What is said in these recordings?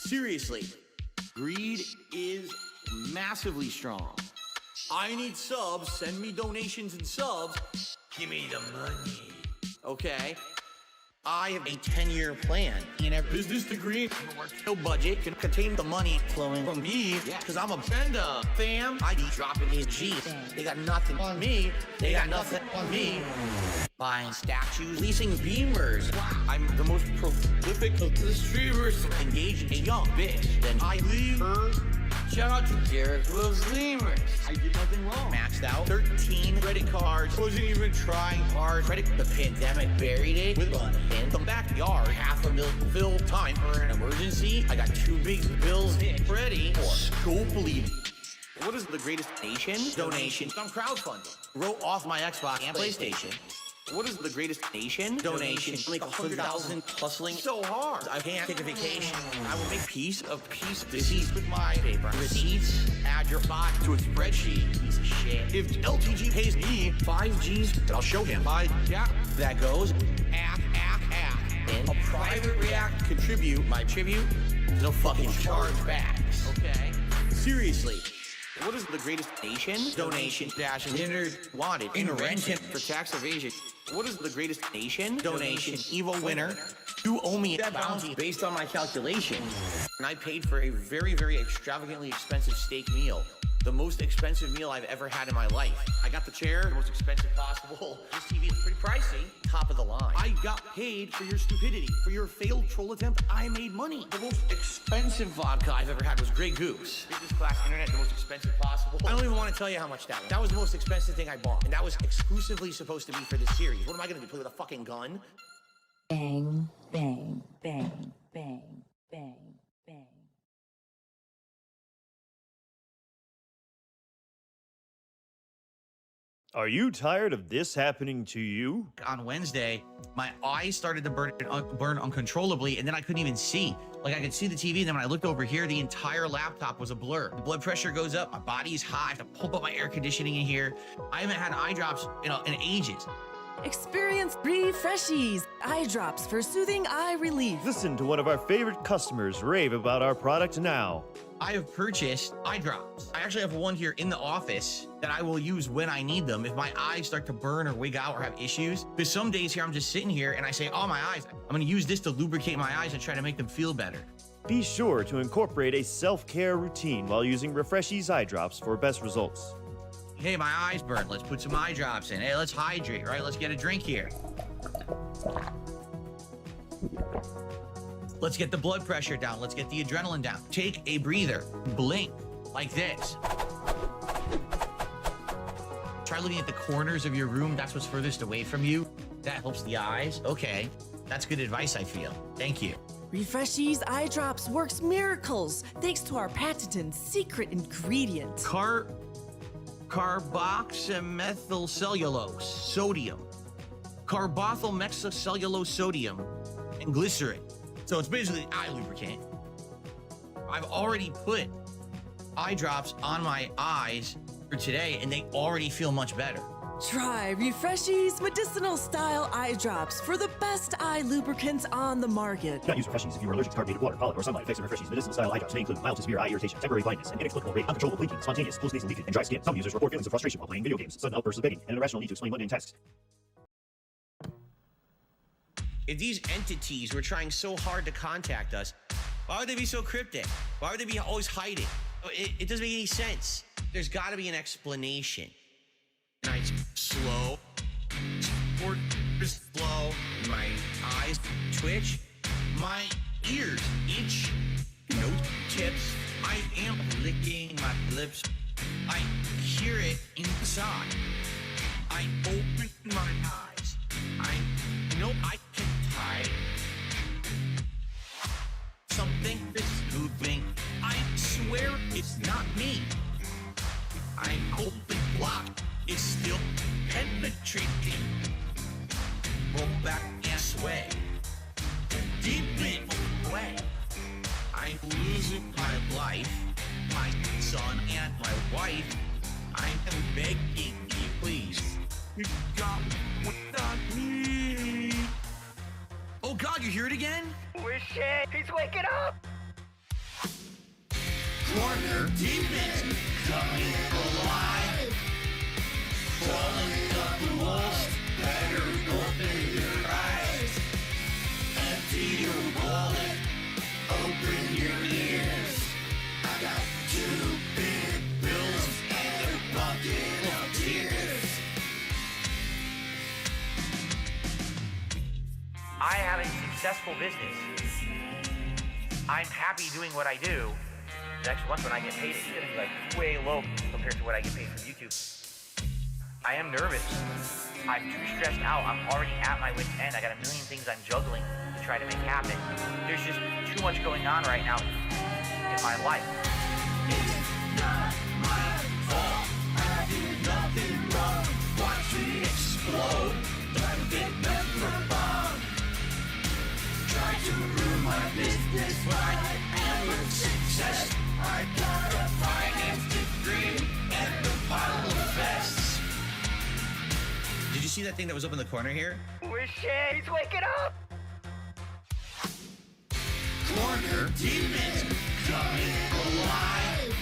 Seriously, greed is massively strong. I need subs, send me donations and subs. Give me the money. Okay? I have a 10-year plan in a business degree. No budget can contain the money flowing from me. Because I'm a bender, fam. I be dropping these G's. They got nothing on me. They got nothing on me. Buying statues, leasing beamers. I'm the most prolific of the streamers. Engaging a young bitch. Then I leave her. Shout out to Derek who loves lemurs. I did nothing wrong. Maxed out 13 credit cards. Wasn't even trying hard. The pandemic buried it with money in the backyard. $500,000 fill time for an emergency. I got 2 big bills ready for scope leaving. What is the greatest donation? I'm crowdfunding. Wrote off my Xbox and PlayStation. What is the greatest donation? Like 100,000 hustling so hard. I can't take a vacation. I will make piece receipts with my paper. Receipts, add your bot to a spreadsheet. Piece of shit. If LTG pays me 5 G's, then I'll show him. That goes, and a private react contribute. My tribute, no fucking chargebacks. Okay? Seriously. What is the greatest donation? Dashing wanted in renting for tax evasion. What is the greatest donation? Evil winner. You owe me that bounty based on my calculation. And I paid for a very, very extravagantly expensive steak meal. The most expensive meal I've ever had in my life. I got the chair, the most expensive possible. This TV is pretty pricey, top of the line. I got paid for your stupidity. For your failed troll attempt, I made money. The most expensive vodka I've ever had was Grey Goose. Business class internet, the most expensive possible. I don't even want to tell you how much that was. That was the most expensive thing I bought. And that was exclusively supposed to be for this series. What am I going to do, play with a fucking gun? Bang, bang, bang, bang, bang, bang. Are you tired of this happening to you? On Wednesday, my eyes started to burn uncontrollably, and then I couldn't even see. Like, I could see the TV, and then when I looked over here, the entire laptop was a blur. The blood pressure goes up, my body's hot, I have to pump up my air conditioning in here. I haven't had eye drops in ages. Experience Refreshies, eye drops for soothing eye relief. Listen to one of our favorite customers rave about our product now. I have purchased eye drops. I actually have one here in the office that I will use when I need them if my eyes start to burn or wig out or have issues. Because some days here I'm just sitting here and I say, oh, my eyes, I'm gonna use this to lubricate my eyes and try to make them feel better. Be sure to incorporate a self-care routine while using Refreshies eye drops for best results. Hey, my eyes burn. Let's put some eye drops in. Hey, let's hydrate, right? Let's get a drink here. Let's get the blood pressure down. Let's get the adrenaline down. Take a breather. Blink like this. Try looking at the corners of your room. That's what's furthest away from you. That helps the eyes. Okay, that's good advice, I feel. Thank you. Refreshies eye drops works miracles thanks to our patented secret ingredient. Carboxymethylcellulose sodium. Carbethylmethylcellulose sodium and glycerin. So it's basically eye lubricant. I've already put eye drops on my eyes for today, and they already feel much better. Try Refreshies medicinal style eye drops for the best eye lubricants on the market. Do not use Refreshies if you are allergic to carbonated water, pollen, or sunlight. Effects of Refreshies medicinal style eye drops may include mild to severe eye irritation, temporary blindness, and inexplicable rate, uncontrollable blinking, spontaneous, closed nasal leakage, and dry skin. Some users report feelings of frustration while playing video games, sudden outbursts of begging, and an irrational need to explain mundane tasks. If these entities were trying so hard to contact us, why would they be so cryptic? Why would they be always hiding? It doesn't make any sense. There's got to be an explanation. And I slow, or slow, my eyes twitch, my ears itch, nose tips. I am licking my lips. I hear it inside. I open my eyes. I know I can hide. Something is moving. I swear it's not me. I'm open blocked. It's still penetrating. Roll back and sway. Deep in away. I'm losing my life, my son and my wife. I am begging you, please. You got what I need. Oh God, you hear it again? Oh shit, he's waking up! Corner demon coming alive. Crawling up the walls, better open your eyes. Empty your wallet, open your ears. I got 2 big bills and a bucket of tears. I have a successful business. I'm happy doing what I do. Next month when I get paid, it's gonna be like way low compared to what I get paid from YouTube. I am nervous. I'm too stressed out. I'm already at my wit's end. I got a million things I'm juggling to try to make happen. There's just too much going on right now in my life. It's not my fault. I did nothing wrong. Watch me explode. I'm a big member bomb. Try to ruin my business, but I am a success. I got a finance degree and a pile of vests. Did you see that thing that was up in the corner here? He's waking up! Corner demon coming alive.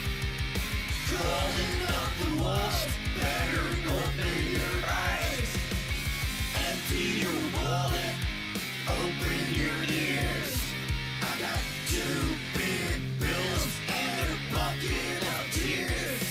Crawling up the walls, better open your eyes. Empty your wallet, open your ears. I got 2 big bills and a bucket of tears.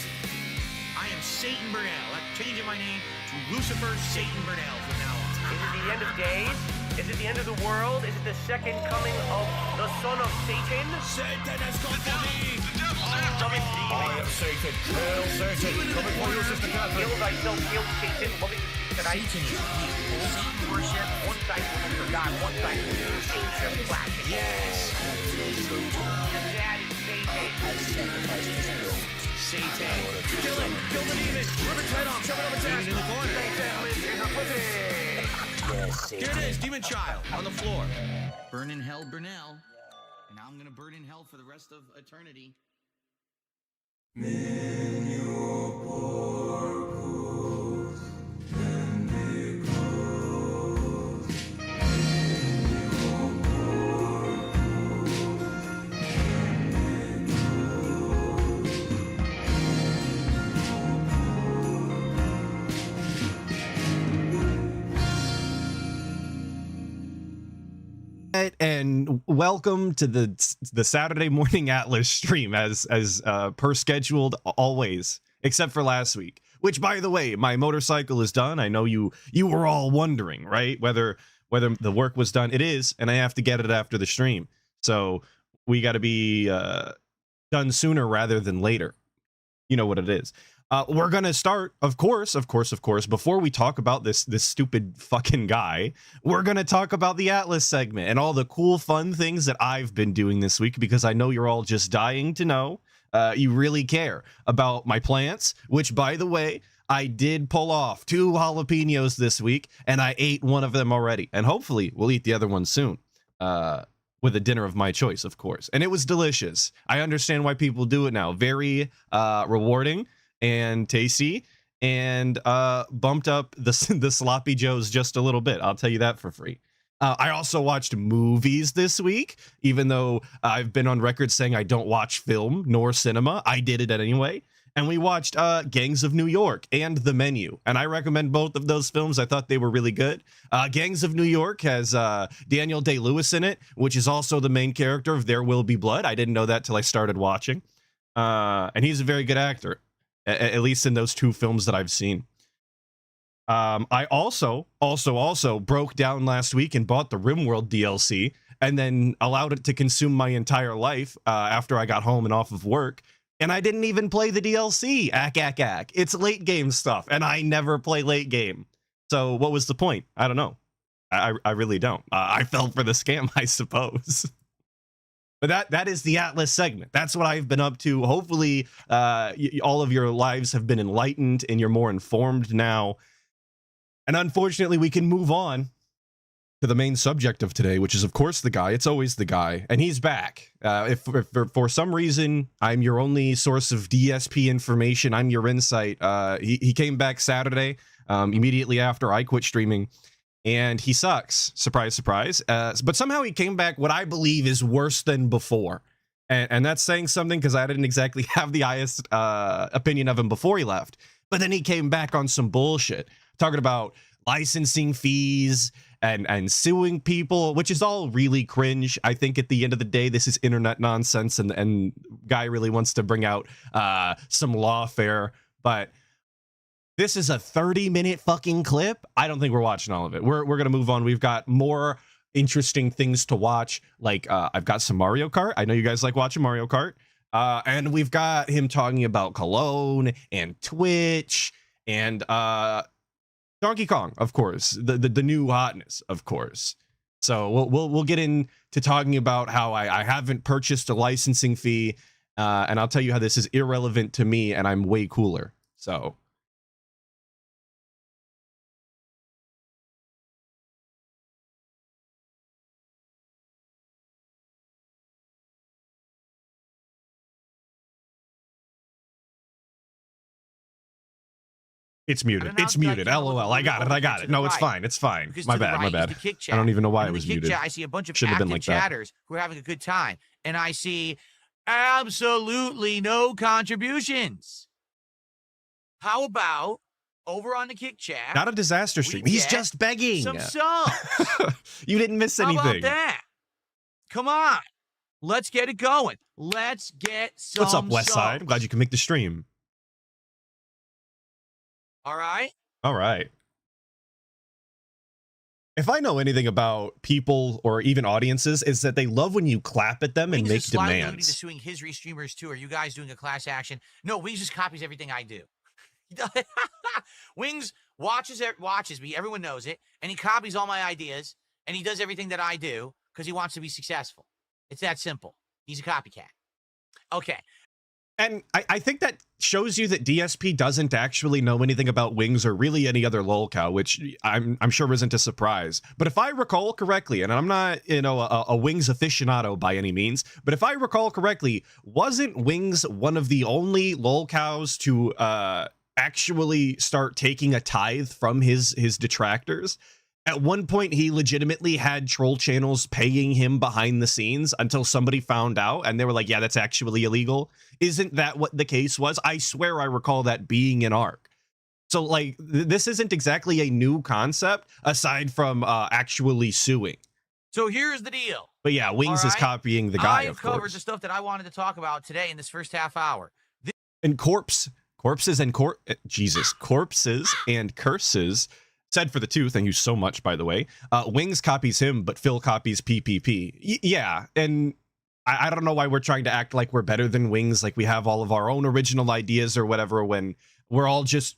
I am Satan Burnell. I'm changing my name to Lucifer Satan Burnell from now on. Is it the end of days? Is it the end of the world? Is it the second coming of the son of Satan? Satan has come for me. I am Satan. Hail Satan. Coming for you, Sister Catherine. Heal thyself, hail Satan, loving tonight. Satan is evil. Satan worship, one side looking for God, one side looking for Satan flashing. Yes. Your dad is Satan. Satan. Kill him. Kill the demon. Rip its head off. Shove it up its ass. In the corner. Satan lives in her pussy. Here it is, demon child, on the floor. Burn in hell, Burnell. Now I'm gonna burn in hell for the rest of eternity. And welcome to the Saturday morning Atlas stream as per scheduled always, except for last week, which, by the way, my motorcycle is done. I know you were all wondering, right, whether the work was done. It is, and I have to get it after the stream, so we got to be done sooner rather than later. You know what it is. We're gonna start, of course, before we talk about this stupid fucking guy, we're gonna talk about the Atlas segment and all the cool, fun things that I've been doing this week, because I know you're all just dying to know. You really care about my plants, which, by the way, I did pull off 2 jalapenos this week, and I ate one of them already, and hopefully we'll eat the other one soon. With a dinner of my choice, of course, and it was delicious. I understand why people do it now. Very rewarding and tasty, and bumped up the sloppy joes just a little bit. I'll tell you that for free. I also watched movies this week, even though I've been on record saying I don't watch film nor cinema. I did it anyway, and we watched Gangs of New York and The Menu, and I recommend both of those films. I thought they were really good. Gangs of New York has Daniel Day-Lewis in it, which is also the main character of There Will Be Blood. I didn't know that till I started watching, and he's a very good actor. At least in those 2 films that I've seen. I also broke down last week and bought the RimWorld DLC, and then allowed it to consume my entire life after I got home and off of work. And I didn't even play the DLC. Ack. It's late game stuff, and I never play late game. So what was the point? I don't know. I really don't. I fell for the scam, I suppose. But that is the Atlas segment. That's what I've been up to. Hopefully, all of your lives have been enlightened and you're more informed now. And unfortunately, we can move on to the main subject of today, which is, of course, the guy. It's always the guy. And he's back. If for some reason I'm your only source of DSP information, I'm your insight, he came back Saturday, immediately after I quit streaming. And he sucks. Surprise, surprise. But somehow he came back what I believe is worse than before. And that's saying something because I didn't exactly have the highest opinion of him before he left. But then he came back on some bullshit, talking about licensing fees and suing people, which is all really cringe. I think at the end of the day, this is internet nonsense, and guy really wants to bring out some lawfare. But this is a 30-minute fucking clip. I don't think we're watching all of it. We're gonna move on. We've got more interesting things to watch. Like I've got some Mario Kart. I know you guys like watching Mario Kart. And we've got him talking about Cologne and Twitch and Donkey Kong, of course, the new hotness, of course. So we'll get into talking about how I haven't purchased a licensing fee, and I'll tell you how this is irrelevant to me, and I'm way cooler. So. It's muted. It's muted. LOL. I got it. No, it's fine. It's fine. My bad. I don't even know why it was muted. I see a bunch of active chatters who are having a good time, and I see absolutely no contributions. How about over on the Kick chat? Not a disaster stream. He's just begging. Some subs. You didn't miss anything. How about that? Come on. Let's get it going. Let's get some What's up, West Side? I'm glad you can make the stream. All right. All right. If I know anything about people or even audiences, is that they love when you clap at them and make demands. To suing his restreamers too. Are you guys doing a class action? No, Wings just copies everything I do. Wings watches me. Everyone knows it, and he copies all my ideas, and he does everything that I do because he wants to be successful. It's that simple. He's a copycat. Okay. And I think that shows you that DSP doesn't actually know anything about Wings or really any other lolcow, which I'm sure isn't a surprise. But if I recall correctly, and I'm not, a Wings aficionado by any means, but if I recall correctly, wasn't Wings one of the only lolcows to actually start taking a tithe from his detractors? At one point, he legitimately had troll channels paying him behind the scenes until somebody found out, and they were like, yeah, that's actually illegal. Isn't that what the case was? I swear I recall that being an arc. So, like, this isn't exactly a new concept, aside from actually suing. So here's the deal. But yeah, Wings is copying the guy, I've covered the stuff that I wanted to talk about today in this first half hour. And corpses and curses... Said for the two, thank you so much, by the way. Wings copies him, but Phil copies PPP. Yeah, and I don't know why we're trying to act like we're better than Wings, like we have all of our own original ideas or whatever, when we're all just,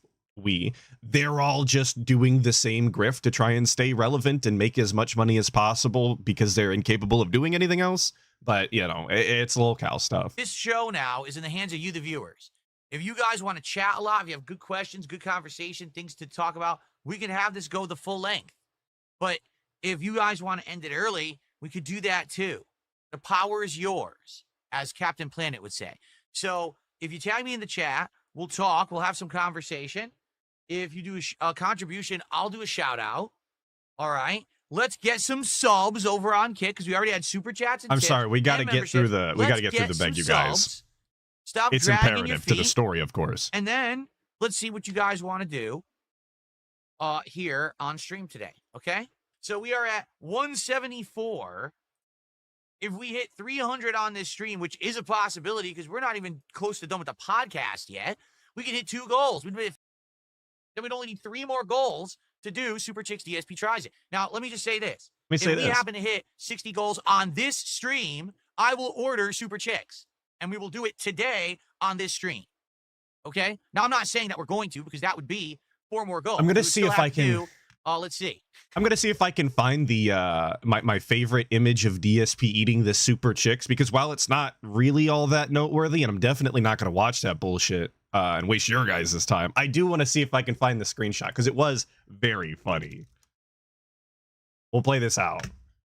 they're all just doing the same grift to try and stay relevant and make as much money as possible because they're incapable of doing anything else. But, it's lolcow stuff. This show now is in the hands of you, the viewers. If you guys want to chat a lot, if you have good questions, good conversation, things to talk about, we can have this go the full length. But if you guys want to end it early, we could do that too. The power is yours, as Captain Planet would say. So if you tag me in the chat, we'll talk. We'll have some conversation. If you do a contribution, I'll do a shout out. All right. Let's get some subs over on Kick because we already had super chats. And I'm sorry. We got to get through the. We got to get through the beg, you guys. Subs. Stop. It's imperative to the story, of course. And then let's see what you guys want to do. Here on stream today, okay? So we are at 174. If we hit 300 on this stream, which is a possibility because we're not even close to done with the podcast yet, we can hit 2 goals. Then we'd only need 3 more goals to do Super Chicks DSP Tries It. Now, let me just say this. If we happen to hit 60 goals on this stream, I will order Super Chicks, and we will do it today on this stream, okay? Now, I'm not saying that we're going to because that would be 4 more goals. I'm gonna see if I can. Let's see. I'm gonna see if I can find the my favorite image of DSP eating the Super Chicks, because while it's not really all that noteworthy, and I'm definitely not gonna watch that bullshit and waste your guys' time, I do want to see if I can find the screenshot because it was very funny. We'll play this out.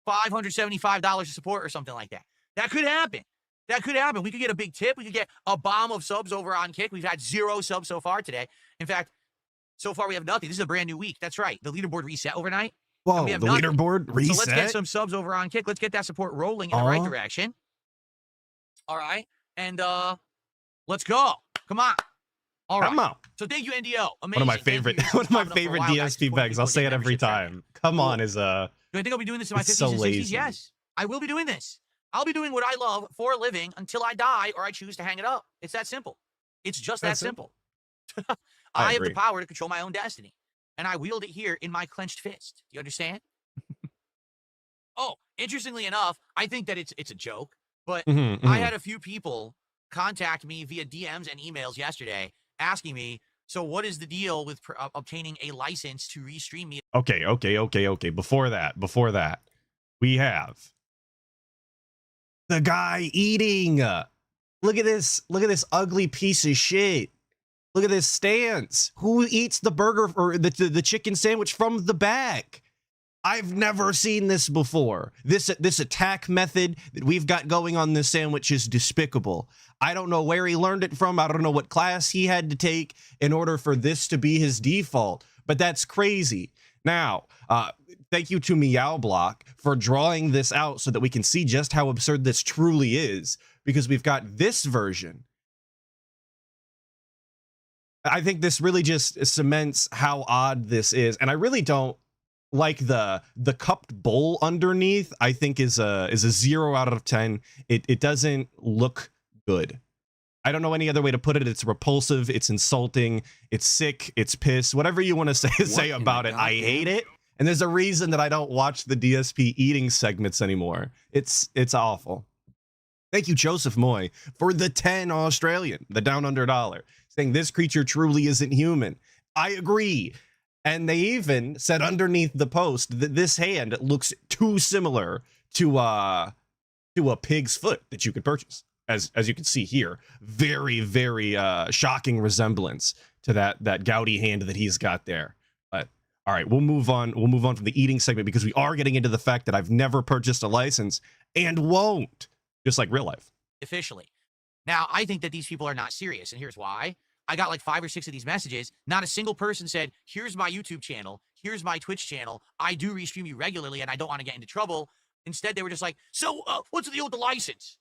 $575 of support or something like that. That could happen. That could happen. We could get a big tip. We could get a bomb of subs over on Kick. We've had 0 subs so far today. In fact, so far we have nothing. This is a brand new week. That's right. The leaderboard reset overnight. Whoa, the leaderboard reset? So let's get some subs over on Kick. Let's get that support rolling in the right direction. All right. And let's go. Come on. All right. Come on. So thank you, NDO. Amazing. One of my Thank you. favorite, You're one of my popping up for a favorite while, guys. DSP Supporting bags. people I'll to say get it every membership credit. time. Come on, is Do I think I'll be doing this in my 50s it's so and 60s? lazy. Yes. I will be doing this. I'll be doing what I love for a living until I die or I choose to hang it up. It's that simple. It's just that That's simple. I I have the agree. power to control my own destiny, and I wield it here in my clenched fist. Do you understand? Oh, interestingly enough, I think that it's a joke, but I had a few people contact me via DMs and emails yesterday asking me, so what is the deal with obtaining a license to restream me? Okay. Before that, we have the guy eating. Look at this ugly piece of shit. Look at this stance. Who eats the burger or the chicken sandwich from the back? I've never seen this before. This attack method that we've got going on this sandwich is despicable. I don't know where he learned it from. I don't know what class he had to take in order for this to be his default, but that's crazy. Now, thank you to Meow Block for drawing this out so that we can see just how absurd this truly is, because we've got this version. I think this really just cements how odd this is, and I really don't like the cupped bowl underneath. I think is a 0 out of 10. It doesn't look good. I don't know any other way to put it. It's repulsive, it's insulting, it's sick, it's piss, whatever you want to say about it. I hate it. And there's a reason that I don't watch the DSP eating segments anymore. It's awful. Thank you, Joseph Moy, for the 10 Australian, the down under $1, saying this creature truly isn't human. I agree. And they even said underneath the post that this hand looks too similar to a pig's foot that you could purchase. As you can see here, very, very shocking resemblance to that gouty hand that he's got there. But all right, we'll move on. We'll move on from the eating segment because we are getting into the fact that I've never purchased a license and won't, just like real life. Officially. Now, I think that these people are not serious, and here's why. I got like 5 or 6 of these messages. Not a single person said, here's my YouTube channel, here's my Twitch channel, I do restream you regularly and I don't want to get into trouble. Instead, they were just like, so what's the deal with the license?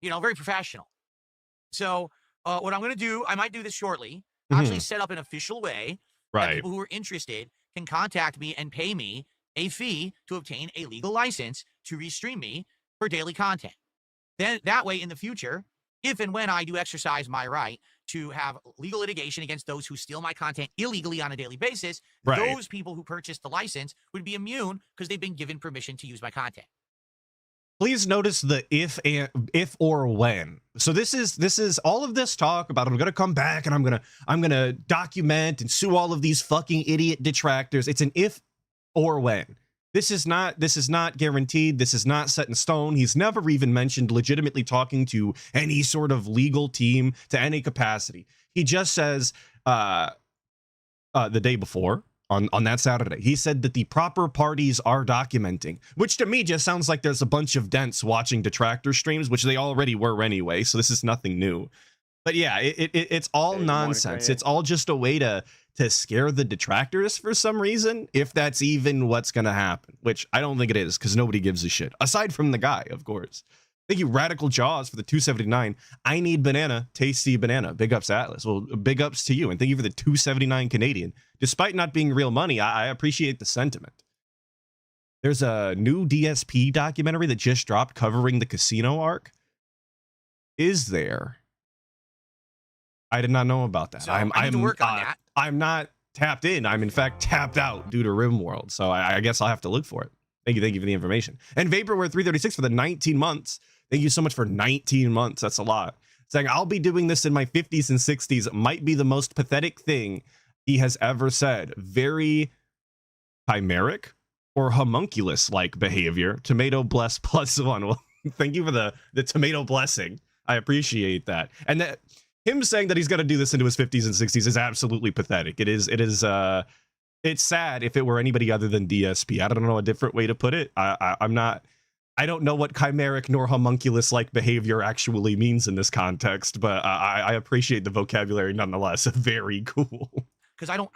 You know, very professional. So what I'm going to do, I might do this shortly, actually set up an official way that people who are interested can contact me and pay me a fee to obtain a legal license to restream me for daily content. Then that way in the future, if and when I do exercise my right to have legal litigation against those who steal my content illegally on a daily basis, those people who purchased the license would be immune because they've been given permission to use my content. Please notice the if or when. So this is all of this talk about I'm gonna come back and I'm gonna document and sue all of these fucking idiot detractors. It's an if or when. This is not guaranteed. This is not set in stone. He's never even mentioned legitimately talking to any sort of legal team to any capacity. He just says the day before, on that Saturday, he said that the proper parties are documenting, which to me just sounds like there's a bunch of dents watching detractor streams, which they already were anyway, so this is nothing new. But yeah, it's all nonsense. It's all just a way to scare the detractors for some reason, if that's even what's going to happen, which I don't think it is, because nobody gives a shit, aside from the guy, of course. Thank you, Radical Jaws, for the 279. I need banana, tasty banana. Big ups, Atlas. Well, big ups to you, and thank you for the 279 Canadian. Despite not being real money, I appreciate the sentiment. There's a new DSP documentary that just dropped covering the casino arc. Is there? I did not know about that. So I need to work on that. I'm not tapped in. I'm in fact tapped out due to RimWorld. So I guess I'll have to look for it. Thank you for the information. And Vaporware 336 for the 19 months. Thank you so much for 19 months. That's a lot. Saying I'll be doing this in my 50s and 60s might be the most pathetic thing he has ever said. Very chimeric or homunculus-like behavior. Tomato bless +1. Well, thank you for the tomato blessing. I appreciate that. And that him saying that he's going to do this into his 50s and 60s is absolutely pathetic. It's sad if it were anybody other than DSP. I don't know a different way to put it. I don't know what chimeric nor homunculus-like behavior actually means in this context, but I appreciate the vocabulary nonetheless. Very cool. Because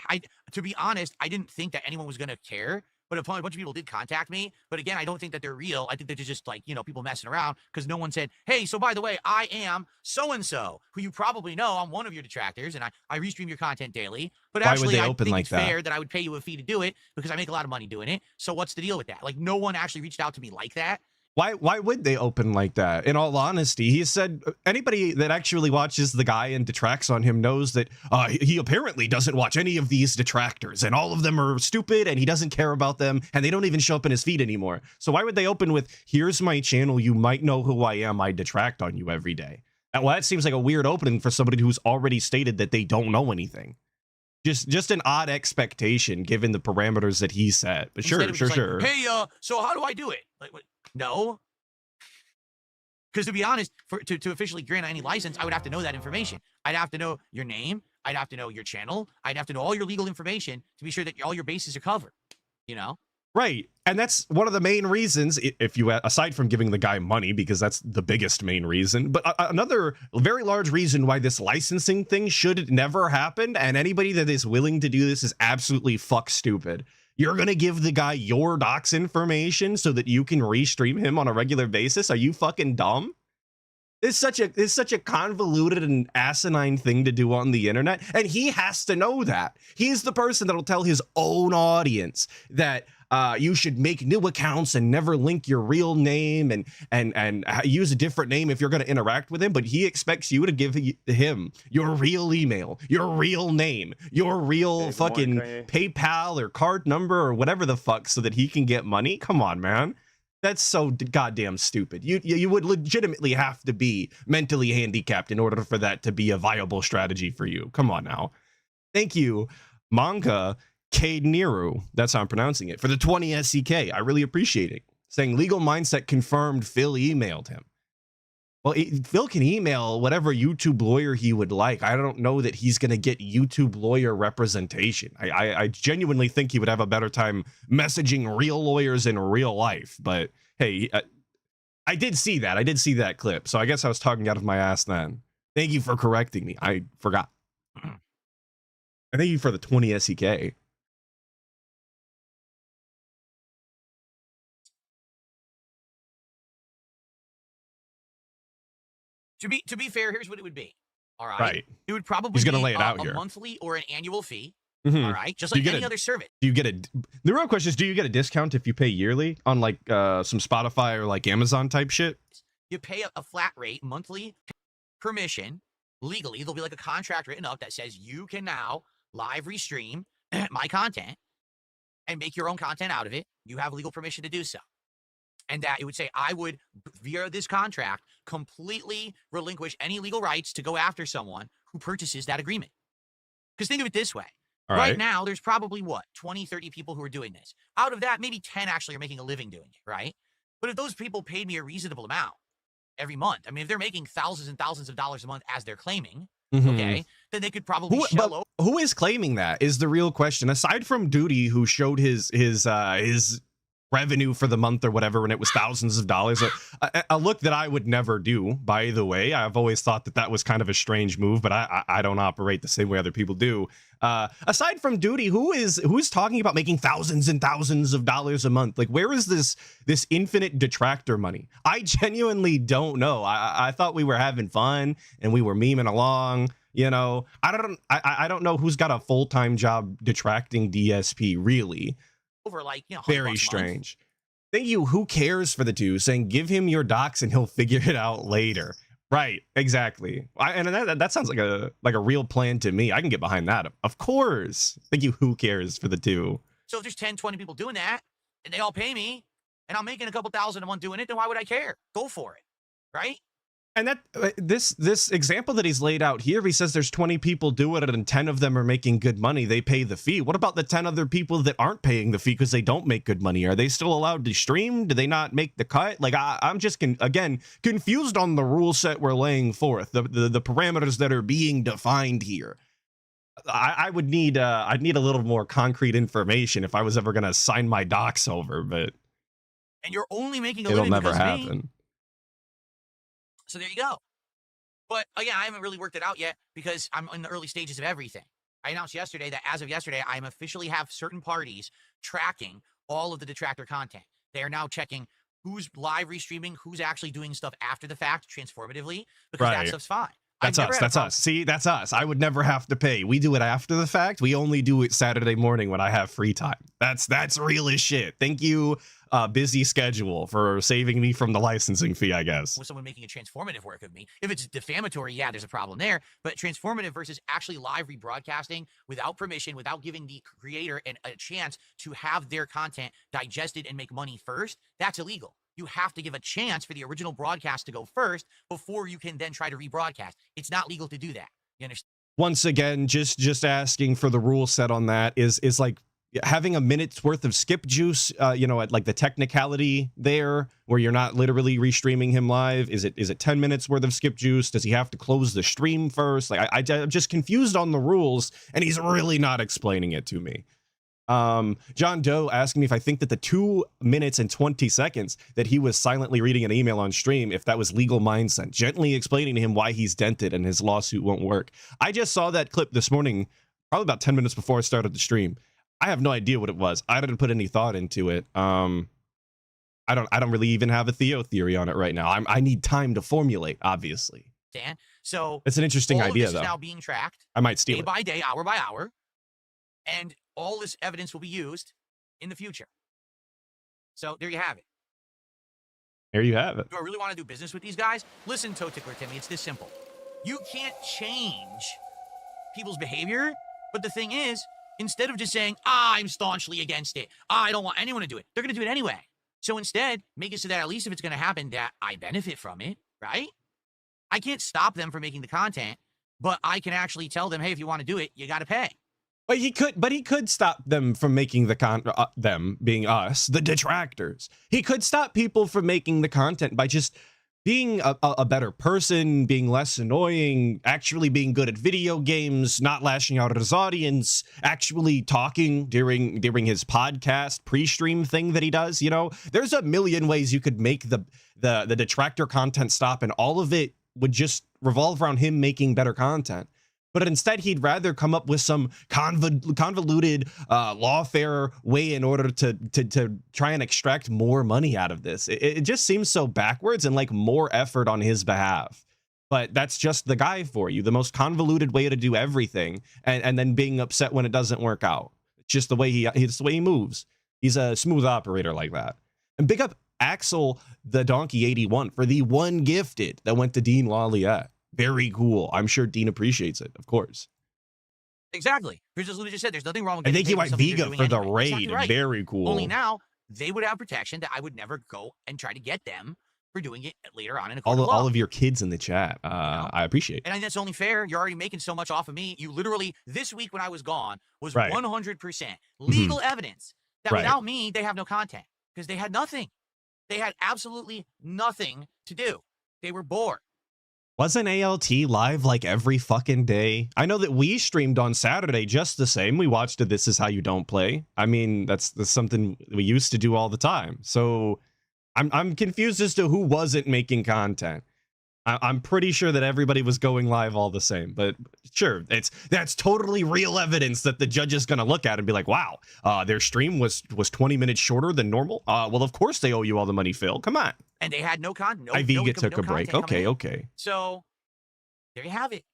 to be honest, I didn't think that anyone was going to care but a bunch of people did contact me. But again, I don't think that they're real. I think they're just like, you know, people messing around because no one said, hey, so by the way, I am so-and-so, who you probably know. I'm one of your detractors, and I restream your content daily. But Why would actually, they I open think like it's that? fair that I would pay you a fee to do it because I make a lot of money doing it. So what's the deal with that? Like, no one actually reached out to me like that. Why would they open like that? In all honesty, he said anybody that actually watches the guy and detracts on him knows that he apparently doesn't watch any of these detractors, and all of them are stupid, and he doesn't care about them, and they don't even show up in his feed anymore. So why would they open with, here's my channel, you might know who I am, I detract on you every day? Well, that seems like a weird opening for somebody who's already stated that they don't know anything. Just an odd expectation given the parameters that he set. But Instead sure. like, hey, so how do I do it? Like, what? No. Because to be honest, to officially grant any license, I would have to know that information. I'd have to know your name. I'd have to know your channel. I'd have to know all your legal information to be sure that all your bases are covered, you know? Right. And that's one of the main reasons, if you, aside from giving the guy money, because that's the biggest main reason, but another very large reason why this licensing thing should never happen, and anybody that is willing to do this is absolutely fuck stupid. You're going to give the guy your docs information so that you can restream him on a regular basis? Are you fucking dumb? It's such a convoluted and asinine thing to do on the internet, and he has to know that. He's the person that'll tell his own audience that you should make new accounts and never link your real name and use a different name if you're going to interact with him. But he expects you to give him your real email, your real name, your real fucking PayPal or card number or whatever the fuck so that he can get money. Come on, man. That's so goddamn stupid. You would legitimately have to be mentally handicapped in order for that to be a viable strategy for you. Come on now. Thank you, Manga Cade Niru. That's how I'm pronouncing it. For the 20 SCK. I really appreciate it. Saying legal mindset confirmed Phil emailed him. Well, Phil can email whatever YouTube lawyer he would like. I don't know that he's going to get YouTube lawyer representation. I genuinely think he would have a better time messaging real lawyers in real life. But hey, I did see that. I did see that clip. So I guess I was talking out of my ass then. Thank you for correcting me. I forgot. And thank you for the 20 SEK. To be fair, here's what it would be. All right. Right. It would probably He's gonna be lay it out a here. monthly or an annual fee. Mhm. All right. Just like any other service. Do you get the real question is, do you get a discount if you pay yearly on like some Spotify or like Amazon type shit? You pay a flat rate monthly, permission legally. There'll be like a contract written up that says you can now live restream my content and make your own content out of it. You have legal permission to do so. And that it would say, I would, via this contract, completely relinquish any legal rights to go after someone who purchases that agreement. Because think of it this way. Right now, there's probably, 20, 30 people who are doing this. Out of that, maybe 10 actually are making a living doing it, right? But if those people paid me a reasonable amount every month, I mean, if they're making thousands and thousands of dollars a month as they're claiming, okay, then they could probably shell over. Who is claiming that is the real question. Aside from Duty, who showed his revenue for the month or whatever, and it was thousands of dollars, a look that I would never do, by the way. I've always thought that was kind of a strange move, but I don't operate the same way other people do. Aside from Duty, who's talking about making thousands and thousands of dollars a month? Like, where is this infinite detractor money? I genuinely don't know. I thought we were having fun and we were memeing along. You know, I don't know who's got a full-time job detracting DSP, really. Over like, very strange. Thank you. Who cares for the two? Saying give him your docs and he'll figure it out later. Right, exactly. And that sounds like a real plan to me. I can get behind that. Of course. Thank you. Who cares for the two? So if there's 10, 20 people doing that and they all pay me and I'm making a couple thousand a month doing it, then why would I care? Go for it. Right? And that this example that he's laid out here, he says there's 20 people doing it and 10 of them are making good money. They pay the fee. What about the 10 other people that aren't paying the fee because they don't make good money? Are they still allowed to stream? Do they not make the cut? Like, I'm just again confused on the rule set we're laying forth, the parameters that are being defined here. I would need I'd need a little more concrete information if I was ever gonna sign my docs over, but and you're only making a it'll living never because of happen. me. So there you go. But again, I haven't really worked it out yet because I'm in the early stages of everything. I announced yesterday that as of yesterday, I officially have certain parties tracking all of the detractor content. They are now checking who's live restreaming, who's actually doing stuff after the fact, transformatively, because that Right. stuff's fine. That's us. That's us. See, that's us. I would never have to pay. We do it after the fact. We only do it Saturday morning when I have free time. That's real as shit. Thank you, busy schedule, for saving me from the licensing fee, I guess. With someone making a transformative work of me. If it's defamatory, yeah, there's a problem there. But transformative versus actually live rebroadcasting without permission, without giving the creator a chance to have their content digested and make money first, that's illegal. You have to give a chance for the original broadcast to go first before you can then try to rebroadcast. It's not legal to do that. You understand? Once again, just asking for the rule set on that is like having a minute's worth of skip juice, at like the technicality there where you're not literally restreaming him live. Is it 10 minutes worth of skip juice? Does he have to close the stream first? Like I'm just confused on the rules, and he's really not explaining it to me. John Doe asking me if I think that the 2 minutes and 20 seconds that he was silently reading an email on stream, if that was legal mindset, gently explaining to him why he's dented and his lawsuit won't work. I just saw that clip this morning, probably about 10 minutes before I started the stream. I have no idea what it was. I didn't put any thought into it. I don't really even have a Theo theory on it right now. I need time to formulate, obviously. Dan, so it's an interesting all idea, of this though. Is now being tracked. I might steal day it. by day, hour by hour, and all this evidence will be used in the future. So there you have it. There you have it. Do I really want to do business with these guys? Listen, Toe Tickler Timmy, it's this simple. You can't change people's behavior, but the thing is, instead of just saying, I'm staunchly against it, I don't want anyone to do it, they're going to do it anyway. So instead, make it so that at least if it's going to happen, that I benefit from it, right? I can't stop them from making the content, but I can actually tell them, hey, if you want to do it, you got to pay. But he could stop them from making the them being us, the detractors. He could stop people from making the content by just being a better person, being less annoying, actually being good at video games, not lashing out at his audience, actually talking during his podcast pre-stream thing that he does. There's a million ways you could make the detractor content stop, and all of it would just revolve around him making better content. But instead, he'd rather come up with some convoluted lawfare way in order to try and extract more money out of this. It just seems so backwards and like more effort on his behalf. But that's just the guy for you, the most convoluted way to do everything, and then being upset when it doesn't work out. It's just the way it's the way he moves. He's a smooth operator like that. And big up Axel the Donkey 81 for the one gifted that went to Dean Laliette. Very cool. I'm sure Dean appreciates it, of course. Exactly. Here's what I just said. There's nothing wrong with I getting think he paid went something you're Vega doing for the anyway. raid. Exactly right. Very cool. Only now they would have protection that I would never go and try to get them for doing it later on in a court of law. All of your kids in the chat. I appreciate it. And I think that's only fair. You're already making so much off of me. You literally, this week when I was gone, was Right. 100% legal evidence that Right. without me, they have no content. Because they had nothing. They had absolutely nothing to do. They were bored. Wasn't ALT live like every fucking day? I know that we streamed on Saturday just the same. We watched This Is How You Don't Play. I mean, that's something we used to do all the time. So I'm confused as to who wasn't making content. I'm pretty sure that everybody was going live all the same, but sure, that's totally real evidence that the judge is going to look at and be like, wow, their stream was 20 minutes shorter than normal. Well, of course they owe you all the money, Phil. Come on. And they had no content. Iviga took a break. Okay. So there you have it.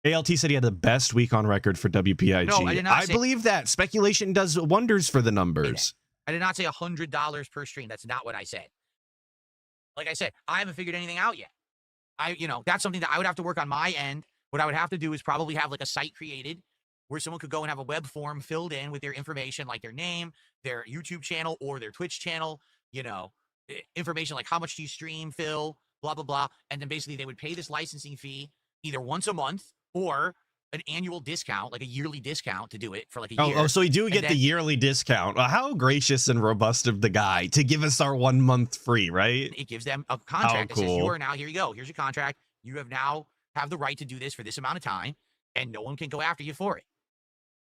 ALT said he had the best week on record for WPIG. No, I did not say- believe that. Speculation does wonders for the numbers. I did not say $100 per stream. That's not what I said. Like I said, I haven't figured anything out yet. That's something that I would have to work on my end. What I would have to do is probably have like a site created where someone could go and have a web form filled in with their information, like their name, their YouTube channel, or their Twitch channel, information like how much do you stream, Phil, blah, blah, blah. And then basically they would pay this licensing fee either once a month or an annual discount, like a yearly discount to do it for like a year. Oh, so we do get the yearly discount. How gracious and robust of the guy to give us our 1 month free, right? It gives them a contract that says, cool. you are now, here you go. Here's your contract. You have now have the right to do this for this amount of time, and no one can go after you for it.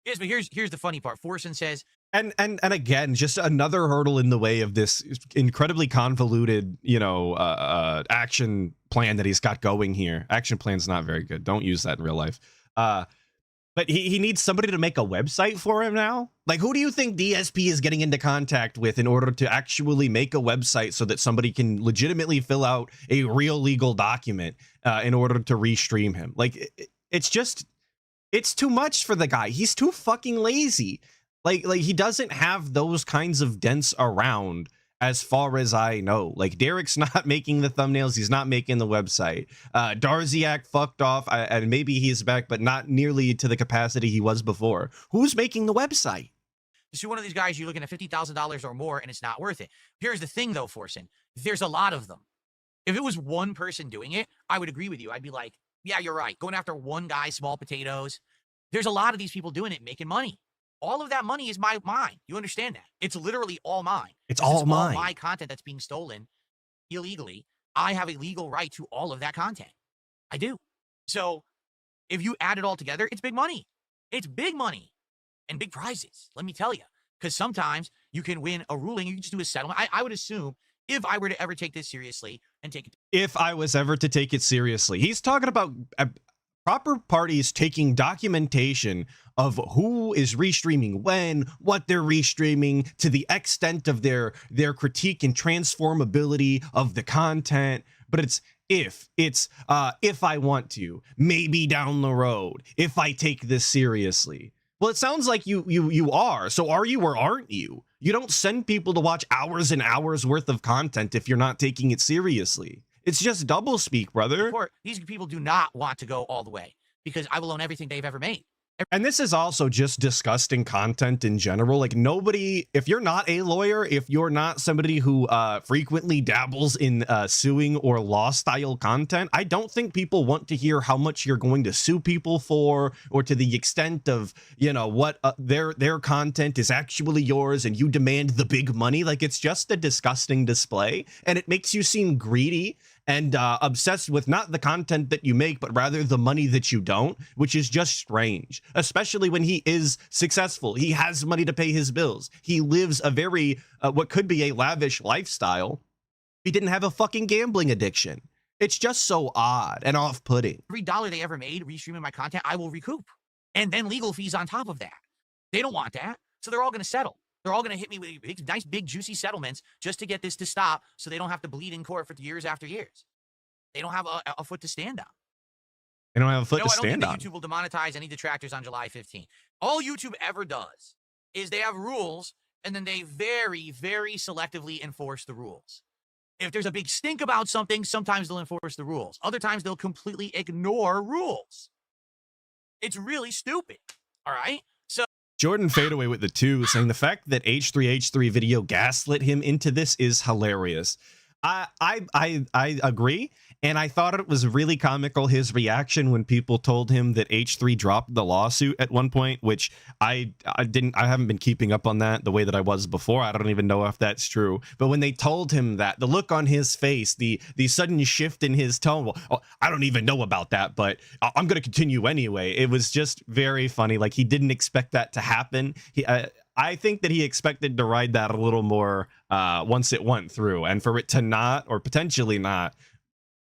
Yes, but here's the funny part. Forsen says, And again, just another hurdle in the way of this incredibly convoluted, action plan that he's got going here. Action plan's not very good. Don't use that in real life. But he needs somebody to make a website for him now? Like, who do you think DSP is getting into contact with in order to actually make a website so that somebody can legitimately fill out a real legal document in order to restream him? Like, it's just, it's too much for the guy. He's too fucking lazy. Like he doesn't have those kinds of dents around, as far as I know. Like, Derek's not making the thumbnails. He's not making the website. Darziak fucked off, and maybe he's back, but not nearly to the capacity he was before. Who's making the website? To sue one of these guys, you're looking at $50,000 or more, and it's not worth it. Here's the thing, though, Forsen. There's a lot of them. If it was one person doing it, I would agree with you. I'd be like, yeah, you're right. Going after one guy, small potatoes. There's a lot of these people doing it, making money. All of that money is mine. You understand that? It's literally all mine. It's all mine. All my content that's being stolen illegally. I have a legal right to all of that content. I do. So if you add it all together, it's big money. It's big money and big prizes, let me tell you. Because sometimes you can win a ruling. You can just do a settlement. I would assume if I were to ever take this seriously and take it. If I was ever to take it seriously, he's talking about proper parties taking documentation of who is restreaming when, what they're restreaming, to the extent of their critique and transformability of the content. But it's if I want to, maybe down the road, if I take this seriously. Well, it sounds like you are. So are you or aren't you? You don't send people to watch hours and hours worth of content if you're not taking it seriously. It's just doublespeak, brother. These people do not want to go all the way because I will own everything they've ever made. And this is also just disgusting content in general. Like, nobody, if you're not a lawyer, if you're not somebody who frequently dabbles in suing or law style content, I don't think people want to hear how much you're going to sue people for, or to the extent of, you know, what their content is actually yours and you demand the big money. Like, it's just a disgusting display, and it makes you seem greedy and obsessed with not the content that you make, but rather the money that you don't, which is just strange, especially when he is successful. He has money to pay his bills. He lives a very, what could be a lavish lifestyle. He didn't have a fucking gambling addiction. It's just so odd and off-putting. Every dollar they ever made restreaming my content, I will recoup. And then legal fees on top of that. They don't want that, so they're all going to settle. They're all going to hit me with nice, big, juicy settlements just to get this to stop so they don't have to bleed in court for years after years. They don't have a foot to stand on. They don't have a foot to stand on. I don't think YouTube will demonetize any detractors on July 15th. All YouTube ever does is they have rules, and then they very, very selectively enforce the rules. If there's a big stink about something, sometimes they'll enforce the rules. Other times, they'll completely ignore rules. It's really stupid, all right? So Jordan Fadeaway with the 2 saying the fact that H3H3 video gaslit him into this is hilarious. I agree, and I thought it was really comical, his reaction when people told him that H3 dropped the lawsuit at one point, which I haven't been keeping up on that the way that I was before. I don't even know if that's true. But when they told him that, the look on his face, the sudden shift in his tone, well, I don't even know about that, but I'm going to continue anyway. It was just very funny. Like, he didn't expect that to happen. I think that he expected to ride that a little more once it went through, and for it to not, or potentially not,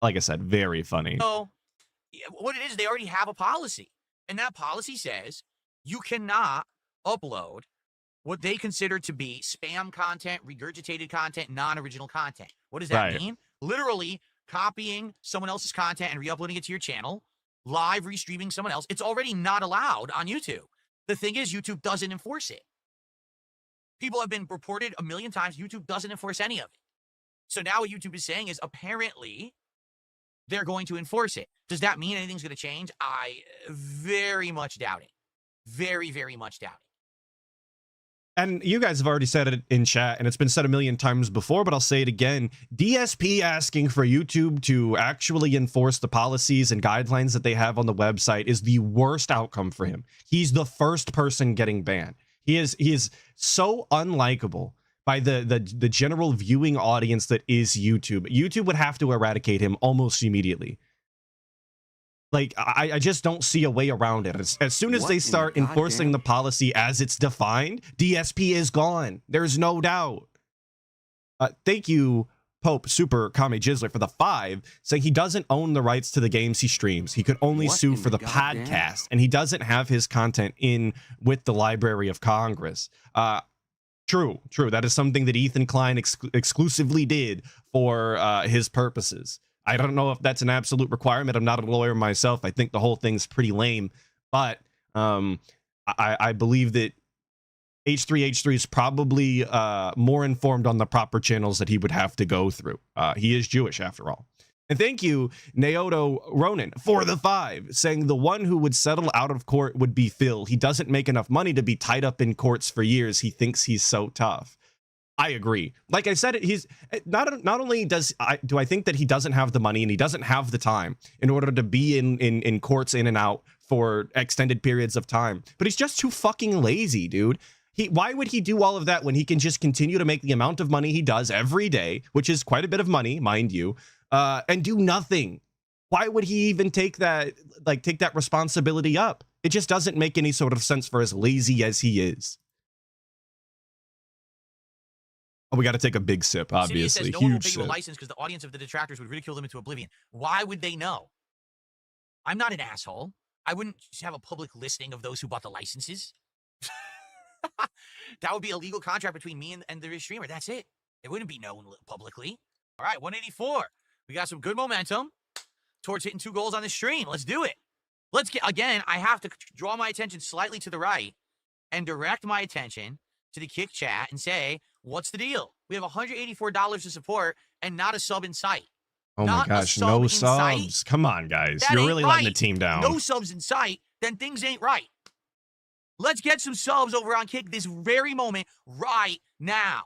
like I said, very funny. So what it is, they already have a policy, and that policy says you cannot upload what they consider to be spam content, regurgitated content, non-original content. What does that mean? Literally copying someone else's content and re-uploading it to your channel, live restreaming someone else. It's already not allowed on YouTube. The thing is, YouTube doesn't enforce it. People have been reported a million times. YouTube doesn't enforce any of it. So now what YouTube is saying is apparently they're going to enforce it. Does that mean anything's going to change? I very much doubt it. Very, very much doubt it. And you guys have already said it in chat, and it's been said a million times before, but I'll say it again. DSP asking for YouTube to actually enforce the policies and guidelines that they have on the website is the worst outcome for him. He's the first person getting banned. He is so unlikable by the general viewing audience that is YouTube. YouTube would have to eradicate him almost immediately. Like, I just don't see a way around it. As soon as they start enforcing the policy as it's defined, DSP is gone. There's no doubt. Thank you, Pope Super Kame Jizzler for the 5, saying he doesn't own the rights to the games he streams. He could only What sue in for the the goddamn- podcast, and he doesn't have his content in with the Library of Congress. True. That is something that Ethan Klein exclusively did for his purposes. I don't know if that's an absolute requirement. I'm not a lawyer myself. I think the whole thing's pretty lame, but I believe that H3 is probably more informed on the proper channels that he would have to go through. He is Jewish, after all. And thank you, Naoto Ronan, for the 5, saying the one who would settle out of court would be Phil. He doesn't make enough money to be tied up in courts for years. He thinks he's so tough. I agree. Like I said, he's not only do I think that he doesn't have the money and he doesn't have the time in order to be in courts in and out for extended periods of time, but he's just too fucking lazy, dude. Why would he do all of that when he can just continue to make the amount of money he does every day, which is quite a bit of money, mind you, and do nothing? Why would he even take that responsibility up? It just doesn't make any sort of sense for as lazy as he is. Oh, we got to take a big sip, obviously. Says no one will Huge pay you a sip. license because the audience of the detractors would ridicule them into oblivion. Why would they know? I'm not an asshole. I wouldn't have a public listing of those who bought the licenses. That would be a legal contract between me and the streamer. That's it. It wouldn't be known publicly. All right, 184. We got some good momentum towards hitting 2 goals on the stream. Let's do it. Let's get, again, I have to draw my attention slightly to the right and direct my attention to the kick chat and say, what's the deal? We have $184 to support and not a sub in sight. Oh my gosh, no subs. Come on, guys. You're really letting the team down. No subs in sight, then things ain't right. Let's get some subs over on Kick this very moment right now.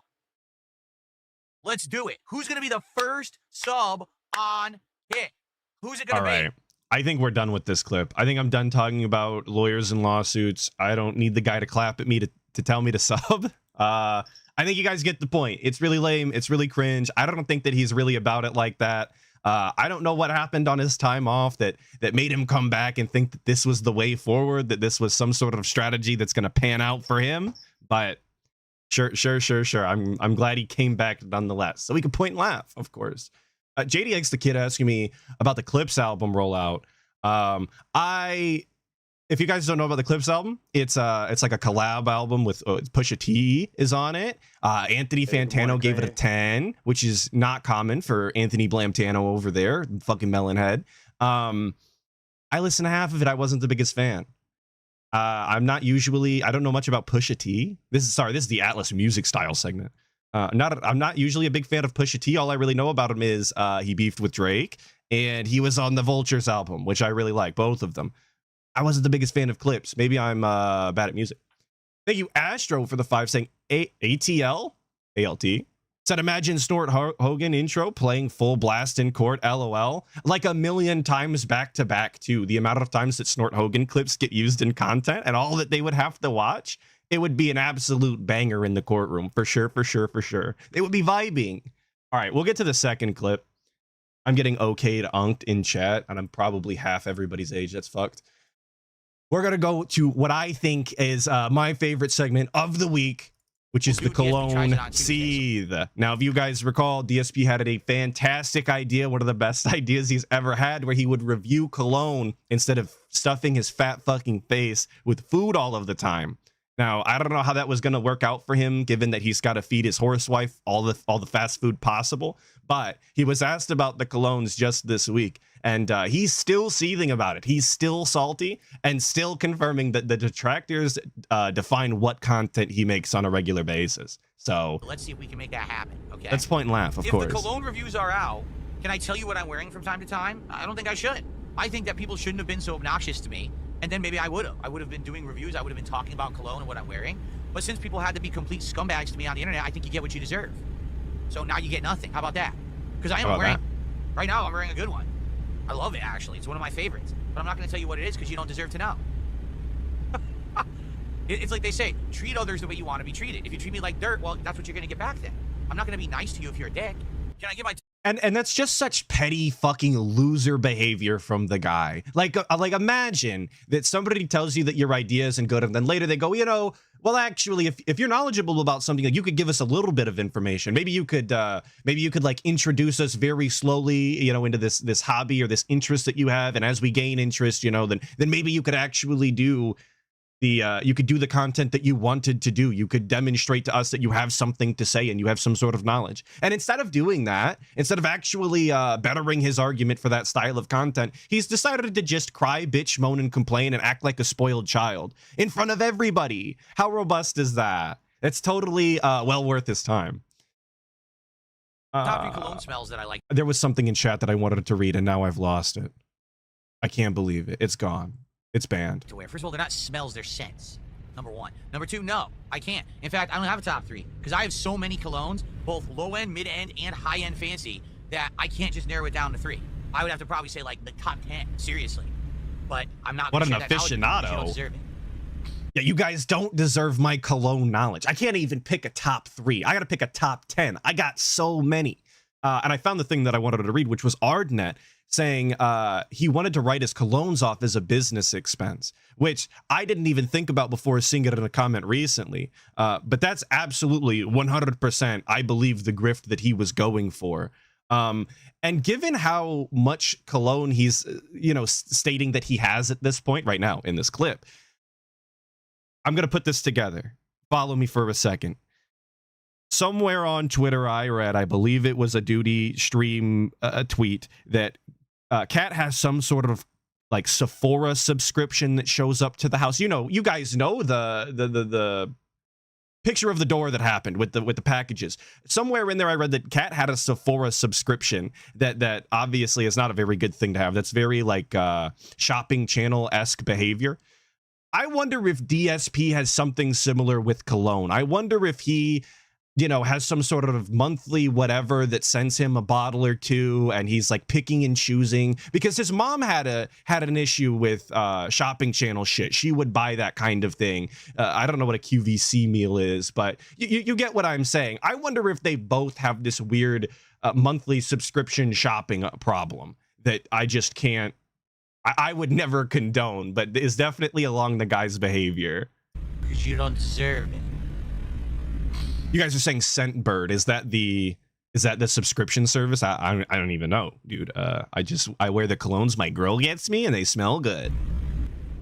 Let's do it. Who's going to be the first sub on Kick? Who's it going to be? All right. I think we're done with this clip. I think I'm done talking about lawyers and lawsuits. I don't need the guy to clap at me to tell me to sub. I think you guys get the point. It's really lame. It's really cringe. I don't think that he's really about it like that. I don't know what happened on his time off that made him come back and think that this was the way forward, that this was some sort of strategy that's going to pan out for him. But sure. I'm glad he came back nonetheless. So we can point and laugh, of course. JDX the Kid asking me about the Clips album rollout. If you guys don't know about the Clips album, it's like a collab album with Pusha T is on it. Anthony Fantano gave it a 10, which is not common for Anthony Blamtano over there, fucking Melonhead. I listened to half of it. I wasn't the biggest fan. I don't know much about Pusha T. This is the Atlas Music Style segment. I'm not usually a big fan of Pusha T. All I really know about him is he beefed with Drake, and he was on the Vultures album, which I really like, both of them. I wasn't the biggest fan of Clips. Maybe I'm bad at music. Thank you, Astro, for the 5, saying ATL? ALT. Said, imagine Snort Hogan intro playing full blast in court, LOL. Like a million times back to back, too. The amount of times that Snort Hogan clips get used in content and all that they would have to watch, it would be an absolute banger in the courtroom. For sure. They would be vibing. All right, we'll get to the second clip. I'm getting okayed unked in chat, and I'm probably half everybody's age. That's fucked. We're going to go to what I think is my favorite segment of the week, which is the Cologne Seethe. Now, if you guys recall, DSP had a fantastic idea, one of the best ideas he's ever had, where he would review Cologne instead of stuffing his fat fucking face with food all of the time. Now, I don't know how that was going to work out for him, given that he's got to feed his horsewife all the fast food possible. But he was asked about the colognes just this week, and he's still seething about it. He's still salty and still confirming that the detractors define what content he makes on a regular basis. So let's see if we can make that happen. Okay. Let's point and laugh, of course. If the Cologne reviews are out, can I tell you what I'm wearing from time to time? I don't think I should. I think that people shouldn't have been so obnoxious to me. And then maybe I would have been doing reviews. I would have been talking about Cologne and what I'm wearing. But since people had to be complete scumbags to me on the internet, I think you get what you deserve. So now you get nothing. How about that? Because I am wearing, right now I'm wearing a good one. I love it, actually. It's one of my favorites. But I'm not going to tell you what it is because you don't deserve to know. It's like they say, treat others the way you want to be treated. If you treat me like dirt, well, that's what you're going to get back then. I'm not going to be nice to you if you're a dick. Can I get my... And that's just such petty fucking loser behavior from the guy. Like imagine that somebody tells you that your idea isn't good, and then later they go, you know, well, actually, if you're knowledgeable about something, like, you could give us a little bit of information. Maybe you could like introduce us very slowly, you know, into this hobby or this interest that you have, and as we gain interest, you know, then maybe you could actually do you could do the content that you wanted to do. You could demonstrate to us that you have something to say and you have some sort of knowledge. And instead of doing that, instead of actually bettering his argument for that style of content, he's decided to just cry, bitch, moan, and complain and act like a spoiled child in front of everybody. How robust is that? It's totally well worth his time. Top 3 cologne smells that I like. There was something in chat that I wanted to read, and now I've lost it. I can't believe it. It's gone. It's banned. To wear. First of all, they're not smells, they're scents. Number 1. Number 2, no, I can't. In fact, I don't have a top 3 because I have so many colognes, both low end, mid end, and high end fancy, that I can't just narrow it down to 3. I would have to probably say like the top 10, seriously. But I'm not. What an aficionado. You don't deserve it. Yeah, you guys don't deserve my cologne knowledge. I can't even pick a top 3. I got to pick a top 10. I got so many. And I found the thing that I wanted to read, which was Ardnet saying he wanted to write his colognes off as a business expense, which I didn't even think about before seeing it in a comment recently. But that's absolutely 100%, I believe, the grift that he was going for. And given how much cologne he's, you know, stating that he has at this point right now in this clip, I'm going to put this together. Follow me for a second. Somewhere on Twitter, I read, I believe it was a duty stream tweet, that Kat has some sort of like Sephora subscription that shows up to the house. You know, you guys know the picture of the door that happened with the packages. Somewhere in there, I read that Kat had a Sephora subscription that obviously is not a very good thing to have. That's very like shopping channel-esque behavior. I wonder if DSP has something similar with cologne. I wonder if he, you know, has some sort of monthly whatever that sends him a bottle or two, and he's like picking and choosing, because his mom had an issue with shopping channel shit. She would buy that kind of thing. I don't know what a QVC meal is, but you get what I'm saying. I wonder if they both have this weird monthly subscription shopping problem that I just can't, I would never condone, but is definitely along the guy's behavior. Because you don't deserve it. You guys are saying Scentbird. Is that the subscription service? I don't even know, dude. I wear the colognes my girl gets me, and they smell good.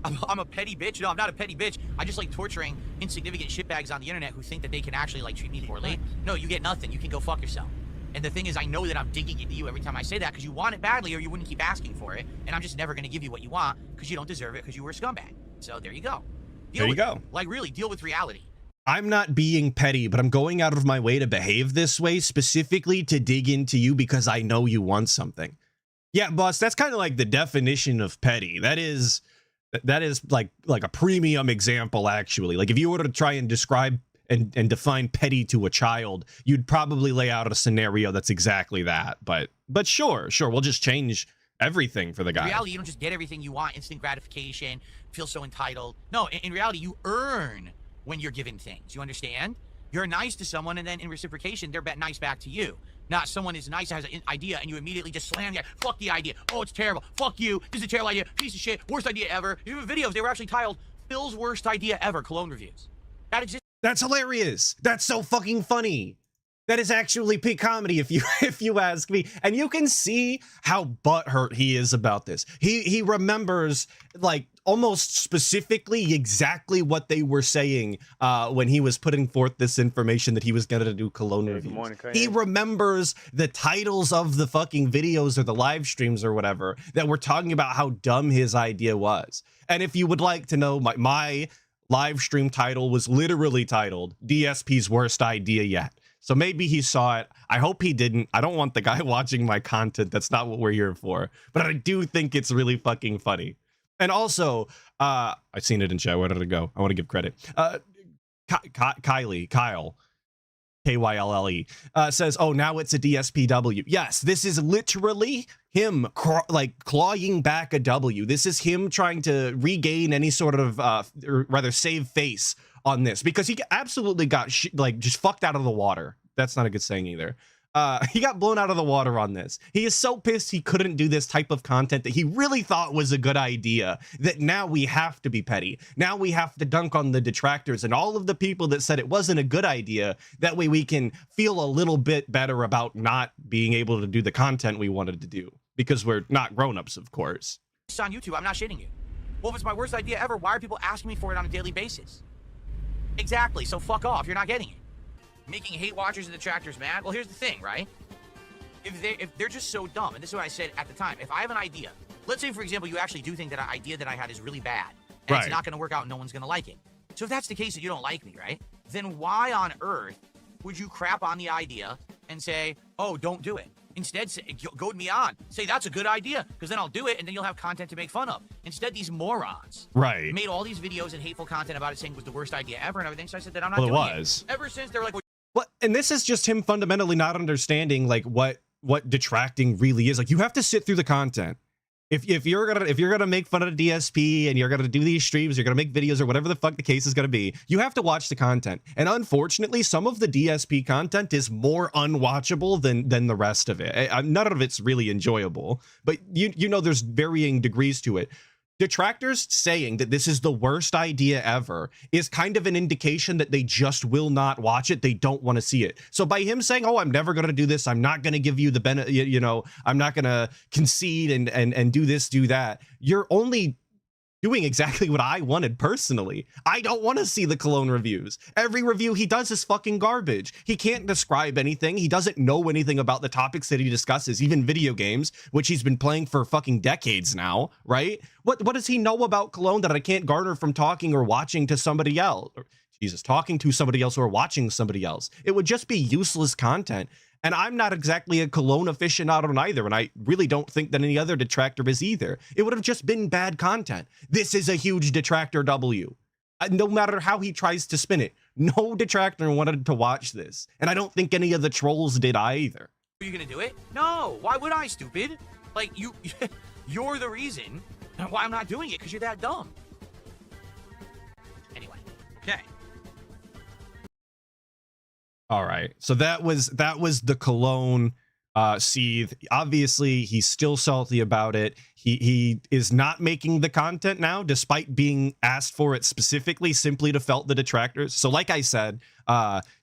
I'm a petty bitch. No, I'm not a petty bitch. I just like torturing insignificant shitbags on the internet who think that they can actually like treat me poorly. No, you get nothing. You can go fuck yourself. And the thing is, I know that I'm digging into you every time I say that because you want it badly, or you wouldn't keep asking for it. And I'm just never going to give you what you want because you don't deserve it because you were a scumbag. So there you go. There you go. Like, really, deal with reality. I'm not being petty, but I'm going out of my way to behave this way specifically to dig into you because I know you want something. Yeah, boss, that's kind of like the definition of petty. That is like a premium example, actually. Like if you were to try and describe and define petty to a child, you'd probably lay out a scenario that's exactly that. But sure, we'll just change everything for the guy. In reality, you don't just get everything you want, instant gratification, feel so entitled. No, in reality, you earn when you're given things. You understand? You're nice to someone, and then in reciprocation, they're nice back to you. Not someone is nice, has an idea, and you immediately just slam the idea. Fuck the idea. Oh, it's terrible. Fuck you. This is a terrible idea. Piece of shit. Worst idea ever. Even videos, they were actually titled Phil's Worst Idea Ever, Cologne Reviews. That exists. That's hilarious. That's so fucking funny. That is actually peak comedy, if you ask me. And you can see how butthurt he is about this. He remembers, like, almost specifically exactly what they were saying when he was putting forth this information that he was going to do Cologne reviews. He remembers the titles of the fucking videos or the live streams or whatever that were talking about how dumb his idea was. And if you would like to know, my live stream title was literally titled DSP's Worst Idea Yet. So maybe he saw it. I hope he didn't. I don't want the guy watching my content. That's not what we're here for. But I do think it's really fucking funny. And also, I've seen it in chat. Where did it go? I want to give credit. Kyle, Kylle, says, oh, now it's a DSPW. Yes, this is literally him clawing back a W. This is him trying to regain any sort of, or rather save face on this, because he absolutely got just fucked out of the water. That's not a good saying either. He got blown out of the water on this. He is so pissed he couldn't do this type of content that he really thought was a good idea, that now we have to be petty. Now we have to dunk on the detractors and all of the people that said it wasn't a good idea. That way we can feel a little bit better about not being able to do the content we wanted to do, because we're not grown-ups, of course. It's on YouTube. I'm not shitting you. Well, if it's my worst idea ever, why are people asking me for it on a daily basis? Exactly. So fuck off. You're not getting it. Making hate watchers and detractors mad. Well, here's the thing, right? If they're just so dumb, and this is what I said at the time. If I have an idea, let's say for example, you actually do think that an idea that I had is really bad, and it's not going to work out, and no one's going to like it. So if that's the case, that you don't like me, right? Then why on earth would you crap on the idea and say, "Oh, don't do it"? Instead, goad me on. Say that's a good idea, because then I'll do it, and then you'll have content to make fun of. Instead, these morons made all these videos and hateful content about it, saying it was the worst idea ever and everything. So I said that I'm not doing it. Ever since they're like, well, and this is just him fundamentally not understanding like what detracting really is. Like, you have to sit through the content. If you're gonna make fun of the DSP and you're gonna do these streams, you're gonna make videos or whatever the fuck the case is gonna be, you have to watch the content. And unfortunately, some of the DSP content is more unwatchable than the rest of it. None of it's really enjoyable, but you know there's varying degrees to it. Detractors saying that this is the worst idea ever is kind of an indication that they just will not watch it. They don't want to see it. So by him saying, "Oh, I'm never going to do this. I'm not going to give you the benefit, you know, I'm not going to concede and do this, do that." You're only doing exactly what I wanted personally. I don't want to see the Cologne reviews. Every review he does is fucking garbage. He can't describe anything. He doesn't know anything about the topics that he discusses, even video games, which he's been playing for fucking decades now, right? What does he know about Cologne that I can't garner from talking or watching to somebody else? Or, Jesus, talking to somebody else or watching somebody else. It would just be useless content. And I'm not exactly a Cologne aficionado either, and I really don't think that any other detractor is either. It would have just been bad content. This is a huge detractor W. No matter how he tries to spin it, no detractor wanted to watch this. And I don't think any of the trolls did either. Are you gonna do it? No. Why would I, stupid? Like, you're the reason why I'm not doing it, because you're that dumb. Anyway, okay. All right, so that was the Cologne seethe. Obviously, he's still salty about it. He is not making the content now, despite being asked for it specifically, simply to felt the detractors. So, like I said,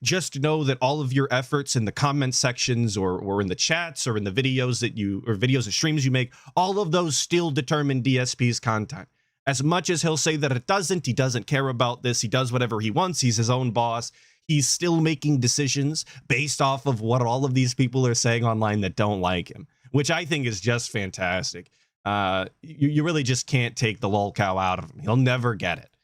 just know that all of your efforts in the comment sections, or in the chats, or in the videos that videos and streams you make, all of those still determine DSP's content. As much as he'll say that it doesn't, he doesn't care about this. He does whatever he wants. He's his own boss. He's still making decisions based off of what all of these people are saying online that don't like him, which I think is just fantastic. You really just can't take the lol cow out of him. He'll never get it.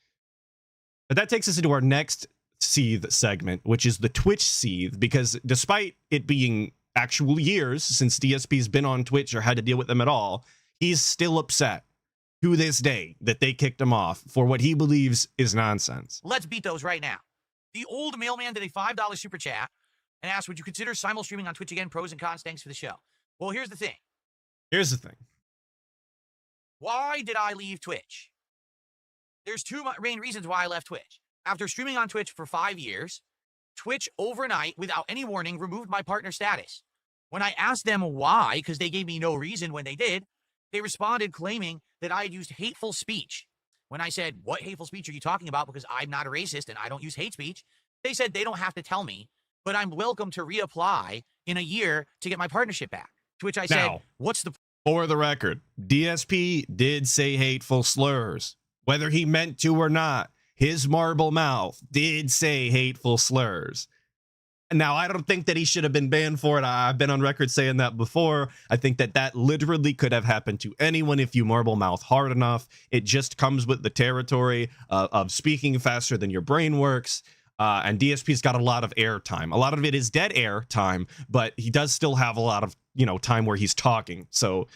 But that takes us into our next seethe segment, which is the Twitch seethe, because despite it being actual years since DSP's been on Twitch or had to deal with them at all, he's still upset to this day that they kicked him off for what he believes is nonsense. Let's beat those right now. The old mailman did a $5 super chat and asked, "Would you consider simul streaming on Twitch again? Pros and cons. Thanks for the show." Well, here's the thing. Why did I leave Twitch? There's two main reasons why I left Twitch. After streaming on Twitch for 5 years, Twitch overnight, without any warning, removed my partner status. When I asked them why, because they gave me no reason when they did, they responded claiming that I had used hateful speech. When I said, "What hateful speech are you talking about? Because I'm not a racist and I don't use hate speech," they said they don't have to tell me, but I'm welcome to reapply in a year to get my partnership back. To which I said, "What's the..." For the record, DSP did say hateful slurs. Whether he meant to or not, his marble mouth did say hateful slurs. Now, I don't think that he should have been banned for it. I've been on record saying that before. I think that literally could have happened to anyone if you marble mouth hard enough. It just comes with the territory of speaking faster than your brain works. And DSP's got a lot of air time. A lot of it is dead air time, but he does still have a lot of, time where he's talking. So,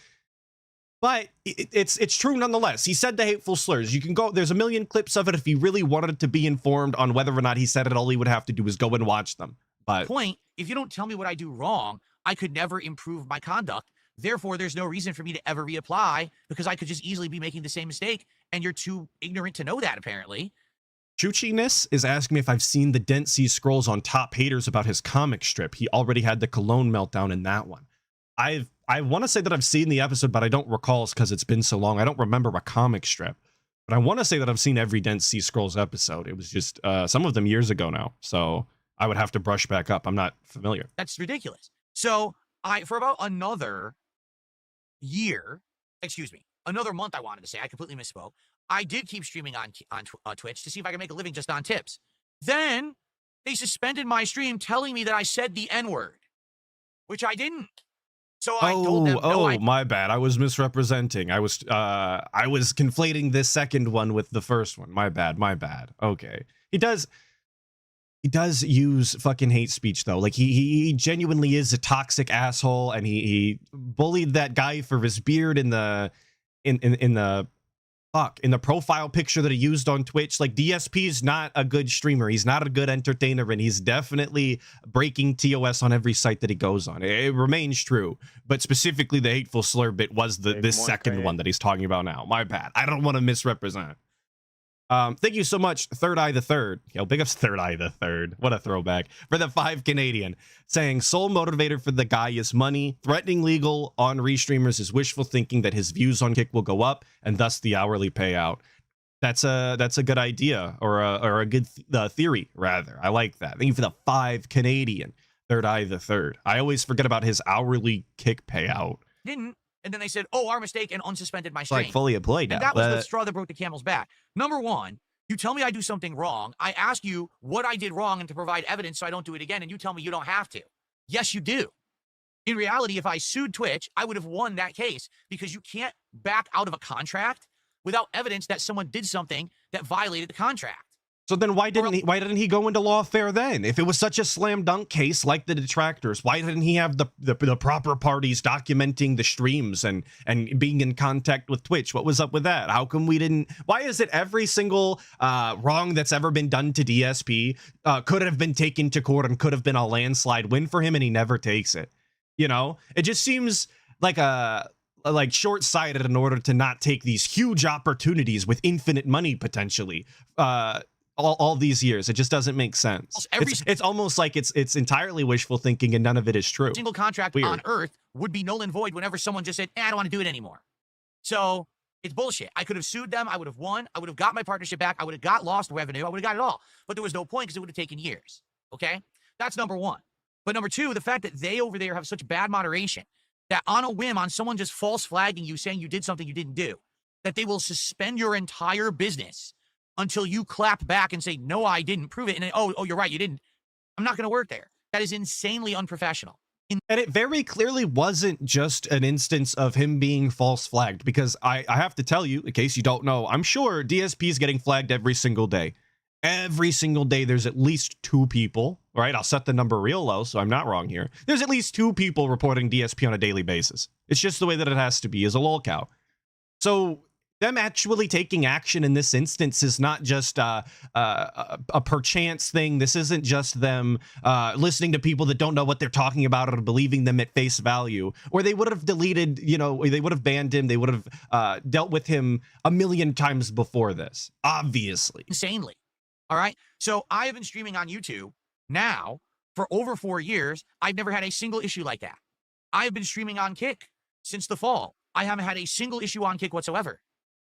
but it's true nonetheless. He said the hateful slurs. You can go, there's a million clips of it. If he really wanted to be informed on whether or not he said it, all he would have to do is go and watch them. But point, if you don't tell me what I do wrong, I could never improve my conduct. Therefore, there's no reason for me to ever reapply, because I could just easily be making the same mistake, and you're too ignorant to know that, apparently. Chuchiness is asking me if I've seen the Dent Sea Scrolls on Top Haters about his comic strip. He already had the Cologne meltdown in that one. I want to say that I've seen the episode, but I don't recall because it's been so long. I don't remember a comic strip. But I want to say that I've seen every Dent Sea Scrolls episode. It was just some of them years ago now. So I would have to brush back up. I'm not familiar. That's ridiculous. So for about another month, I wanted to say, I completely misspoke. I did keep streaming on Twitch to see if I could make a living just on tips. Then they suspended my stream telling me that I said the N-word, which I didn't. So I told them, no, my bad. I was misrepresenting. I was conflating this second one with the first one. My bad. Okay. He does use fucking hate speech though. Like he genuinely is a toxic asshole, and he bullied that guy for his beard in the profile picture that he used on Twitch. Like, DSP is not a good streamer. He's not a good entertainer, and he's definitely breaking TOS on every site that he goes on. It remains true, but specifically the hateful slur bit was this second one that he's talking about now. My bad. I don't want to misrepresent. Thank you so much, Third Eye the Third. Yo, big ups Third Eye the Third. What a throwback. For the 5 Canadian, saying sole motivator for the guy is money. Threatening legal on restreamers is wishful thinking that his views on Kick will go up, and thus the hourly payout. That's a good idea, or a good theory, rather. I like that. Thank you for the 5 Canadian, Third Eye the Third. I always forget about his hourly Kick payout. didn't. And then they said, oh, our mistake, and unsuspended my stream. Like fully employed now. And that was the straw that broke the camel's back. Number one, you tell me I do something wrong. I ask you what I did wrong and to provide evidence so I don't do it again, and you tell me you don't have to. Yes, you do. In reality, if I sued Twitch, I would have won that case, because you can't back out of a contract without evidence that someone did something that violated the contract. So then why didn't he go into lawfare then? If it was such a slam dunk case like the detractors, why didn't he have the proper parties documenting the streams and being in contact with Twitch? What was up with that? How come we didn't? Why is it every single wrong that's ever been done to DSP could have been taken to court and could have been a landslide win for him, and he never takes it? You know, it just seems like short-sighted in order to not take these huge opportunities with infinite money potentially. All these years, it just doesn't make sense. It's almost like it's entirely wishful thinking, and none of it is true. Single contract on Earth would be null and void whenever someone just said, I don't want to do it anymore. So it's bullshit. I could have sued them. I would have won. I would have got my partnership back. I would have got lost revenue. I would have got it all. But there was no point because it would have taken years. Okay? That's number one. But number two, the fact that they over there have such bad moderation that on a whim, on someone just false flagging you, saying you did something you didn't do, that they will suspend your entire business until you clap back and say, no, I didn't prove it. And then, oh, you're right, you didn't. I'm not going to work there. That is insanely unprofessional. And it very clearly wasn't just an instance of him being false flagged, because I have to tell you, in case you don't know, I'm sure DSP is getting flagged every single day. Every single day, there's at least 2 people, right? I'll set the number real low, so I'm not wrong here. There's at least 2 people reporting DSP on a daily basis. It's just the way that it has to be as a lolcow. So them actually taking action in this instance is not just a perchance thing. This isn't just them listening to people that don't know what they're talking about or believing them at face value, or they would have deleted, they would have banned him. They would have dealt with him a million times before this, obviously. Insanely. All right. So I have been streaming on YouTube now for over 4 years. I've never had a single issue like that. I have been streaming on Kick since the fall. I haven't had a single issue on Kick whatsoever.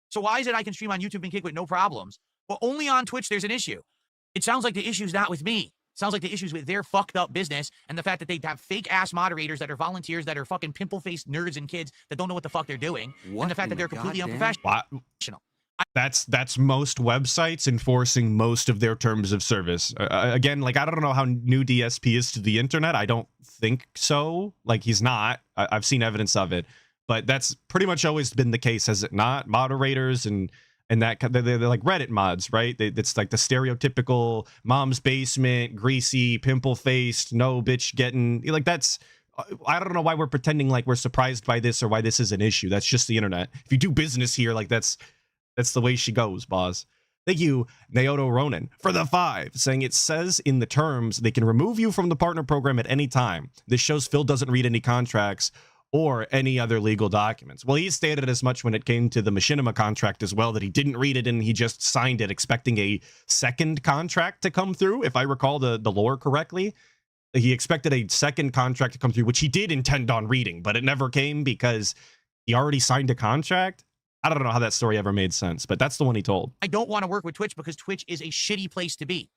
So why is it I can stream on YouTube and Kick with no problems, but only on Twitch there's an issue? It sounds like the issue's not with me. It sounds like the issue's with their fucked up business and the fact that they have fake ass moderators that are volunteers that are fucking pimple-faced nerds and kids that don't know what the fuck they're doing, and the fact that they're completely unprofessional. That's most websites enforcing most of their terms of service. Again, like, I don't know how new DSP is to the internet. I don't think so. Like, he's not. I've seen evidence of it. But that's pretty much always been the case, has it not? Moderators and that they're like Reddit mods, right? It's like the stereotypical mom's basement, greasy, pimple-faced, no bitch getting, like, that's, I don't know why we're pretending like we're surprised by this or why this is an issue. That's just the internet. If you do business here, like, that's the way she goes, boss. Thank you, Naoto Ronan, for the 5, saying it says in the terms they can remove you from the partner program at any time. This shows Phil doesn't read any contracts or any other legal documents. Well, he stated as much when it came to the machinima contract as well, that he didn't read it and he just signed it expecting a second contract to come through. If I recall the lore correctly, he expected a second contract to come through, which he did intend on reading, but it never came because he already signed a contract. I don't know how that story ever made sense, but that's the one he told. I don't want to work with Twitch because Twitch is a shitty place to be.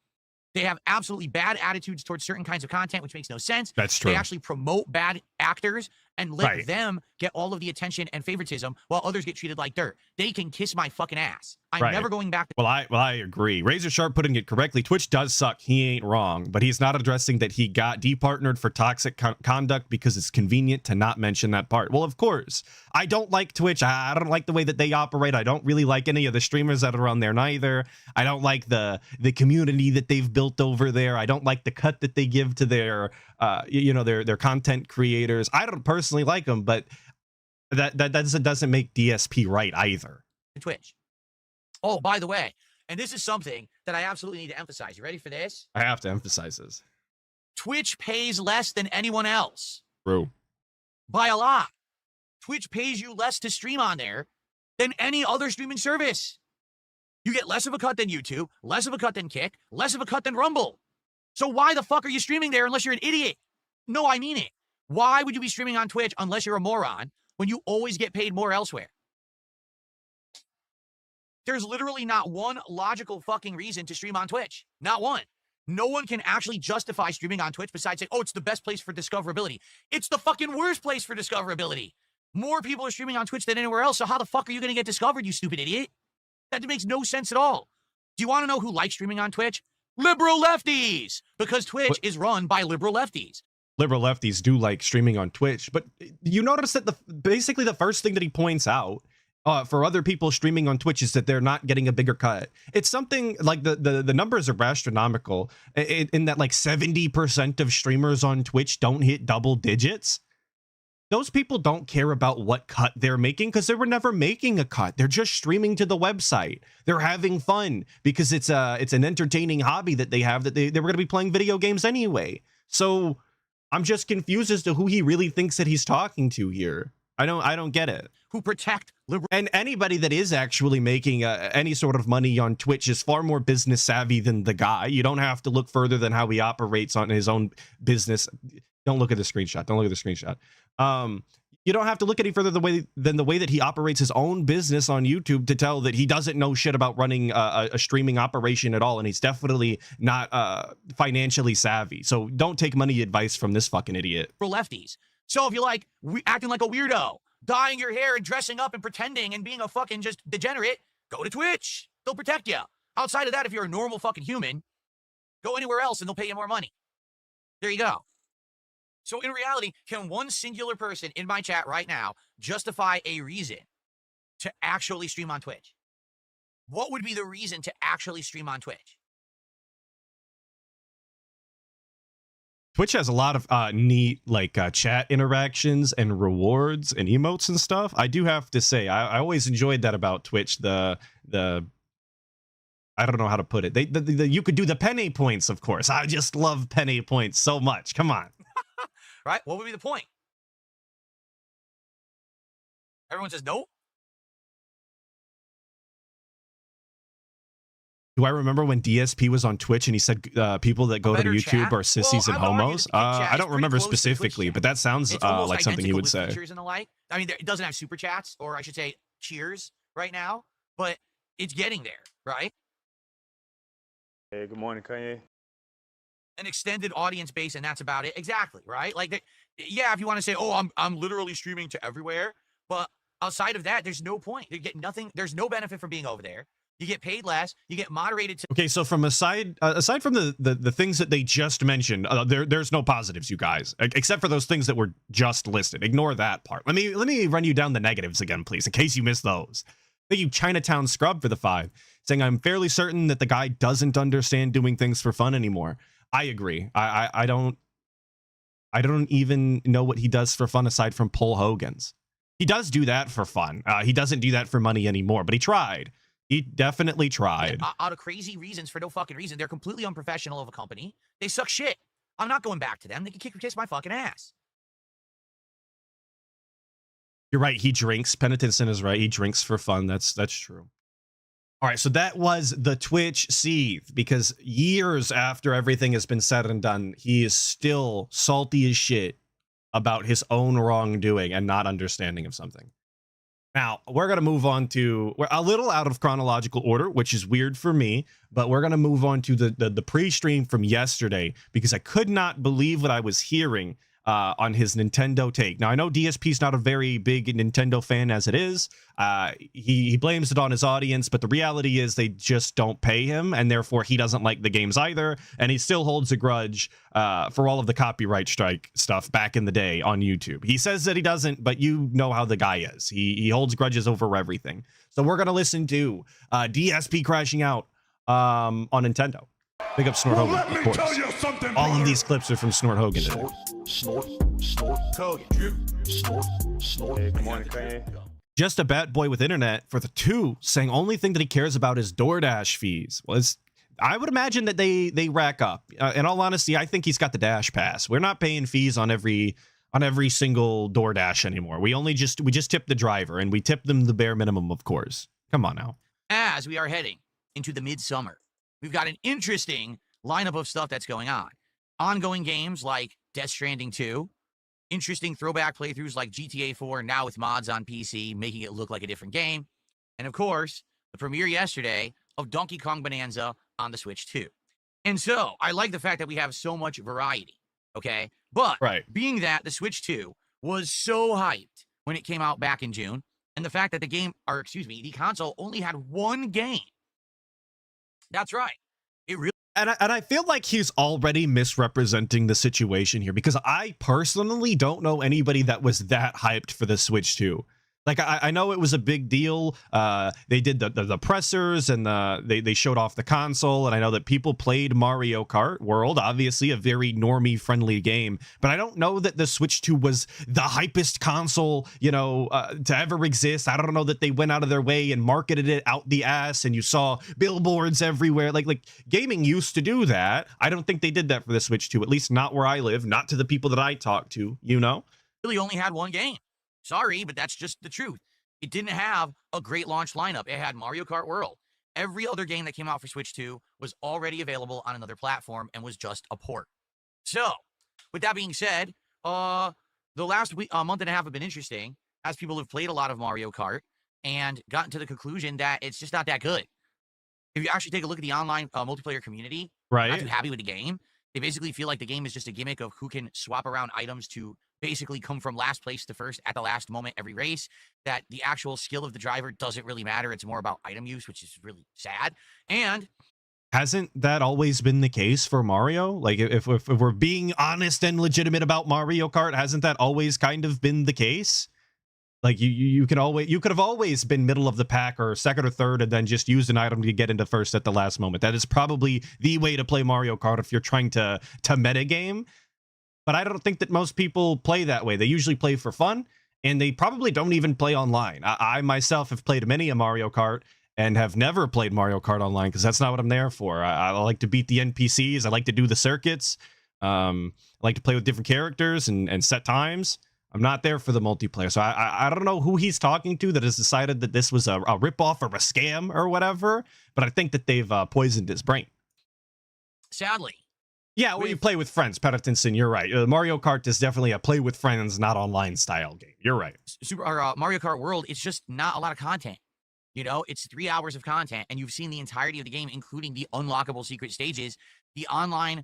They have absolutely bad attitudes towards certain kinds of content, which makes no sense. That's true. They actually promote bad actors and let them get all of the attention and favoritism while others get treated like dirt. They can kiss my fucking ass. I'm never going back to— Well, I agree. Razor Sharp putting it correctly. Twitch does suck. He ain't wrong, but he's not addressing that he got departnered for toxic conduct because it's convenient to not mention that part. Well, of course, I don't like Twitch. I don't like the way that they operate. I don't really like any of the streamers that are on there neither. I don't like the community that they've built over there. I don't like the cut that they give to their their content creators. I don't personally like them, but that doesn't make DSP right either. Twitch. Oh, by the way, and this is something that I absolutely need to emphasize. You ready for this? I have to emphasize this. Twitch pays less than anyone else. True. By a lot. Twitch pays you less to stream on there than any other streaming service. You get less of a cut than YouTube, less of a cut than Kick, less of a cut than Rumble. So why the fuck are you streaming there unless you're an idiot? No, I mean it. Why would you be streaming on Twitch unless you're a moron when you always get paid more elsewhere? There's literally not one logical fucking reason to stream on Twitch. Not one. No one can actually justify streaming on Twitch besides saying, oh, it's the best place for discoverability. It's the fucking worst place for discoverability. More people are streaming on Twitch than anywhere else, so how the fuck are you going to get discovered, you stupid idiot? That makes no sense at all. Do you want to know who likes streaming on Twitch? Liberal lefties! Because Twitch is run by liberal lefties. Liberal lefties do like streaming on Twitch, but you notice that basically the first thing that he points out for other people streaming on Twitch is that they're not getting a bigger cut. It's something like the numbers are astronomical in that like 70% of streamers on Twitch don't hit double digits. Those people don't care about what cut they're making because they were never making a cut. They're just streaming to the website. They're having fun because it's an entertaining hobby that they have, that they were going to be playing video games anyway. So I'm just confused as to who he really thinks that he's talking to here. I don't get it. Who protect liberal. And anybody that is actually making any sort of money on Twitch is far more business savvy than the guy. You don't have to look further than how he operates on his own business. Don't look at the screenshot. Don't look at the screenshot. You don't have to look any further than the way that he operates his own business on YouTube to tell that he doesn't know shit about running a streaming operation at all, and he's definitely not financially savvy. So don't take money advice from this fucking idiot. Lefties. So if you like acting like a weirdo, dyeing your hair and dressing up and pretending and being a fucking just degenerate, go to Twitch. They'll protect you. Outside of that, if you're a normal fucking human, go anywhere else and they'll pay you more money. There you go. So in reality, can one singular person in my chat right now justify a reason to actually stream on Twitch? What would be the reason to actually stream on Twitch? Twitch has a lot of neat like chat interactions and rewards and emotes and stuff. I do have to say, I always enjoyed that about Twitch. The I don't know how to put it. You could do the penny points, of course. I just love penny points so much. Come on. Right? What would be the point? Everyone says no. Do I remember when DSP was on Twitch and he said people that go to YouTube are sissies and homos? I don't remember specifically, but that sounds like something he would say. And the like. I mean, it doesn't have super chats, or I should say cheers right now, but it's getting there, right? Hey, good morning, Kanye. An extended audience base, and that's about it. Exactly, right? Like, yeah, if you want to say, oh, I'm literally streaming to everywhere, but outside of that, there's no point. You get nothing. There's no benefit from being over there. You get paid less. You get moderated to. Okay, so from aside from the things that they just mentioned, there's no positives, you guys, except for those things that were just listed. Ignore that part. Let me run you down the negatives again, please, in case you missed those. Thank you, Chinatown Scrub, for the 5, saying I'm fairly certain that the guy doesn't understand doing things for fun anymore. I agree. I don't even know what he does for fun aside from pull Hogan's. He does do that for fun. He doesn't do that for money anymore, but he tried. He definitely tried. Out of crazy reasons for no fucking reason. They're completely unprofessional of a company. They suck shit. I'm not going back to them. They can kiss my fucking ass. You're right. He drinks. Penitentian is right. He drinks for fun. That's true. All right, so that was the Twitch seethe, because years after everything has been said and done, he is still salty as shit about his own wrongdoing and not understanding of something. Now, we're going to move on to, we're a little out of chronological order, which is weird for me, but we're going to move on to the pre-stream from yesterday, because I could not believe what I was hearing on his Nintendo take. Now, I know DSP's not a very big Nintendo fan as it is. He blames it on his audience, but the reality is they just don't pay him, and therefore he doesn't like the games either, and he still holds a grudge for all of the copyright strike stuff back in the day on YouTube. He says that he doesn't, but you know how the guy is. He holds grudges over everything. So we're going to listen to DSP crashing out on Nintendo. Big up Snort Hogan, of course. All of these clips are from Snort Hogan today. Snort, Hogan. Hey, good morning, Kanye. Just a bad boy with internet for the 2, saying only thing that he cares about is DoorDash fees. Well, I would imagine that they rack up. In all honesty, I think he's got the Dash Pass. We're not paying fees on every single DoorDash anymore. We just tip the driver, and we tip them the bare minimum, of course. Come on now. As we are heading into the midsummer, we've got an interesting lineup of stuff that's going on. Ongoing games like Death Stranding 2, interesting throwback playthroughs like GTA 4, now with mods on PC, making it look like a different game. And of course, the premiere yesterday of Donkey Kong Bonanza on the Switch 2. And so, I like the fact that we have so much variety, okay? But, being that the Switch 2 was so hyped when it came out back in June, and the fact that the console only had one game. That's right. It really. And I feel like he's already misrepresenting the situation here, because I personally don't know anybody that was that hyped for the Switch 2. Like, I know it was a big deal. They did the pressers, and they showed off the console, and I know that people played Mario Kart World, obviously a very normie-friendly game, but I don't know that the Switch 2 was the hypest console, to ever exist. I don't know that they went out of their way and marketed it out the ass, and you saw billboards everywhere. Like gaming used to do that. I don't think they did that for the Switch 2, at least not where I live, not to the people that I talk to, Really only had one game. Sorry, but that's just the truth. It didn't have a great launch lineup. It had Mario Kart World. Every other game that came out for Switch 2 was already available on another platform and was just a port. So, with that being said, the last month and a half have been interesting, as people have played a lot of Mario Kart and gotten to the conclusion that it's just not that good. If you actually take a look at the online multiplayer community, not too happy with the game. They basically feel like the game is just a gimmick of who can swap around items to basically come from last place to first at the last moment every race, that the actual skill of the driver doesn't really matter. It's more about item use, which is really sad. And hasn't that always been the case for Mario? Like, if we're being honest and legitimate about Mario Kart, hasn't that always kind of been the case? Like, you could have always been middle of the pack or second or third, and then just used an item to get into first at the last moment. That is probably the way to play Mario Kart if you're trying to metagame. But I don't think that most people play that way. They usually play for fun, and they probably don't even play online. I myself have played many a Mario Kart and have never played Mario Kart online, because that's not what I'm there for. I like to beat the NPCs. I like to do the circuits. I like to play with different characters and set times. I'm not there for the multiplayer. So I don't know who he's talking to that has decided that this was a ripoff or a scam or whatever, but I think that they've poisoned his brain. Sadly. Yeah, well, you play with friends, Patterson, you're right. Mario Kart is definitely a play with friends, not online style game. You're right. Mario Kart World, it's just not a lot of content. It's 3 hours of content, and you've seen the entirety of the game, including the unlockable secret stages. The online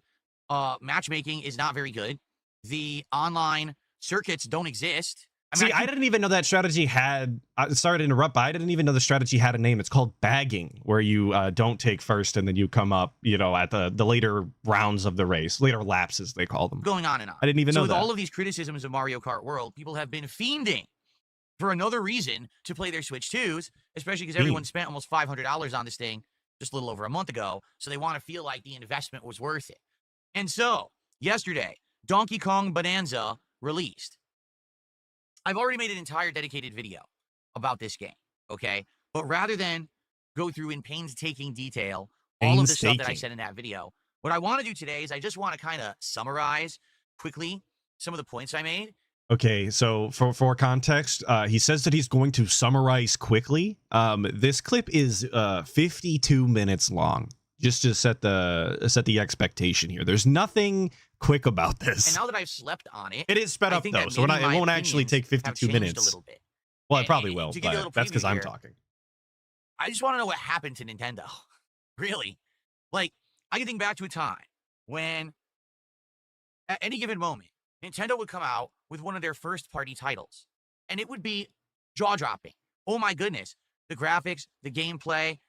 matchmaking is not very good. The online circuits don't exist. I didn't even know that strategy had. Sorry to interrupt, but I didn't even know the strategy had a name. It's called bagging, where you don't take first and then you come up, at the later rounds of the race, later laps as they call them. Going on and on. I didn't even know that. So with all of these criticisms of Mario Kart World, people have been fiending for another reason to play their Switch 2s, especially because everyone spent almost $500 on this thing just a little over a month ago, so they want to feel like the investment was worth it. And so, yesterday, Donkey Kong Bonanza released. I've already made an entire dedicated video about this game, okay? But rather than go through in painstaking detail all of the stuff that I said in that video, what I want to do today is I just want to kind of summarize quickly some of the points I made Okay, so for context, he says that he's going to summarize quickly. This clip is 52 minutes long. Just to set the expectation here. There's nothing quick about this. And now that I've slept on it, It is sped I up think though, that so maybe it my won't actually opinions take have 52 changed minutes. a little bit. Well, it And- probably and will, to give you a but little that's because preview I'm here, talking. I just want to know what happened to Nintendo. Really? Like, I can think back to a time when, at any given moment, Nintendo would come out with one of their first-party titles, and it would be jaw-dropping. Oh my goodness. The graphics, the gameplay,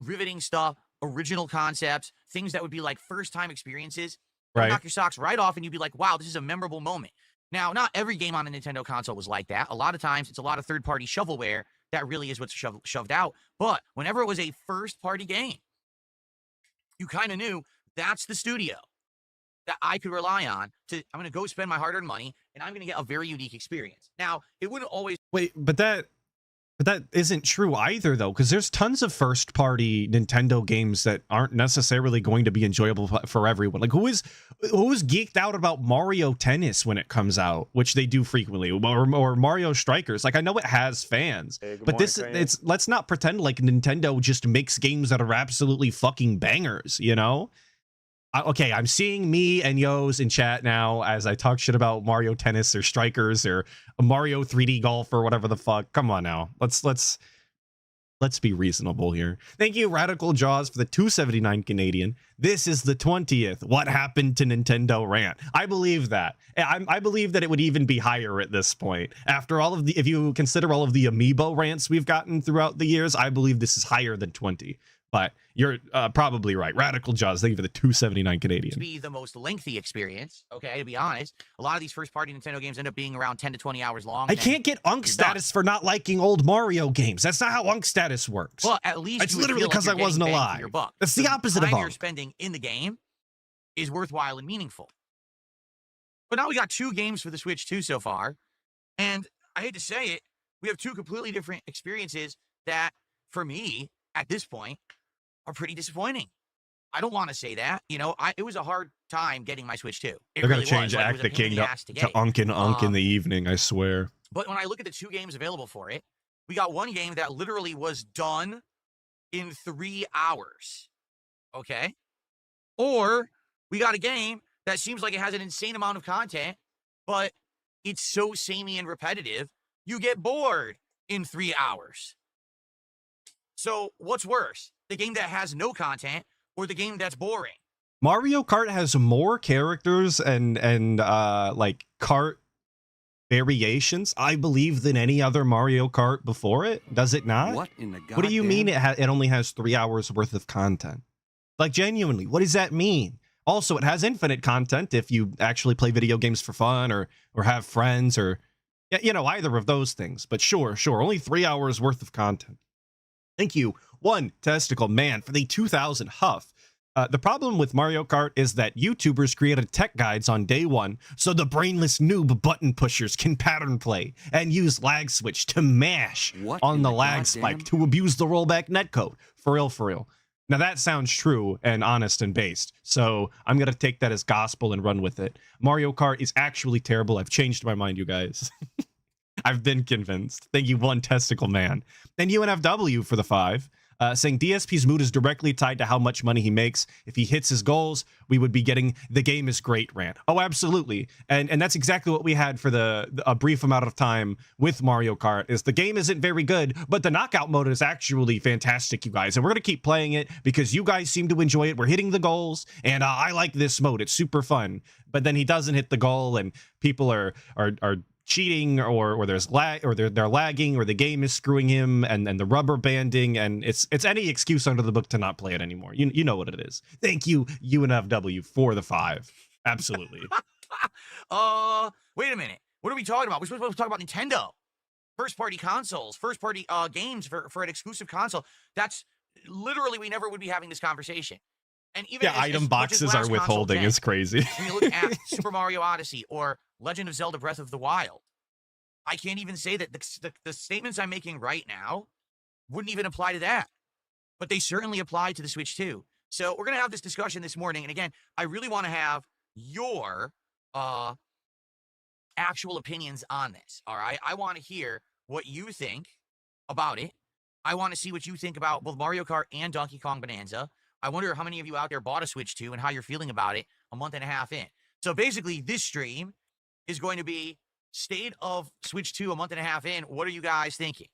riveting stuff, original concepts, things that would be like first-time experiences. Right. Knock your socks right off, and you'd be like, wow, this is a memorable moment. Now, not every game on a Nintendo console was like that. A lot of times, it's a lot of third-party shovelware that really is what's shoved out. But whenever it was a first-party game, you kind of knew that's the studio that I could rely on to, I'm going to go spend my hard-earned money, and I'm going to get a very unique experience. Now, it wouldn't always... Wait, but that isn't true either, though, because there's tons of first-party Nintendo games that aren't necessarily going to be enjoyable for everyone. Like, who's geeked out about Mario Tennis when it comes out, which they do frequently, or Mario Strikers? Like, I know it has fans, Hey, good but morning, Kanye. let's not pretend like Nintendo just makes games that are absolutely fucking bangers, you know? Okay, I'm seeing me and Yo's in chat now as I talk shit about Mario Tennis or Strikers or Mario 3D Golf or whatever the fuck. Come on now. Let's be reasonable here. Thank you, Radical Jaws, for the 279 Canadian. This is the 20th What Happened to Nintendo rant. I believe that. I believe that it would even be higher at this point. After all of the, if you consider all of the amiibo rants we've gotten throughout the years, I believe this is higher than 20. But you're probably right. Radical Jaws, thank you for the 279 Canadian. be the most lengthy experience, okay, to be honest. A lot of these first-party Nintendo games end up being around 10 to 20 hours long. I can't get Unk status for not liking old Mario games. That's not how Unk status works. Well, at least It's you would literally feel like because you're I wasn't getting bang for alive. your buck. That's the opposite of time you're Unk. spending in the game is worthwhile and meaningful. But now we got 2 games for the Switch 2 so far, and I hate to say it, we have 2 completely different experiences that, for me, at this point, are pretty disappointing. I don't want to say that. You know, it was a hard time getting my Switch 2. They're going to change Act the King to Unk and Unk in the evening, I swear. But when I look at the 2 games available for it, we got one game that literally was done in 3 hours. Okay? Or we got a game that seems like it has an insane amount of content, but it's so samey and repetitive, you get bored in 3 hours. So what's worse? The game that has no content or the game that's boring? Mario Kart has more characters and like kart variations, I believe, than any other Mario Kart before it. Does it not? What in the What do you mean goddamn- it only has 3 hours worth of content? Like, genuinely, what does that mean? Also, it has infinite content if you actually play video games for fun or have friends or, you know, either of those things. But sure, only 3 hours worth of content. Thank you, One Testicle Man, for the 2000 Huff. The problem with Mario Kart is that YouTubers created tech guides on day one so the brainless noob button pushers can pattern play and use lag switch to mash What on in the the lag goddamn- spike to abuse the rollback netcode. For real. Now that sounds true and honest and based, so I'm going to take that as gospel and run with it. Mario Kart is actually terrible. I've changed my mind, you guys. I've been convinced. Thank you, One Testicle Man. And UNFW for the 5, saying DSP's mood is directly tied to how much money he makes. If he hits his goals, we would be getting the game is great rant. Oh, absolutely. And that's exactly what we had for a brief amount of time with Mario Kart, is the game isn't very good, but the knockout mode is actually fantastic, you guys. And we're going to keep playing it because you guys seem to enjoy it. We're hitting the goals, and I like this mode. It's super fun. But then he doesn't hit the goal, and people are cheating or there's lag or they're lagging or the game is screwing him and the rubber banding, and it's any excuse under the book to not play it anymore. You know what it is. Thank you, UNFW, for the 5. Absolutely. Wait a minute. What are we talking about? We're supposed to talk about Nintendo. First-party consoles, first-party games for an exclusive console. That's literally, we never would be having this conversation. And even Item much as boxes are last withholding. console It's crazy. when you look at Super Mario Odyssey or Legend of Zelda Breath of the Wild, I can't even say that the statements I'm making right now wouldn't even apply to that. But they certainly apply to the Switch 2. So we're going to have this discussion this morning. And again, I really want to have your actual opinions on this. All right. I want to hear what you think about it. I want to see what you think about both Mario Kart and Donkey Kong Bonanza. I wonder how many of you out there bought a Switch 2 and how you're feeling about it a month and a half in. So basically, this stream is going to be state of Switch 2 a month and a half in. What are you guys thinking?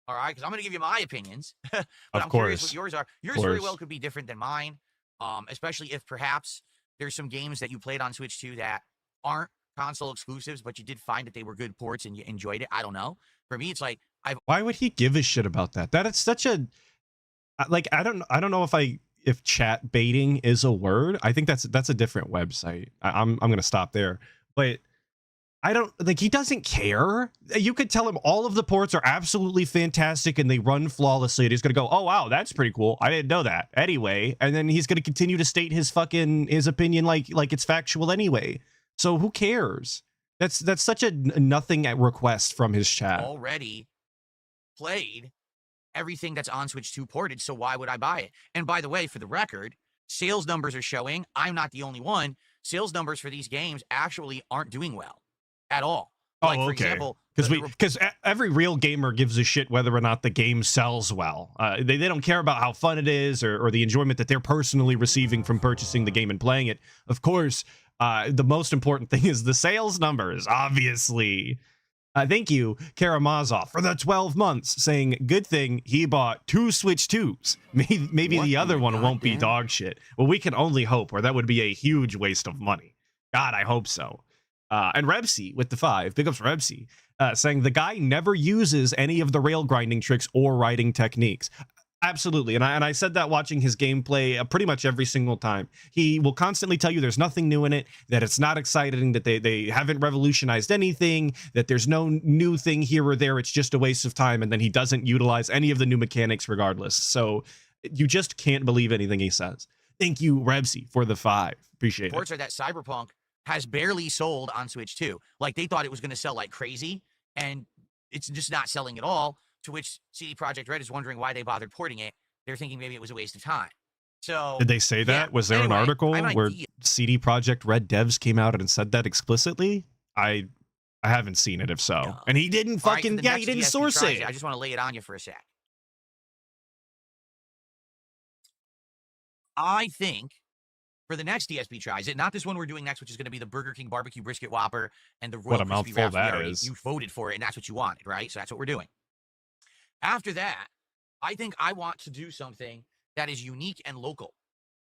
All right, because I'm going to give you my opinions, but I'm curious what yours are. Yours very well could be different than mine, especially if perhaps there's some games that you played on Switch 2 that aren't console exclusives, but you did find that they were good ports and you enjoyed it. I don't know. For me, it's like why would he give a shit about that? That is such a like I don't know if chat baiting is a word. I think that's a different website. I'm gonna stop there, but I don't like, he doesn't care. You could tell him all of the ports are absolutely fantastic and they run flawlessly, and he's gonna go, oh wow, that's pretty cool, I didn't know that, anyway, and then he's gonna continue to state his opinion like it's factual anyway. So who cares? That's such a nothing request from his chat. Already played everything that's on Switch 2 ported, so why would I buy it? And by the way, for the record, sales numbers are showing, I'm not the only one, sales numbers for these games actually aren't doing well at all. Like, oh, for okay. example, Because every real gamer gives a shit whether or not the game sells well. They don't care about how fun it is or the enjoyment that they're personally receiving from purchasing the game and playing it. Of course, the most important thing is the sales numbers, obviously. Thank you, Karamazov, for the 12 months, saying, good thing he bought 2 Switch 2s. Maybe the other one won't be dog shit. Well, we can only hope, or that would be a huge waste of money. God, I hope so. And Rebsy with the 5, big ups Rebsy, saying the guy never uses any of the rail grinding tricks or riding techniques. Absolutely, and I said that watching his gameplay pretty much every single time. He will constantly tell you there's nothing new in it, that it's not exciting, that they haven't revolutionized anything, that there's no new thing here or there, it's just a waste of time, and then he doesn't utilize any of the new mechanics regardless. So you just can't believe anything he says. Thank you, Rebsy, for the 5. Appreciate it. Reports are that Cyberpunk has barely sold on Switch 2. Like, they thought it was going to sell like crazy, and it's just not selling at all. To which CD Projekt Red is wondering why they bothered porting it. They're thinking maybe it was a waste of time. So did they say that? Yeah. Was there Anyway, an article where idea. CD Projekt Red devs came out and said that explicitly? I haven't seen it, if so. And he didn't fucking, right, yeah, he didn't source it. I just want to lay it on you for a sec. I think for the next DSP tries it, not this one we're doing next, which is going to be the Burger King Barbecue Brisket Whopper and the Royal What a Crispy mouthful Wraps. that is. You voted for it, and that's what you wanted, right? So that's what we're doing. After that, I think I want to do something that is unique and local.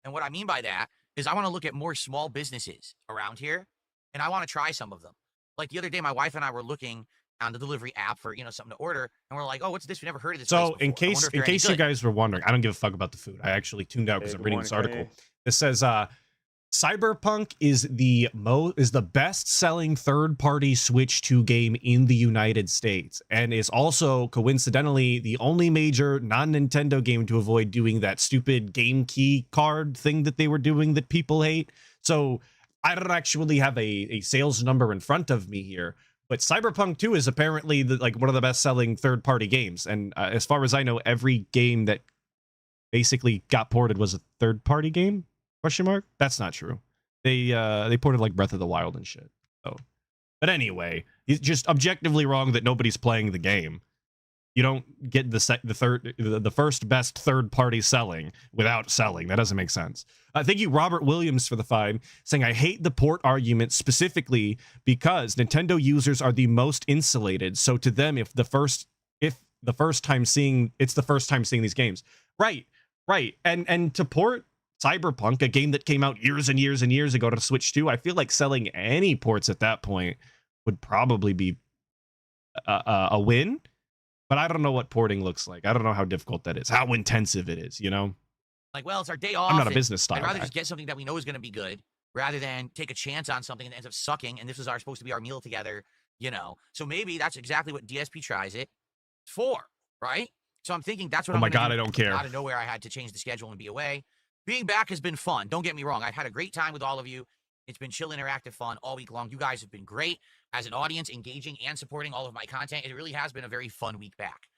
And what I mean by that is I want to look at more small businesses around here, and I want to try some of them. Like the other day, my wife and I were looking on the delivery app for, something to order, and we're like, oh, what's this? We never heard of this place So before. in case you guys were wondering, I don't give a fuck about the food. I actually tuned out because I'm reading this article. It says Cyberpunk is the best-selling third-party Switch 2 game in the United States, and is also coincidentally the only major non-Nintendo game to avoid doing that stupid game key card thing that they were doing that people hate. So I don't actually have a sales number in front of me here, but Cyberpunk 2 is apparently one of the best-selling third-party games, and as far as I know, every game that basically got ported was a third-party game. Question mark? That's not true. They ported like Breath of the Wild and shit. So, but anyway, it's just objectively wrong that nobody's playing the game. You don't get the first best third party selling without selling. That doesn't make sense. Thank you, Robert Williams, for the 5, saying I hate the port argument specifically because Nintendo users are the most insulated. So to them, it's the first time seeing these games. Right. And to port Cyberpunk, a game that came out years and years and years ago to Switch 2, I feel like selling any ports at that point would probably be a win, but I don't know what porting looks like. I don't know how difficult that is, how intensive it is, Like, well, it's our day off. I'm not a business style I'd rather guy. just get something that we know is going to be good rather than take a chance on something that ends up sucking, and this is supposed to be our meal together, So maybe that's exactly what DSP tries it for, right? So I'm thinking that's what Oh I'm my gonna God, do. I don't care. Out of nowhere, I had to change the schedule and be away. Being back has been fun. Don't get me wrong. I've had a great time with all of you. It's been chill, interactive fun all week long. You guys have been great as an audience, engaging and supporting all of my content. It really has been a very fun week back.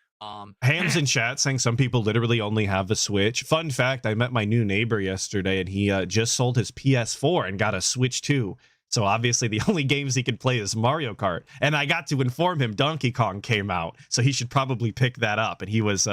Hams in chat saying some people literally only have a Switch. Fun fact, I met my new neighbor yesterday, and he just sold his PS4 and got a Switch 2. So obviously the only games he could play is Mario Kart. And I got to inform him Donkey Kong came out, so he should probably pick that up. And he was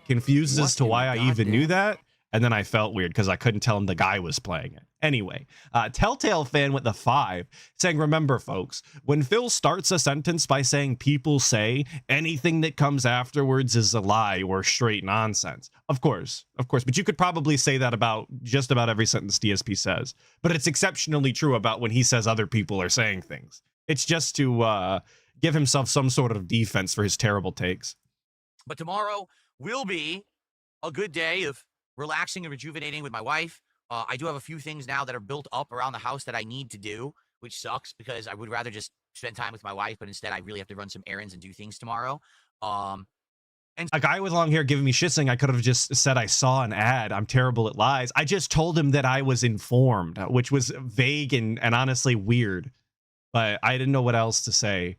confused as to why I even knew that. And then I felt weird because I couldn't tell him the guy was playing it. Anyway, Telltale fan with the 5 saying, remember, folks, when Phil starts a sentence by saying people say, anything that comes afterwards is a lie or straight nonsense. Of course. But you could probably say that about just about every sentence DSP says. But it's exceptionally true about when he says other people are saying things. It's just to give himself some sort of defense for his terrible takes. But tomorrow will be a good day of relaxing and rejuvenating with my wife. I do have a few things now that are built up around the house that I need to do, which sucks because I would rather just spend time with my wife, but instead I really have to run some errands and do things tomorrow. And a guy with long hair giving me shit saying I could have just said I saw an ad. I'm terrible at lies. I just told him that I was informed, which was vague and honestly weird, but I didn't know what else to say.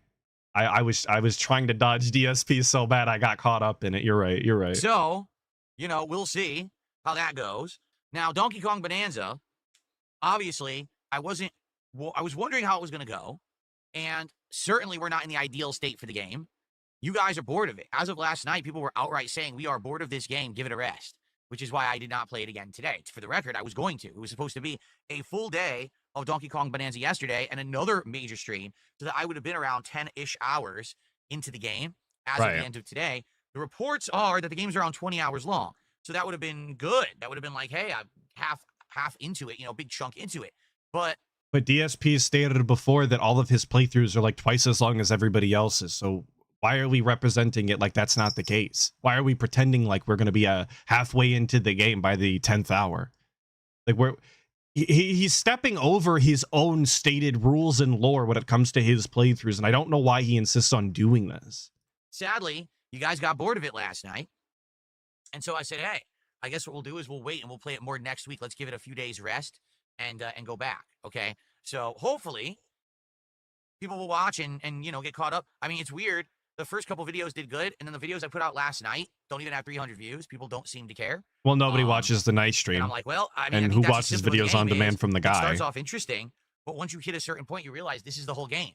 I was trying to dodge DSP so bad I got caught up in it. You're right. So, we'll see how that goes. Now, Donkey Kong Bonanza, obviously, I was wondering how it was going to go, and certainly we're not in the ideal state for the game. You guys are bored of it. As of last night, people were outright saying, we are bored of this game, give it a rest, which is why I did not play it again today. For the record, I was going to. It was supposed to be a full day of Donkey Kong Bonanza yesterday and another major stream, so that I would have been around 10-ish hours into the game as of the end of today. The reports are that the game's around 20 hours long. So that would have been good. That would have been like, hey, I'm half into it, big chunk into it. But DSP stated before that all of his playthroughs are like twice as long as everybody else's. So why are we representing it like that's not the case? Why are we pretending like we're going to be halfway into the game by the 10th hour? Like he's stepping over his own stated rules and lore when it comes to his playthroughs. And I don't know why he insists on doing this. Sadly, you guys got bored of it last night. And so I said, hey, I guess what we'll do is we'll wait and we'll play it more next week. Let's give it a few days rest and go back. Okay. So hopefully people will watch and get caught up. I mean, it's weird. The first couple videos did good. And then the videos I put out last night don't even have 300 views. People don't seem to care. Well, nobody watches the night stream. And I'm like, well, I mean, and who watches videos on demand from the guy? It starts off interesting, but once you hit a certain point, you realize this is the whole game.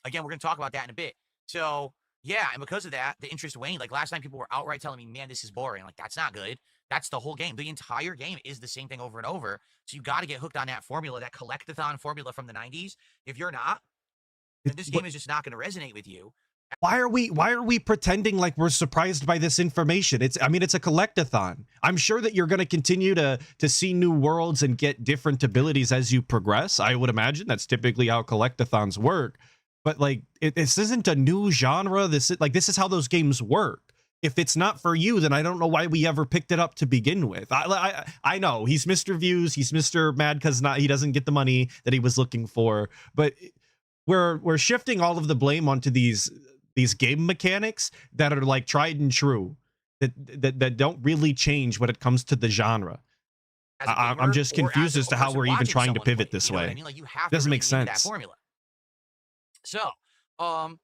Again, we're going to talk about that in a bit. So yeah, and because of that, the interest waned. Like last night, people were outright telling me, man, this is boring. Like, that's not good. That's the whole game. The entire game is the same thing over and over. So you got to get hooked on that formula, that collectathon formula from the 90s. If you're not, then this game is just not going to resonate with you. Why are we pretending like we're surprised by this information? It's a collectathon. I'm sure that you're going to continue to see new worlds and get different abilities as you progress. I would imagine that's typically how collectathons work. But like, this isn't a new genre. This is how those games work. If it's not for you, then I don't know why we ever picked it up to begin with. I know he's Mr. Views. He's Mr. Mad because he doesn't get the money that he was looking for. But we're shifting all of the blame onto these game mechanics that are like tried and true, that don't really change when it comes to the genre. I'm just confused as to how we're even trying to pivot this way. I mean? Like, you have doesn't to make sense. That formula. So, I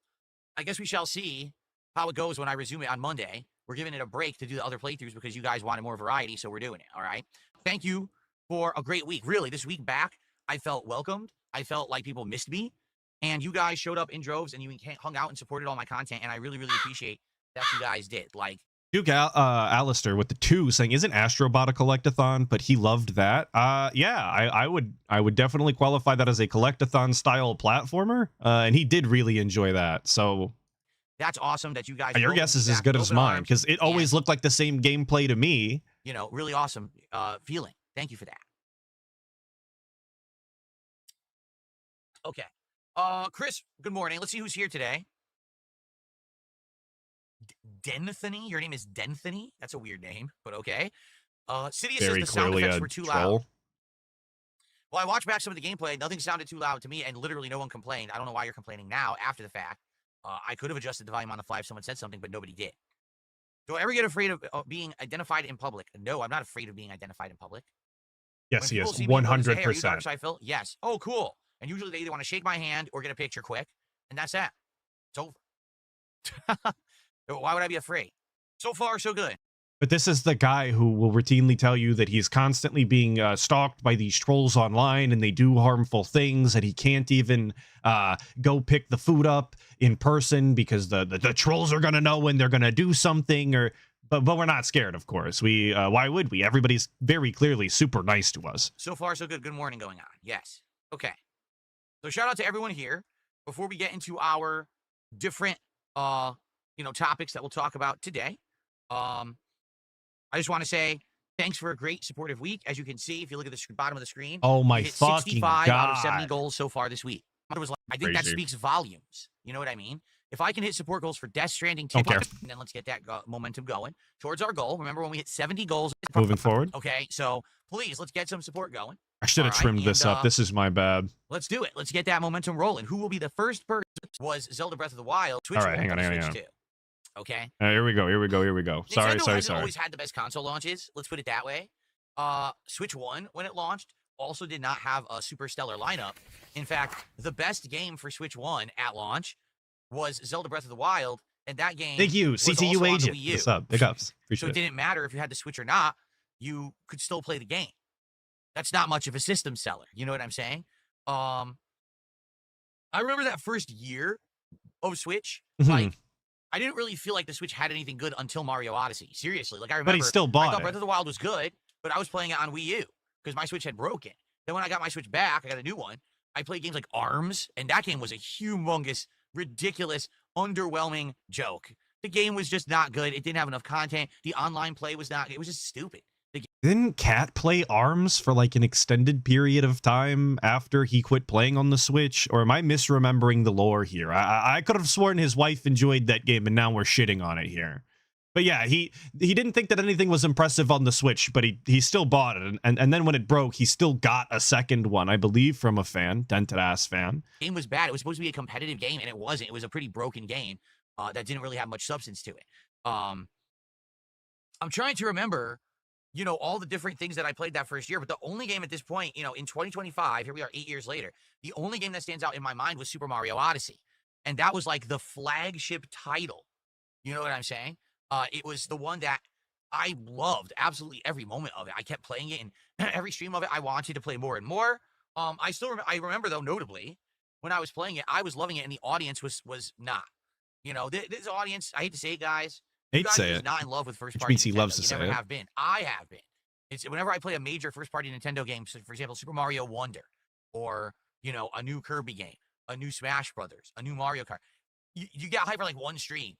guess we shall see how it goes when I resume it on Monday. We're giving it a break to do the other playthroughs because you guys wanted more variety, so we're doing it, all right? Thank you for a great week. Really, this week back, I felt welcomed. I felt like people missed me, and you guys showed up in droves, and you hung out and supported all my content, and I really, really appreciate that you guys did. Like, Duke Alistair with the 2 saying, isn't Astrobot a collectathon? But he loved that. Yeah, I would definitely qualify that as a collectathon style platformer. And he did really enjoy that. So that's awesome that you guys. Your guess is as good as mine because it always looked like the same gameplay to me. Really awesome feeling. Thank you for that. Okay. Chris, good morning. Let's see who's here today. Denthony? Your name is Denthony? That's a weird name, but okay. Sidious says the sound effects were too loud. Well, I watched back some of the gameplay. Nothing sounded too loud to me, and literally no one complained. I don't know why you're complaining now after the fact. I could have adjusted the volume on the fly if someone said something, but nobody did. Do I ever get afraid of being identified in public? No, I'm not afraid of being identified in public. Yes, he is. 100%. Hey, Phil? Yes. Oh, cool. And usually they either want to shake my hand or get a picture quick, and that's that. It's over. Why would I be afraid? So far, so good. But this is the guy who will routinely tell you that he's constantly being stalked by these trolls online and they do harmful things, that he can't even go pick the food up in person because the trolls are going to know when they're going to do something. But we're not scared, of course. Why would we? Everybody's very clearly super nice to us. So far, so good. Good morning going on. Yes. Okay. So shout out to everyone here. Before we get into our different, topics that we'll talk about today, I just want to say thanks for a great supportive week. As you can see, if you look at the bottom of the screen, oh my hit fucking 65 God. out of 70 goals so far this week. I think that speaks volumes. You know what I mean? If I can hit support goals for Death Stranding, and then let's get that momentum going towards our goal. Remember when we hit 70 goals? Moving forward. Okay, so please, let's get some support going. I should have trimmed this up. This is my bad. Let's do it. Let's get that momentum rolling. Who will be the first person? Was Zelda Breath of the Wild. Switch all right, hang on. Switch 2. Okay. Here we go. Sorry. Nintendo always had the best console launches. Let's put it that way. Switch 1, when it launched, also did not have a super stellar lineup. In fact, the best game for Switch 1 at launch was Zelda Breath of the Wild, and that game. Thank you, CTU agent. What's up? Big ups. Appreciate it. So it didn't matter if you had the Switch or not. You could still play the game. That's not much of a system seller. You know what I'm saying? I remember that first year of Switch, like. I didn't really feel like the Switch had anything good until Mario Odyssey. Seriously. Like, I remember. But he still bought I thought it. Breath of the Wild was good, but I was playing it on Wii U because my Switch had broken. Then when I got my Switch back, I got a new one. I played games like ARMS, and that game was a humongous, ridiculous, underwhelming joke. The game was just not good. It didn't have enough content. The online play was not. It was just stupid. Didn't Cat play ARMS for like an extended period of time after he quit playing on the Switch? Or am I misremembering the lore here? I could have sworn his wife enjoyed that game and now we're shitting on it here. But yeah, he didn't think that anything was impressive on the Switch, but he still bought it. And then when it broke, he still got a second one, I believe, from a fan, dented ass fan. The game was bad. It was supposed to be a competitive game, and it wasn't. It was a pretty broken game that didn't really have much substance to it. I'm trying to remember, all the different things that I played that first year, but the only game at this point, in 2025, here we are 8 years later, the only game that stands out in my mind was Super Mario Odyssey. And that was like the flagship title. You know what I'm saying? It was the one that I loved absolutely every moment of it. I kept playing it, and every stream of it, I wanted to play more and more. I remember though, notably, when I was playing it, I was loving it, and the audience was not. This audience, I hate to say it, guys. Hate to say it. Not in love with first Which party. means he Nintendo. loves to You say never it. have been. I have been. It's whenever I play a major first party Nintendo game, so for example, Super Mario Wonder, or a new Kirby game, a new Smash Brothers, a new Mario Kart. You get hyped for like one stream,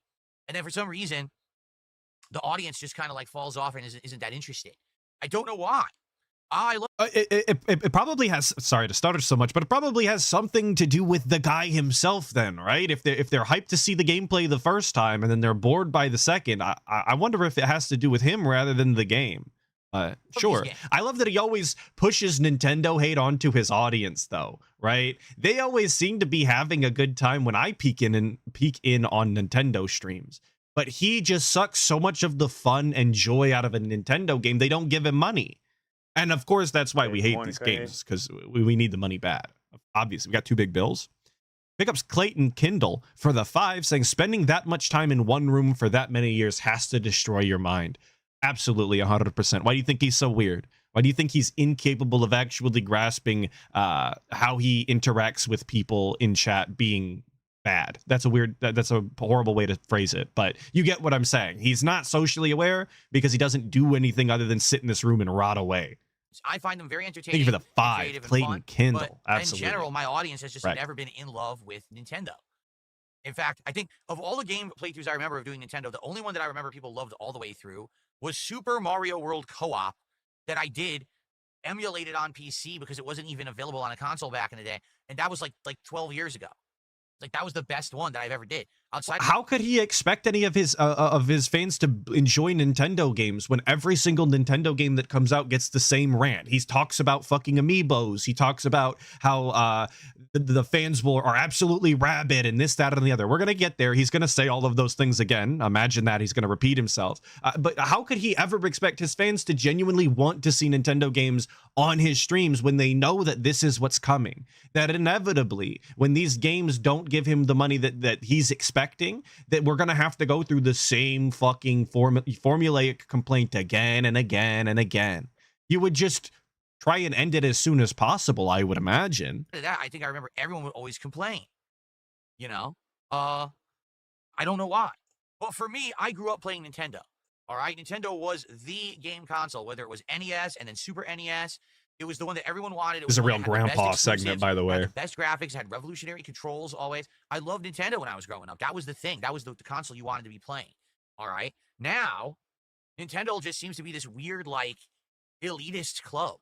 and then for some reason, the audience just kind of like falls off and isn't that interested. I don't know why. It probably has, sorry to stutter so much, but it probably has something to do with the guy himself then, right? If they're hyped to see the gameplay the first time and then they're bored by the second, I wonder if it has to do with him rather than the game. Sure. I love that he always pushes Nintendo hate onto his audience though, right? They always seem to be having a good time when I peek in on Nintendo streams. But he just sucks so much of the fun and joy out of a Nintendo game, they don't give him money. And of course, that's why we hate these games, because we need the money bad. Obviously, we got two big bills. Pickups Clayton Kindle for the 5, saying spending that much time in one room for that many years has to destroy your mind. Absolutely, 100%. Why do you think he's so weird? Why do you think he's incapable of actually grasping how he interacts with people in chat being bad? That's a horrible way to phrase it, but you get what I'm saying. He's not socially aware because he doesn't do anything other than sit in this room and rot away. I find them very entertaining. Thank you for the 5, Clayton Kindle. Absolutely. In general, my audience has just never been in love with Nintendo. In fact, I think of all the game playthroughs I remember of doing Nintendo, the only one that I remember people loved all the way through was Super Mario World Co-op that I did emulated on PC because it wasn't even available on a console back in the day, and that was like 12 years ago. Like, that was the best one that I've ever did. How could he expect any of his fans to enjoy Nintendo games when every single Nintendo game that comes out gets the same rant? He talks about fucking amiibos. He talks about how the fans are absolutely rabid and this, that, and the other. We're going to get there. He's going to say all of those things again. Imagine that. He's going to repeat himself. But how could he ever expect his fans to genuinely want to see Nintendo games on his streams when they know that this is what's coming? That inevitably, when these games don't give him the money that he's expecting, that we're going to have to go through the same fucking formulaic complaint again and again and again. You would just try and end it as soon as possible, I would imagine. That, I think I remember everyone would always complain. You know? I don't know why. But for me, I grew up playing Nintendo. All right? Nintendo was the game console, whether it was NES and then Super NES. It was the one that everyone wanted. It was a the one real that had the best grandpa segment, by the way. had the best graphics, had revolutionary controls always. I loved Nintendo when I was growing up. That was the thing. That was the console you wanted to be playing. All right? Now, Nintendo just seems to be this weird, like, elitist club.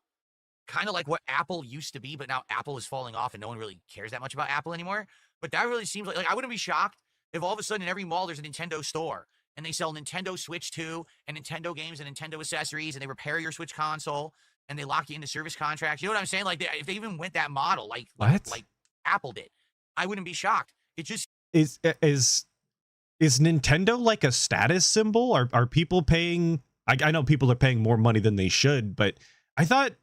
Kind of like what Apple used to be, but now Apple is falling off and no one really cares that much about Apple anymore. But that really seems like I wouldn't be shocked if all of a sudden in every mall there's a Nintendo store and they sell Nintendo Switch 2 and Nintendo games and Nintendo accessories and they repair your Switch console and they lock you into service contracts. You know what I'm saying? Like if they even went that model, like Apple did, I wouldn't be shocked. It just is Nintendo like a status symbol? Are people paying? I know people are paying more money than they should, but I thought.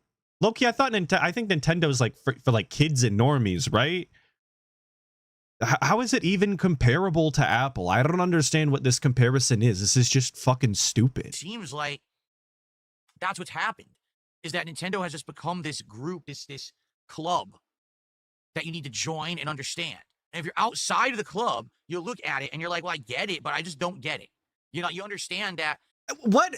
Loki, I think Nintendo's like for like kids and normies, right? How is it even comparable to Apple? I don't understand what this comparison is. This is just fucking stupid. Seems like that's what's happened, is that Nintendo has just become this group, this club that you need to join and understand. And if you're outside of the club, you'll look at it and you're like, well, I get it, but I just don't get it. You know, you understand that. What?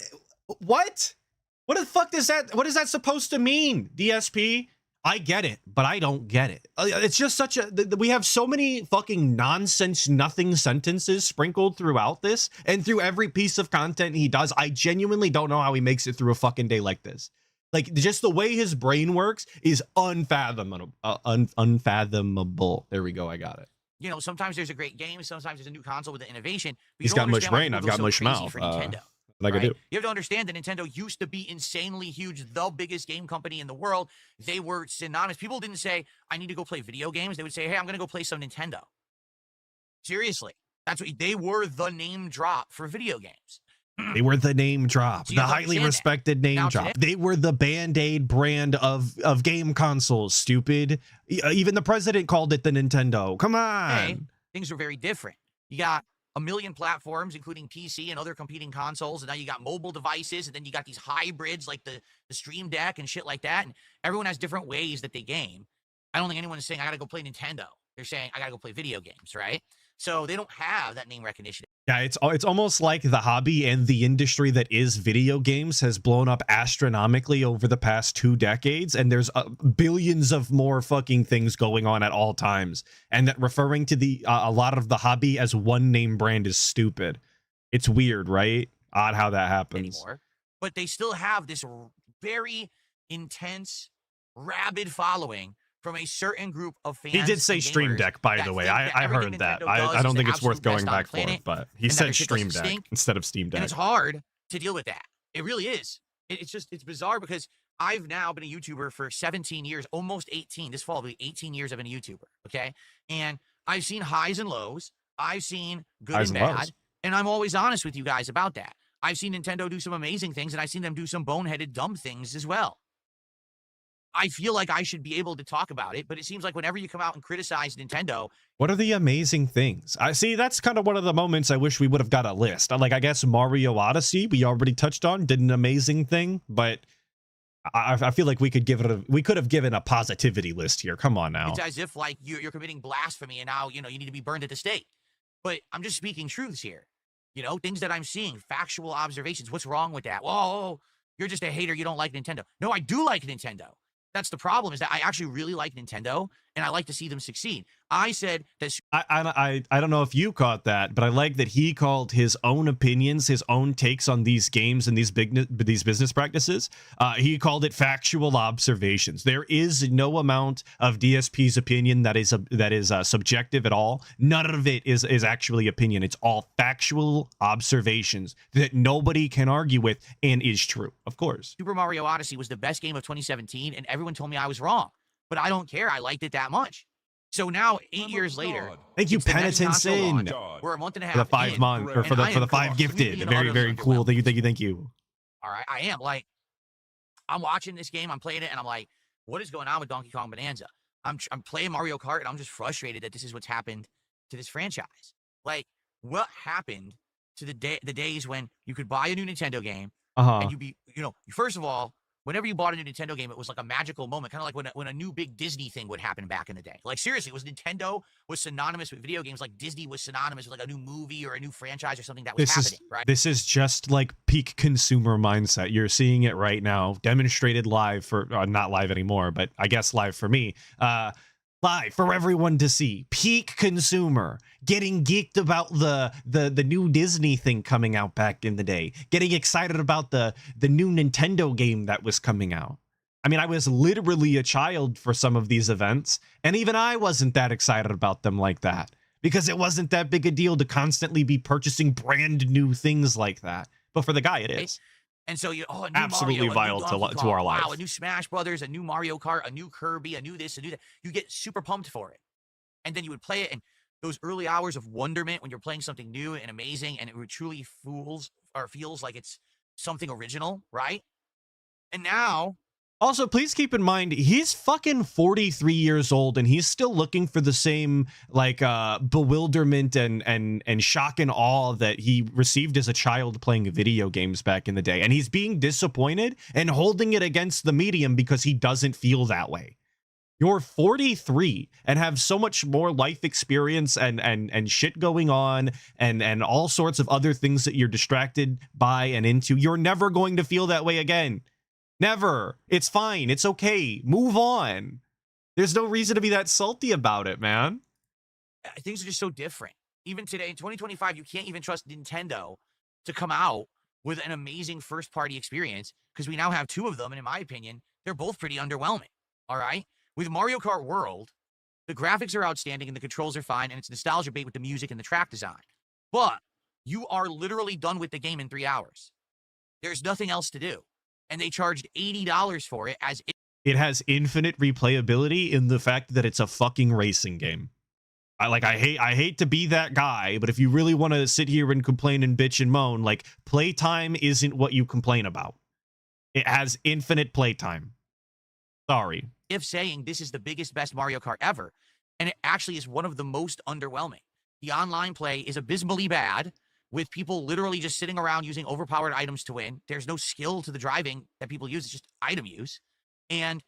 What the fuck is that? What is that supposed to mean, DSP? I get it, but I don't get it. It's just such a... We have so many fucking nonsense, nothing sentences sprinkled throughout this and through every piece of content he does. I genuinely don't know how he makes it through a fucking day like this. Like, just the way his brain works is unfathomable. Unfathomable. There we go. I got it. You know, sometimes there's a great game. Sometimes there's a new console with an innovation. He's got mush brain. I've got mush mouth. For Nintendo. Like right? I do. You have to understand that Nintendo used to be insanely huge, the biggest game company in the world. They were synonymous. People didn't say, I need to go play video games. They would say, hey, I'm going to go play some Nintendo. Seriously. That's what they were, the name drop for video games. They were the name drop, So the highly respected name drop. They were the Band-Aid brand of game consoles, stupid. Even the president called it the Nintendo. Come on. Hey, things are very different. You got a million platforms, including PC and other competing consoles. And now you got mobile devices, and then you got these hybrids like the Stream Deck and shit like that. And everyone has different ways that they game. I don't think anyone is saying, I got to go play Nintendo. They're saying, I got to go play video games, right? So they don't have that name recognition. Yeah, it's almost like the hobby and the industry that is video games has blown up astronomically over the past 2 decades, and there's billions of more fucking things going on at all times. And that referring to the a lot of the hobby as one name brand is stupid. It's weird, right? Odd how that happens. Anymore. But they still have this very intense, rabid following from a certain group of fans. He did say Stream Deck, by the way. I heard that. I don't think it's worth going back for, but he said Stream Deck instead of Steam Deck. And it's hard to deal with that. It really is. It's bizarre because I've now been a YouTuber for 17 years, almost 18. This fall will be 18 years I've been a YouTuber, okay? And I've seen highs and lows. I've seen good and bad. And I'm always honest with you guys about that. I've seen Nintendo do some amazing things, and I've seen them do some boneheaded, dumb things as well. I feel like I should be able to talk about it, but it seems like whenever you come out and criticize Nintendo... What are the amazing things? I see, that's kind of one of the moments I wish we would have got a list. Like, I guess Mario Odyssey, we already touched on, did an amazing thing, but I feel like we could have given a positivity list here. Come on now. It's as if, like, you're committing blasphemy, and now, you know, you need to be burned at the stake. But I'm just speaking truths here. You know, things that I'm seeing, factual observations. What's wrong with that? Whoa, you're just a hater. You don't like Nintendo. No, I do like Nintendo. That's the problem, is that I actually really like Nintendo, and I like to see them succeed. I said that... I don't know if you caught that, but I like that he called his own opinions, his own takes on these games and these business practices. He called it factual observations. There is no amount of DSP's opinion that is subjective at all. None of it is actually opinion. It's all factual observations that nobody can argue with and is true, of course. Super Mario Odyssey was the best game of 2017, and everyone told me I was wrong. But I don't care. I liked it that much. So now, 8 years later, Thank you, it's the next Penitent console Sin, launch. We're a month and a half for the 5 in, months, or and for the I am 5 gifted. completely and Very, utterly very cool. underwhelmed. Thank you. All right, I am like, I'm watching this game, I'm playing it, and I'm like, what is going on with Donkey Kong Bonanza? I'm playing Mario Kart, and I'm just frustrated that this is what's happened to this franchise. Like, what happened to the days when you could buy a new Nintendo game and you'd be, first of all, whenever you bought a new Nintendo game, it was like a magical moment, kind of like when a new big Disney thing would happen back in the day. Like, seriously, Nintendo was synonymous with video games, like Disney was synonymous with like a new movie or a new franchise or something that was happening, right? This is just like peak consumer mindset. You're seeing it right now, demonstrated live for not live anymore, but I guess live for me. Live for everyone to see. Peak consumer, getting geeked about the new Disney thing coming out back in the day, getting excited about the new Nintendo game that was coming out. I mean, I was literally a child for some of these events, and even I wasn't that excited about them like that, because it wasn't that big a deal to constantly be purchasing brand new things like that. But for the guy, it is. And so a new Absolutely Mario, vital to our life. Wow, a new Smash Brothers, a new Mario Kart, a new Kirby, a new this, a new that. You get super pumped for it. And then you would play it, and those early hours of wonderment when you're playing something new and amazing, and it truly feels like it's something original, right? And now... Also, please keep in mind, he's fucking 43 years old, and he's still looking for the same, like, bewilderment and shock and awe that he received as a child playing video games back in the day. And he's being disappointed and holding it against the medium because he doesn't feel that way. You're 43 and have so much more life experience and shit going on and all sorts of other things that you're distracted by and into. You're never going to feel that way again. Never. It's fine. It's okay. Move on. There's no reason to be that salty about it, man. Things are just so different. Even today, in 2025, you can't even trust Nintendo to come out with an amazing first-party experience because we now have 2 of them, and in my opinion, they're both pretty underwhelming, all right? With Mario Kart World, the graphics are outstanding and the controls are fine, and it's nostalgia bait with the music and the track design. But you are literally done with the game in 3 hours. There's nothing else to do. And they charged $80 for it as it has infinite replayability in the fact that it's a fucking racing game. I hate to be that guy, but if you really want to sit here and complain and bitch and moan, like, playtime isn't what you complain about. It has infinite playtime. Sorry. If saying this is the biggest, best Mario Kart ever, and it actually is one of the most underwhelming. The online play is abysmally bad, with people literally just sitting around using overpowered items to win. There's no skill to the driving that people use. It's just item use. And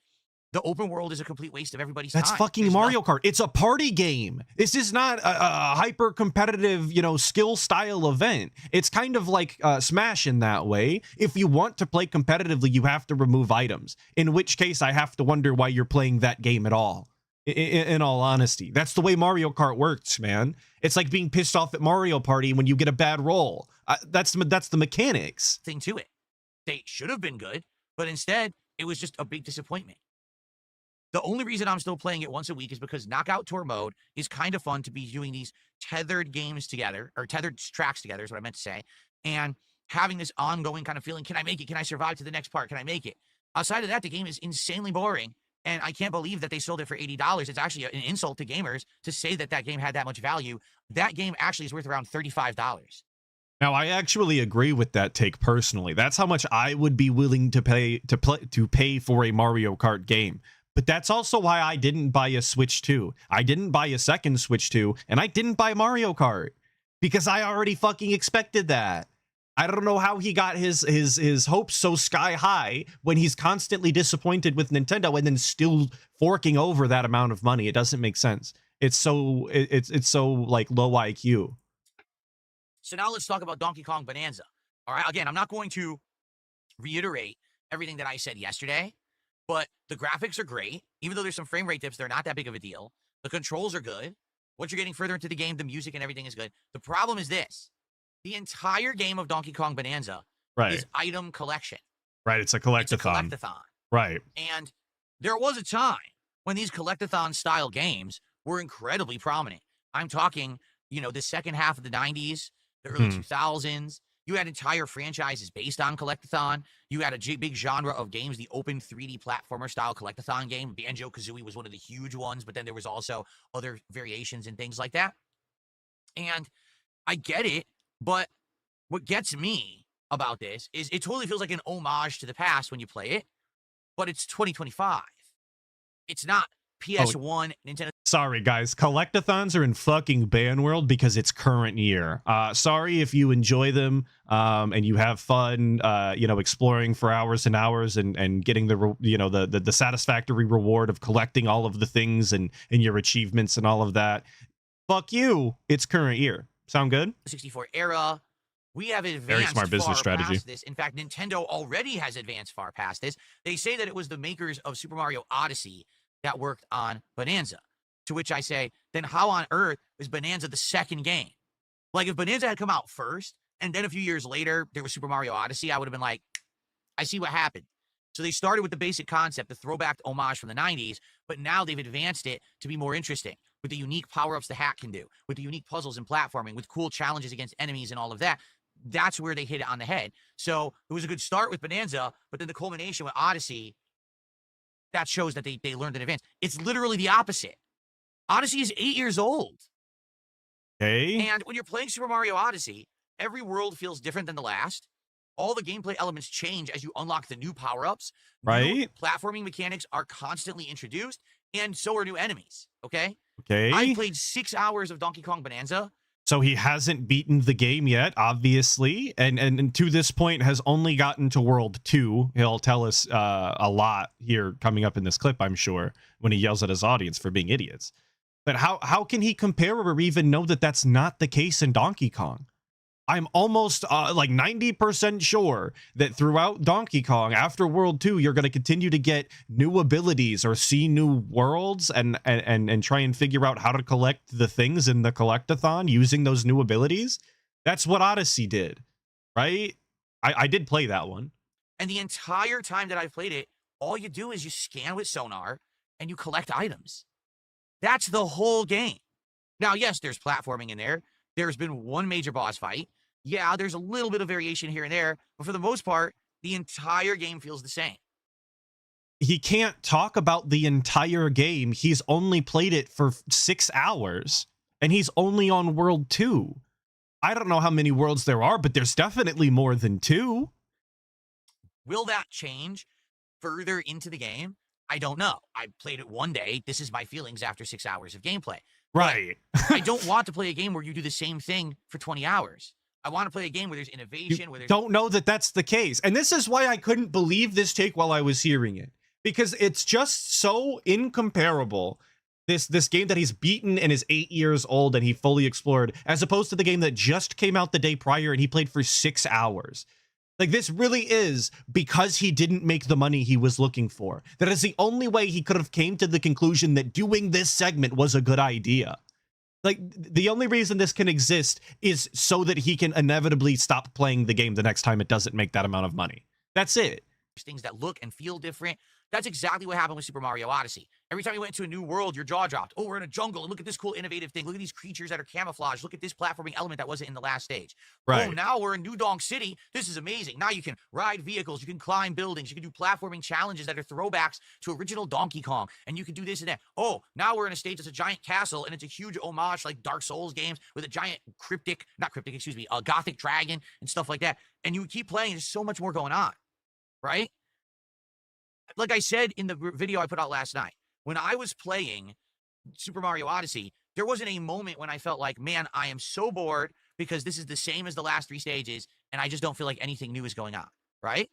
the open world is a complete waste of everybody's time. That's fucking Mario Kart. It's a party game. This is not a hyper competitive, skill style event. It's kind of like Smash in that way. If you want to play competitively, you have to remove items. In which case, I have to wonder why you're playing that game at all. In all honesty, that's the way Mario Kart works, man. It's like being pissed off at Mario Party when you get a bad roll. That's the mechanics. Thing to it. They should have been good, but instead, it was just a big disappointment. The only reason I'm still playing it once a week is because Knockout Tour mode is kind of fun to be doing these tethered games together, or tethered tracks together is what I meant to say, and having this ongoing kind of feeling, can I make it? Can I survive to the next part? Can I make it? Outside of that, the game is insanely boring. And I can't believe that they sold it for $80. It's actually an insult to gamers to say that that game had that much value. That game actually is worth around $35. Now, I actually agree with that take personally. That's how much I would be willing to pay for a Mario Kart game. But that's also why I didn't buy a Switch 2. I didn't buy a second Switch 2, and I didn't buy Mario Kart because I already fucking expected that. I don't know how he got his hopes so sky high when he's constantly disappointed with Nintendo and then still forking over that amount of money. It doesn't make sense. It's so like low IQ. So now let's talk about Donkey Kong Bonanza. All right, again, I'm not going to reiterate everything that I said yesterday, but the graphics are great. Even though there's some frame rate dips, they're not that big of a deal. The controls are good. Once you're getting further into the game, the music and everything is good. The problem is this. The entire game of Donkey Kong Bonanza is item collection. Right, it's a collectathon. It's a collectathon. Right. And there was a time when these collectathon-style games were incredibly prominent. I'm talking, the second half of the 90s, the early 2000s. You had entire franchises based on Collectathon. You had a big genre of games, the open 3D platformer style Collectathon game. Banjo-Kazooie was one of the huge ones, but then there was also other variations and things like that. And I get it, but what gets me about this is it totally feels like an homage to the past when you play it, but it's 2025. It's not PS1, Nintendo. Sorry, guys. Collectathons are in fucking ban world because it's current year. Sorry if you enjoy them and you have fun, exploring for hours and hours and getting the satisfactory reward of collecting all of the things and your achievements and all of that. Fuck you. It's current year. Sound good? 64 era. We have advanced Very smart business far strategy. past this. In fact, Nintendo already has advanced far past this. They say that it was the makers of Super Mario Odyssey that worked on Bonanza. To which I say, then how on earth is Bonanza the second game? Like, if Bonanza had come out first, and then a few years later, there was Super Mario Odyssey, I would have been like, I see what happened. So they started with the basic concept, the throwback homage from the 90s, but now they've advanced it to be more interesting, with the unique power-ups the hat can do, with the unique puzzles and platforming, with cool challenges against enemies and all of that. That's where they hit it on the head. So it was a good start with Bonanza, but then the culmination with Odyssey, that shows that they learned in advance. It's literally the opposite. Odyssey is 8 years old. Okay. And when you're playing Super Mario Odyssey, every world feels different than the last. All the gameplay elements change as you unlock the new power-ups. Right. New platforming mechanics are constantly introduced, and so are new enemies, okay? Okay. I played 6 hours of Donkey Kong Bonanza. So he hasn't beaten the game yet, obviously, and to this point has only gotten to World 2. He'll tell us a lot here coming up in this clip, I'm sure, when he yells at his audience for being idiots. But how can he compare or even know that that's not the case in Donkey Kong? I'm almost like 90% sure that throughout Donkey Kong, after World 2, you're going to continue to get new abilities or see new worlds and try and figure out how to collect the things in the Collectathon using those new abilities. That's what Odyssey did, right? I did play that one. And the entire time that I've played it, all you do is you scan with sonar and you collect items. That's the whole game. Now, yes, there's platforming in there. There's been one major boss fight. Yeah, there's a little bit of variation here and there, but for the most part, the entire game feels the same. He can't talk about the entire game. He's only played it for 6 hours, and he's only on World 2. I don't know how many worlds there are, but there's definitely more than 2. Will that change further into the game? I don't know. I played it one day. This is my feelings after 6 hours of gameplay. Right. I don't want to play a game where you do the same thing for 20 hours. I want to play a game where there's innovation, where there's... Don't know that that's the case. And this is why I couldn't believe this take while I was hearing it. Because it's just so incomparable. This game that he's beaten and is 8 years old and he fully explored, as opposed to the game that just came out the day prior and he played for 6 hours. Like, this really is because he didn't make the money he was looking for. That is the only way he could have came to the conclusion that doing this segment was a good idea. Like, the only reason this can exist is so that he can inevitably stop playing the game the next time it doesn't make that amount of money. That's it. Things that look and feel different. That's exactly what happened with Super Mario Odyssey. Every time you went into a new world, your jaw dropped. Oh, we're in a jungle, and look at this cool innovative thing. Look at these creatures that are camouflaged. Look at this platforming element that wasn't in the last stage. Right. Oh, now we're in New Donk City. This is amazing. Now you can ride vehicles, you can climb buildings, you can do platforming challenges that are throwbacks to original Donkey Kong, and you can do this and that. Oh, now we're in a stage that's a giant castle, and it's a huge homage like Dark Souls games with a giant gothic dragon and stuff like that. And you keep playing, there's so much more going on, right? Like I said in the video I put out last night, when I was playing Super Mario Odyssey, there wasn't a moment when I felt like, man, I am so bored because this is the same as the last 3 stages, and I just don't feel like anything new is going on, right?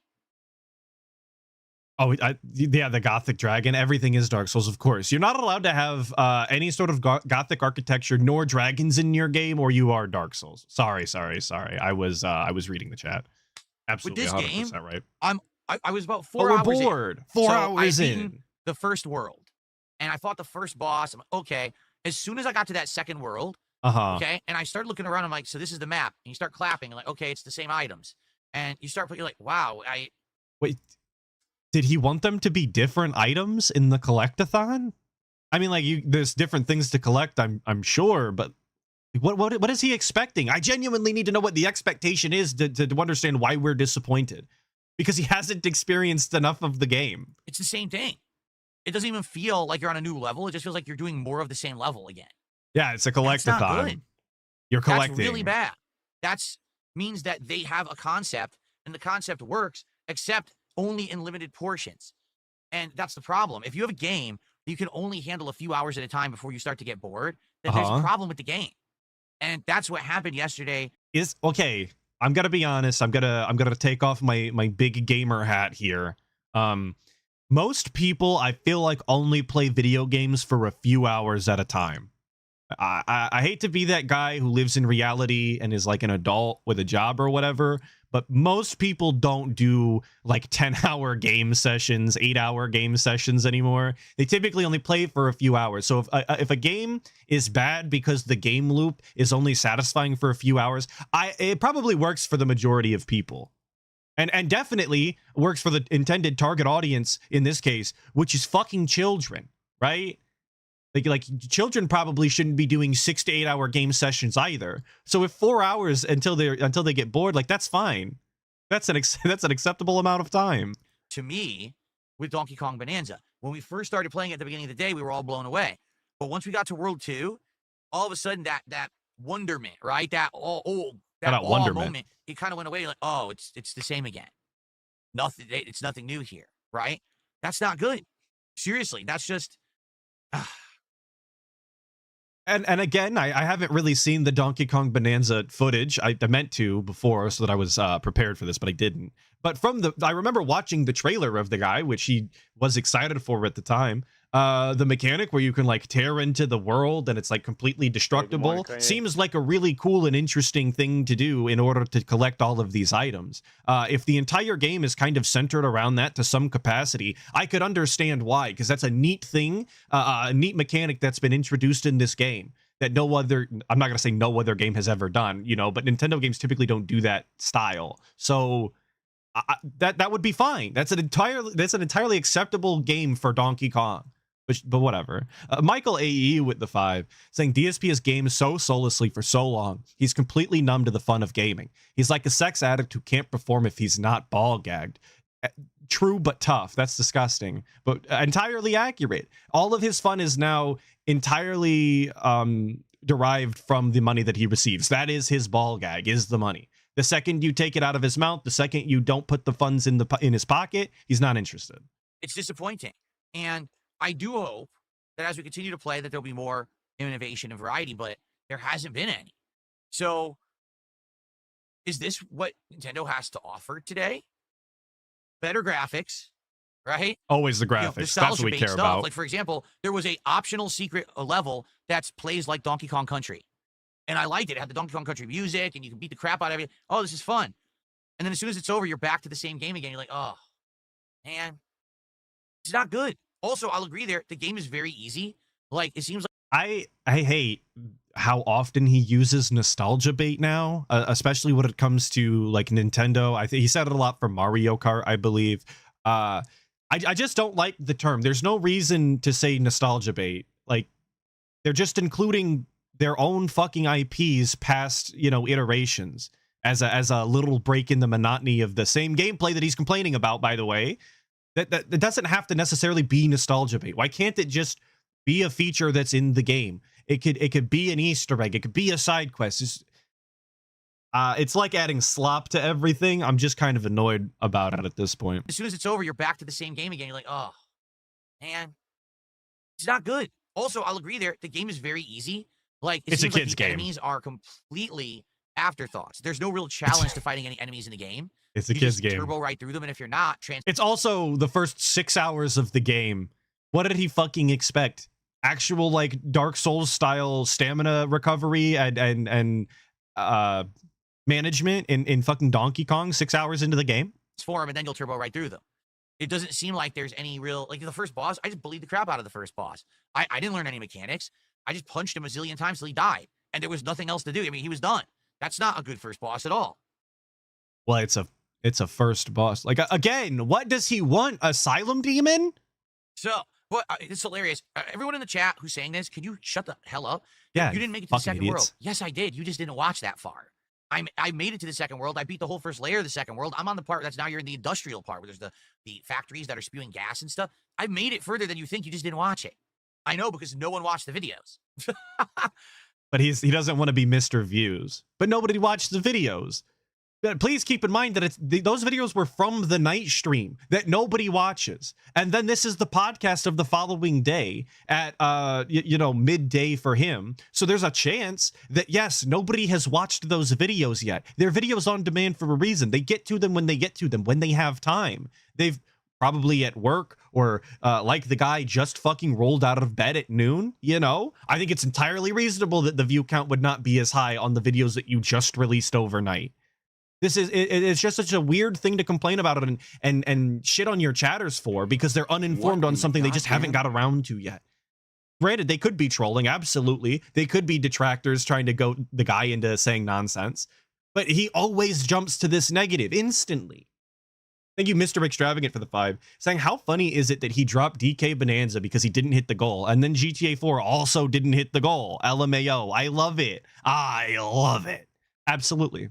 Oh, yeah, the Gothic Dragon. Everything is Dark Souls, of course. You're not allowed to have any sort of Gothic archicecture nor dragons in your game, or you are Dark Souls. Sorry. I was reading the chat. Absolutely, with this 100% game, right. I was about 4 we're hours bored. in. 4 So hours I in. beaten the first world, and I fought the first boss. I'm like, okay. As soon as I got to that second world, okay, and I started looking around, I'm like, so this is the map. And you start clapping, like, okay, it's the same items. And you start, you're like, wow, Wait, did he want them to be different items in the Collectathon? I mean, like, there's different things to collect, I'm sure, but What is he expecting? I genuinely need to know what the expectation is to understand why we're disappointed, because he hasn't experienced enough of the game. It's the same thing. It doesn't even feel like you're on a new level. It just feels like you're doing more of the same level again. Yeah, it's a collectathon. That's not good. You're collecting. That's really bad. That means that they have a concept, and the concept works, except only in limited portions. And that's the problem. If you have a game you can only handle a few hours at a time before you start to get bored, then there's a problem with the game. And that's what happened yesterday. Okay, I'm gonna be honest. I'm gonna take off my big gamer hat here. Most people, I feel like, only play video games for a few hours at a time. I hate to be that guy who lives in reality and is like an adult with a job or whatever, but most people don't do like 10-hour game sessions, 8-hour game sessions anymore. They typically only play for a few hours. So if a game is bad because the game loop is only satisfying for a few hours, it probably works for the majority of people. And definitely works for the intended target audience in this case, which is fucking children, right? Like children probably shouldn't be doing 6 to 8 hour game sessions either. So if 4 hours until they get bored, like, that's fine. That's an acceptable amount of time. To me, with Donkey Kong Bonanza, when we first started playing at the beginning of the day, we were all blown away. But once we got to World 2, all of a sudden that wonderment, right? That wonderment moment, it kind of went away. Like, oh, it's the same again. It's nothing new here, right? That's not good. Seriously, that's just. And again, I haven't really seen the Donkey Kong Bonanza footage. I meant to before so that I was prepared for this, but I didn't. But I remember watching the trailer of the guy, which he was excited for at the time. The mechanic where you can like tear into the world and it's like completely destructible seems like a really cool and interesting thing to do in order to collect all of these items. If the entire game is kind of centered around that to some capacity, I could understand why, because that's a neat thing, a neat mechanic that's been introduced in this game that I'm not going to say no other game has ever done, but Nintendo games typically don't do that style. So that would be fine. That's an entirely acceptable game for Donkey Kong. But whatever. Michael AE with the 5 saying DSP has gamed so soullessly for so long. He's completely numb to the fun of gaming. He's like a sex addict who can't perform if he's not ball gagged. True, but tough. That's disgusting, but entirely accurate. All of his fun is now entirely derived from the money that he receives. That is his ball gag, is the money. The second you take it out of his mouth, the second you don't put the funds in his pocket, he's not interested. It's disappointing. And I do hope that as we continue to play that there'll be more innovation and variety, but there hasn't been any. So is this what Nintendo has to offer today? Better graphics, right? Always the graphics. That's what we care about. Like, for example, there was a optional secret level that plays like Donkey Kong Country. And I liked it. It had the Donkey Kong Country music, and you can beat the crap out of it. Oh, this is fun. And then as soon as it's over, you're back to the same game again. You're like, oh, man, it's not good. Also, I'll agree there. The game is very easy. Like, it seems like I hate how often he uses nostalgia bait now, especially when it comes to like Nintendo. I think he said it a lot for Mario Kart, I believe. I just don't like the term. There's no reason to say nostalgia bait. Like, they're just including their own fucking IPs past, iterations as a little break in the monotony of the same gameplay that he's complaining about, by the way. That doesn't have to necessarily be nostalgia bait. Why can't it just be a feature that's in the game? It could be an Easter egg. It could be a side quest. It's like adding slop to everything. I'm just kind of annoyed about it at this point. As soon as it's over, you're back to the same game again. You're like, oh, man, it's not good. Also, I'll agree there. The game is very easy. Like, it's a kid's game. Enemies are completely afterthoughts. There's no real challenge to fighting any enemies in the game. It's a kid's game. Turbo right through them, and if you're not, it's also the first 6 hours of the game. What did he fucking expect? Actual like Dark Souls style stamina recovery and management in fucking Donkey Kong 6 hours into the game? For him, and then you'll turbo right through them. It doesn't seem like there's any real, like, the first boss. I just bullied the crap out of the first boss. I didn't learn any mechanics. I just punched him a zillion times till he died, and there was nothing else to do. I mean, he was done. That's not a good first boss at all. Well, it's a first boss. Like, again, what does he want? Asylum Demon? So But it's hilarious. Everyone in the chat who's saying this, can you shut the hell up? Yeah, You didn't make it to the fucking second idiots. world. Yes, I did. You just didn't watch that far. I made it to the second world. I beat the whole first layer of the second world. I'm on the part that's now you're in the industrial part where there's the factories that are spewing gas and stuff. I made it further than you think. You just didn't watch it. I know because no one watched the videos. But he doesn't want to be Mr. Views. But nobody watched the videos. But please keep in mind that those videos were from the night stream that nobody watches. And then this is the podcast of the following day at, midday for him. So there's a chance that, yes, nobody has watched those videos yet. They're videos on demand for a reason. They get to them when they get to them, when they have time. They've probably at work or like the guy just fucking rolled out of bed at noon, I think it's entirely reasonable that the view count would not be as high on the videos that you just released overnight. It's just such a weird thing to complain about it and shit on your chatters for because they're uninformed on something they just haven't got around to yet. Granted, they could be trolling, absolutely. They could be detractors trying to goat the guy into saying nonsense, but he always jumps to this negative instantly. Thank you, Mr. Extravagant, for the 5. Saying, how funny is it that he dropped DK Bonanza because he didn't hit the goal, and then GTA 4 also didn't hit the goal? LMAO. I love it. I love it. Absolutely.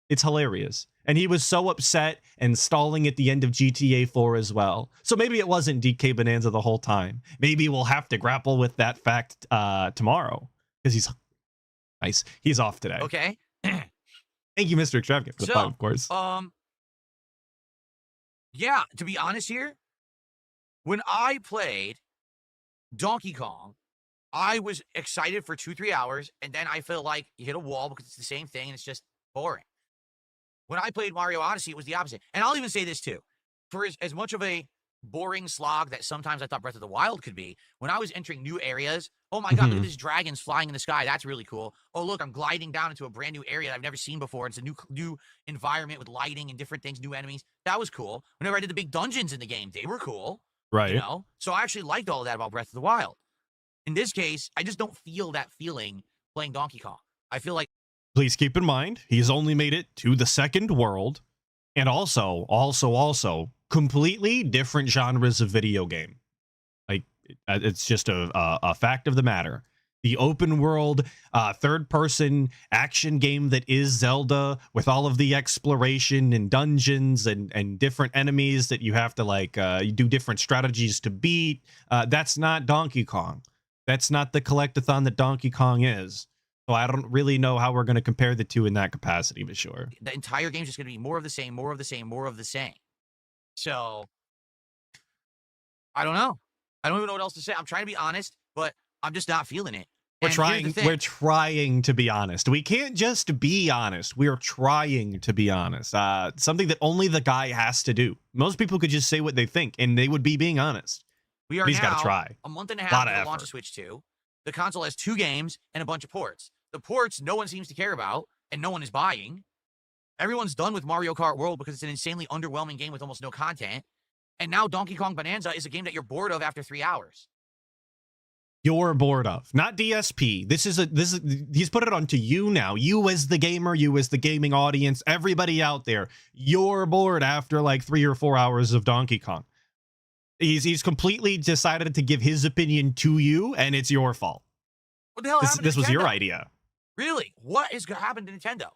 It's hilarious. And he was so upset and stalling at the end of GTA 4 as well. So maybe it wasn't DK Bonanza the whole time. Maybe we'll have to grapple with that fact tomorrow. Because he's nice. He's off today. Okay. Thank you, Mr. Extravagant, for the 5, of course. Yeah, to be honest here, when I played Donkey Kong, I was excited for 2-3 hours, and then I feel like you hit a wall because it's the same thing and it's just boring. When I played Mario Odyssey, it was the opposite. And I'll even say this too. For as much of a boring slog that sometimes I thought Breath of the Wild could be, when I was entering new areas, oh my God, look at this dragons flying in the sky. That's really cool. Oh, look, I'm gliding down into a brand new area that I've never seen before. It's a new environment with lighting and different things, new enemies. That was cool. Whenever I did the big dungeons in the game, they were cool. Right. So I actually liked all of that about Breath of the Wild. In this case, I just don't feel that feeling playing Donkey Kong. I feel like please keep in mind, he's only made it to the second world, and also completely different genres of video game. Like, it's just a fact of the matter. The open world, third-person action game that is Zelda, with all of the exploration and dungeons and different enemies that you have to, you do different strategies to beat. That's not Donkey Kong. That's not the collectathon that Donkey Kong is. So I don't really know how we're going to compare the two in that capacity, but sure. The entire game's just going to be more of the same, more of the same, more of the same. So, I don't know. I don't even know what else to say. I'm trying to be honest, but I'm just not feeling it. We're trying to be honest. We can't just be honest. We're trying to be honest. Something that only the guy has to do. Most people could just say what they think, and they would be being honest. We are He's now got to try. a month and a half to launch a Switch 2. The console has 2 games and a bunch of ports. The ports no one seems to care about, and no one is buying. Everyone's done with Mario Kart World because it's an insanely underwhelming game with almost no content. And now Donkey Kong Bonanza is a game that you're bored of after 3 hours. You're bored of, not DSP. This is he's put it onto you now. You as the gamer, you as the gaming audience, everybody out there, you're bored after like 3 or 4 hours of Donkey Kong. He's completely decided to give his opinion to you, and it's your fault. What the hell happened to this was Nintendo? your idea. Really? What has happened to Nintendo?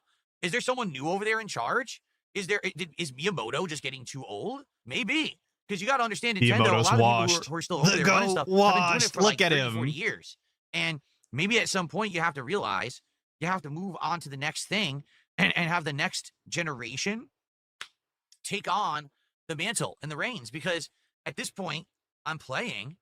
Is there someone new over there in charge? Is Miyamoto just getting too old? Maybe. Because you got to understand, Nintendo, Miyamoto's a lot washed. of people who are still over there running stuff have been doing it for Look like at 30, him. 40 years. And maybe at some point you have to realize you have to move on to the next thing and have the next generation take on the mantle and the reins. Because at this point, I'm playing,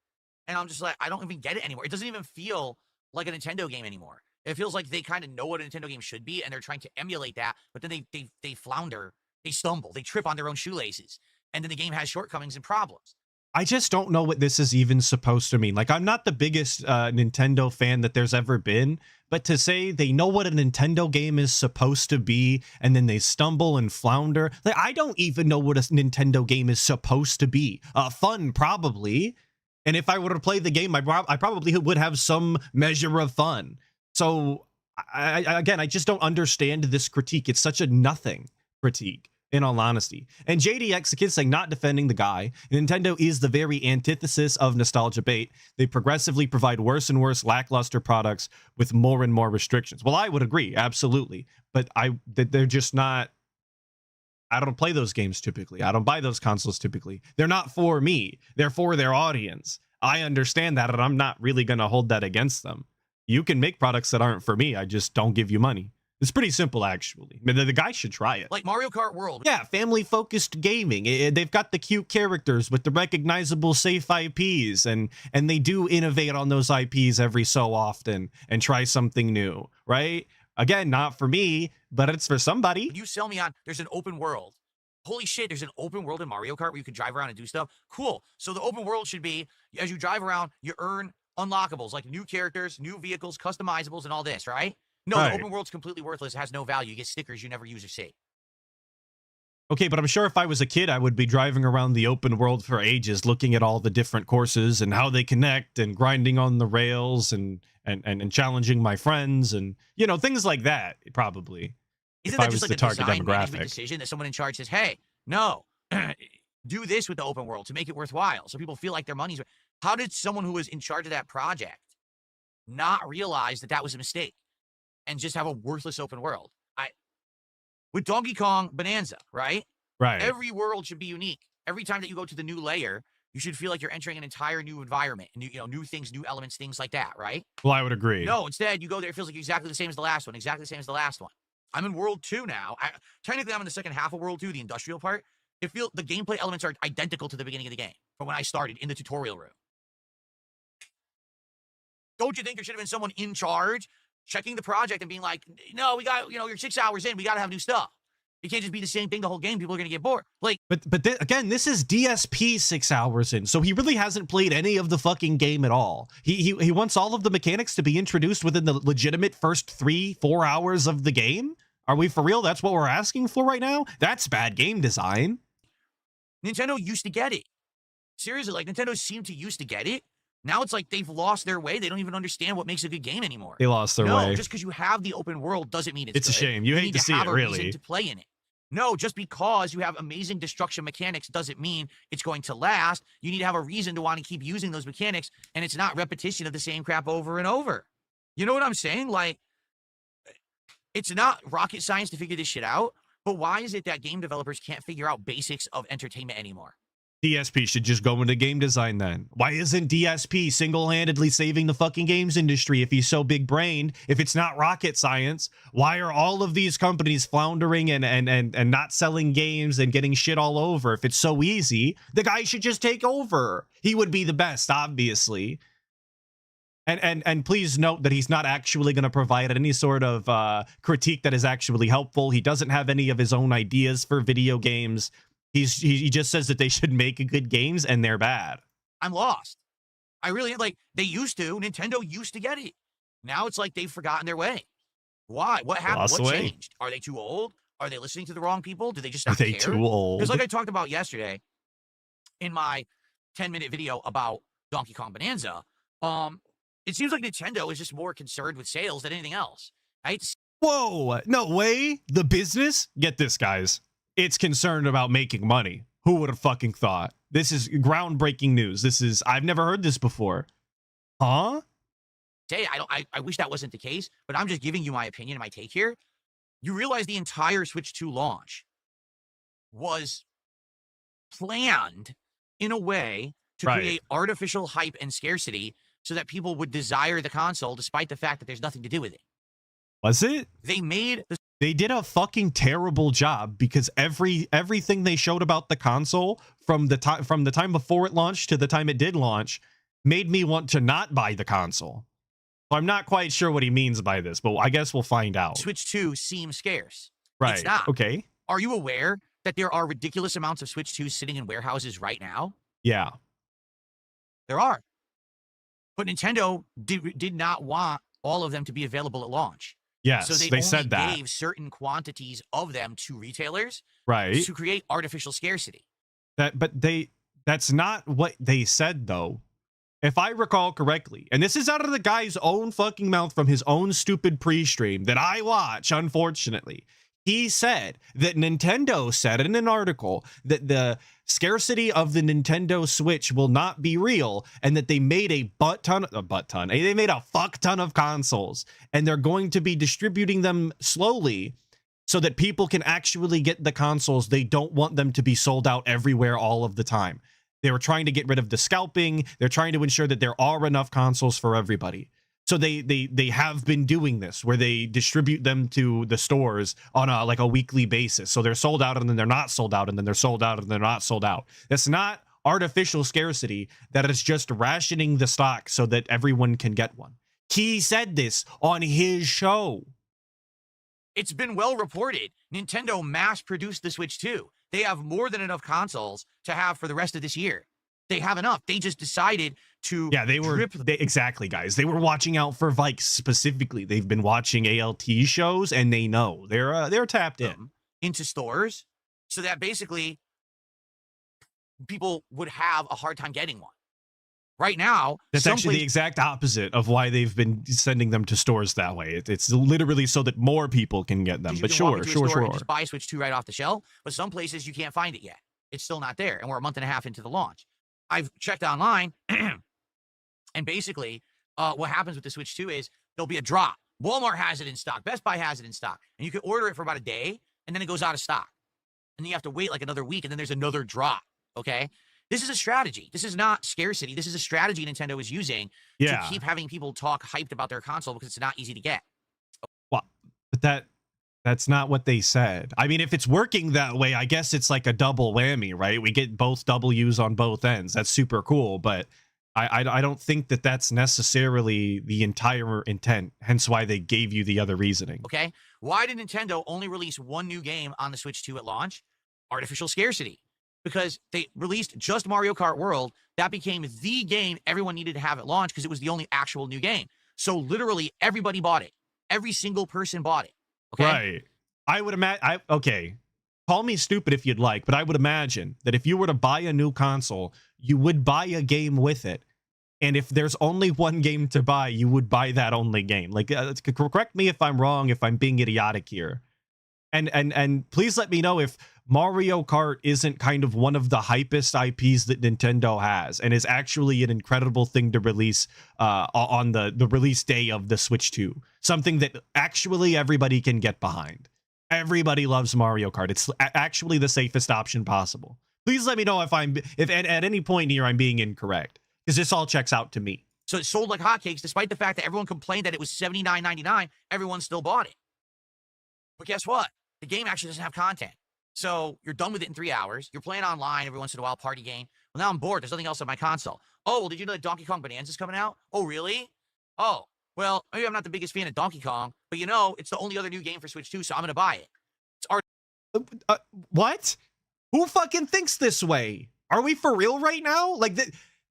and I'm just like, I don't even get it anymore. It doesn't even feel like a Nintendo game anymore. It feels like they kind of know what a Nintendo game should be, and they're trying to emulate that, but then they flounder, they stumble, they trip on their own shoelaces, and then the game has shortcomings and problems. I just don't know what this is even supposed to mean. Like, I'm not the biggest Nintendo fan that there's ever been, but to say they know what a Nintendo game is supposed to be, and then they stumble and flounder, like, I don't even know what a Nintendo game is supposed to be. Fun, probably. And if I were to play the game, I probably would have some measure of fun. So, again, I just don't understand this critique. It's such a nothing critique. in all honesty. And JDX, the kid saying, not defending the guy, Nintendo is the very antithesis of nostalgia bait. They progressively provide worse and worse lackluster products with more and more restrictions. Well, I would agree, absolutely. But they're just not, I don't play those games typically. I don't buy those consoles typically. They're not for me. They're for their audience. I understand that, and I'm not really going to hold that against them. You can make products that aren't for me. I just don't give you money. It's pretty simple, actually. I mean, the guy should try it. Like Mario Kart World. Yeah, family-focused gaming. They've got the cute characters with the recognizable safe IPs, and they do innovate on those IPs every so often and try something new, right? Again, not for me, but it's for somebody. You sell me on, there's an open world. Holy shit, there's an open world in Mario Kart where you can drive around and do stuff. Cool. So the open world should be, as you drive around, you earn unlockables, like new characters, new vehicles, customizables, and all this, right? No, Right. The open world's completely worthless. It has no value. You get stickers you never use or see. Okay, but I'm sure if I was a kid, I would be driving around the open world for ages, looking at all the different courses and how they connect and grinding on the rails and challenging my friends and, you know, things like that, probably. Isn't If I that was just the like a target design management demographic. decision that someone in charge says, hey, no, do this with the open world to make it worthwhile so people feel like their money's worth. How did someone who was in charge of that project not realize that that was a mistake and just have a worthless open world? With Donkey Kong Bonanza, right? Right. Every world should be unique. Every time that you go to the new layer, you should feel like you're entering an entire new environment, and new things, new elements, things like that, right? Well, I would agree. No, instead, you go there, it feels like exactly the same as the last one, exactly the same as the last one. I'm in World 2 now. Technically, I'm in the second half of World 2, the industrial part. The gameplay elements are identical to the beginning of the game from when I started in the tutorial room. Don't you think there should have been someone in charge checking the project and being like, no, we got, you're 6 hours in, we got to have new stuff. It can't just be the same thing the whole game. People are going to get bored. Like, But again, this is DSP 6 hours in, so he really hasn't played any of the fucking game at all. He wants all of the mechanics to be introduced within the legitimate first 3-4 hours of the game? Are we for real? That's what we're asking for right now? That's bad game design. Nintendo used to get it. Seriously, like, Nintendo seemed to used to get it. Now it's like they've lost their way. They don't even understand what makes a good game anymore. They lost their no, way. just because you have the open world doesn't mean It's a good. shame. You hate need to see have it, a really. reason to play in it. No, just because you have amazing destruction mechanics doesn't mean it's going to last. You need to have a reason to want to keep using those mechanics, and it's not repetition of the same crap over and over. You know what I'm saying? Like, it's not rocket science to figure this shit out, but why is it that game developers can't figure out basics of entertainment anymore? DSP should just go into game design then. Why isn't DSP single-handedly saving the fucking games industry if he's so big-brained? If it's not rocket science, why are all of these companies floundering and not selling games and getting shit all over? If it's so easy, the guy should just take over. He would be the best, obviously. And please note that he's not actually going to provide any sort of critique that is actually helpful. He doesn't have any of his own ideas for video games. He just says that they should make good games and they're bad. I'm lost. I really, like, they used to. Nintendo used to get it. Now it's like they've forgotten their way. Why? What happened? Lost What the way. changed? Are they too old? Are they listening to the wrong people? Do they just Are not they care? too old? Because like I talked about yesterday in my 10-minute video about Donkey Kong Bonanza, it seems like Nintendo is just more concerned with sales than anything else. Right? Whoa, no way. The business? Get this, guys. It's concerned about making money. Who would have fucking thought? This is groundbreaking news. I've never heard this before. Huh? I wish that wasn't the case, but I'm just giving you my opinion and my take here. You realize the entire Switch 2 launch was planned in a way to Right. create artificial hype and scarcity so that people would desire the console despite the fact that there's nothing to do with it. Was it? They did a fucking terrible job because everything they showed about the console from the time before it launched to the time it did launch made me want to not buy the console. So I'm not quite sure what he means by this, but I guess we'll find out. Switch 2 seems scarce. Right. It's not. Okay. Are you aware that there are ridiculous amounts of Switch 2s sitting in warehouses right now? Yeah. There are. But Nintendo did not want all of them to be available at launch. Yes, So they they only said that. gave certain quantities of them to retailers Right. to create artificial scarcity. That's not what they said, though. If I recall correctly, and this is out of the guy's own fucking mouth from his own stupid pre-stream that I watch, unfortunately. He said that Nintendo said in an article that the scarcity of the Nintendo Switch will not be real, and that they made they made a fuck ton of consoles, and they're going to be distributing them slowly so that people can actually get the consoles. They don't want them to be sold out everywhere all of the time. They were trying to get rid of the scalping. They're trying to ensure that there are enough consoles for everybody. So they have been doing this where they distribute them to the stores on a weekly basis. So they're sold out and then they're not sold out and then they're sold out and they're not sold out. That's not artificial scarcity. That is just rationing the stock so that everyone can get one. He said this on his show. It's been well reported. Nintendo mass produced the Switch 2. They have more than enough consoles to have for the rest of this year. They have enough. They just decided to exactly, guys. They were watching out for Vikes specifically. They've been watching ALT shows and they know they're tapped in into stores so that basically people would have a hard time getting one. Right now, that's actually the exact opposite of why they've been sending them to stores that way. It's literally so that more people can get them. But sure. Just buy Switch 2 right off the shelf. But some places you can't find it yet. It's still not there, and we're a month and a half into the launch. I've checked online, and basically, what happens with the Switch 2 is there'll be a drop. Walmart has it in stock. Best Buy has it in stock, and you can order it for about a day, and then it goes out of stock, and then you have to wait like another week, and then there's another drop. Okay. This is a strategy. This is not scarcity. This is a strategy Nintendo is using to keep having people talk hyped about their console because it's not easy to get. Well, but that's not what they said. I mean, if it's working that way, I guess it's like a double whammy, right? We get both W's on both ends. That's super cool, but I don't think that that's necessarily the entire intent, hence why they gave you the other reasoning. Okay. Why did Nintendo only release one new game on the Switch 2 at launch? Artificial scarcity. Because they released just Mario Kart World. That became the game everyone needed to have at launch because it was the only actual new game. So literally everybody bought it. Every single person bought it. Okay? Right. I would imagine, okay, call me stupid if you'd like, but I would imagine that if you were to buy a new console, you would buy a game with it. And if there's only one game to buy, you would buy that only game. Like, correct me if I'm wrong, if I'm being idiotic here. And please let me know if Mario Kart isn't kind of one of the hypest IPs that Nintendo has and is actually an incredible thing to release on the release day of the Switch 2. Something that actually everybody can get behind. Everybody loves Mario Kart. It's actually the safest option possible. Please let me know if at any point here I'm being incorrect, because this all checks out to me. So it sold like hotcakes, despite the fact that everyone complained that it was $79.99. Everyone still bought it. But guess what? The game actually doesn't have content. So you're done with it in 3 hours. You're playing online every once in a while, party game. Well, now I'm bored. There's nothing else on my console. Oh, well, did you know that Donkey Kong Bonanza is coming out? Oh, really? Oh, well, maybe I'm not the biggest fan of Donkey Kong, but you know, it's the only other new game for Switch 2, so I'm going to buy it. It's art. What? Who fucking thinks this way? Are we for real right now? Like,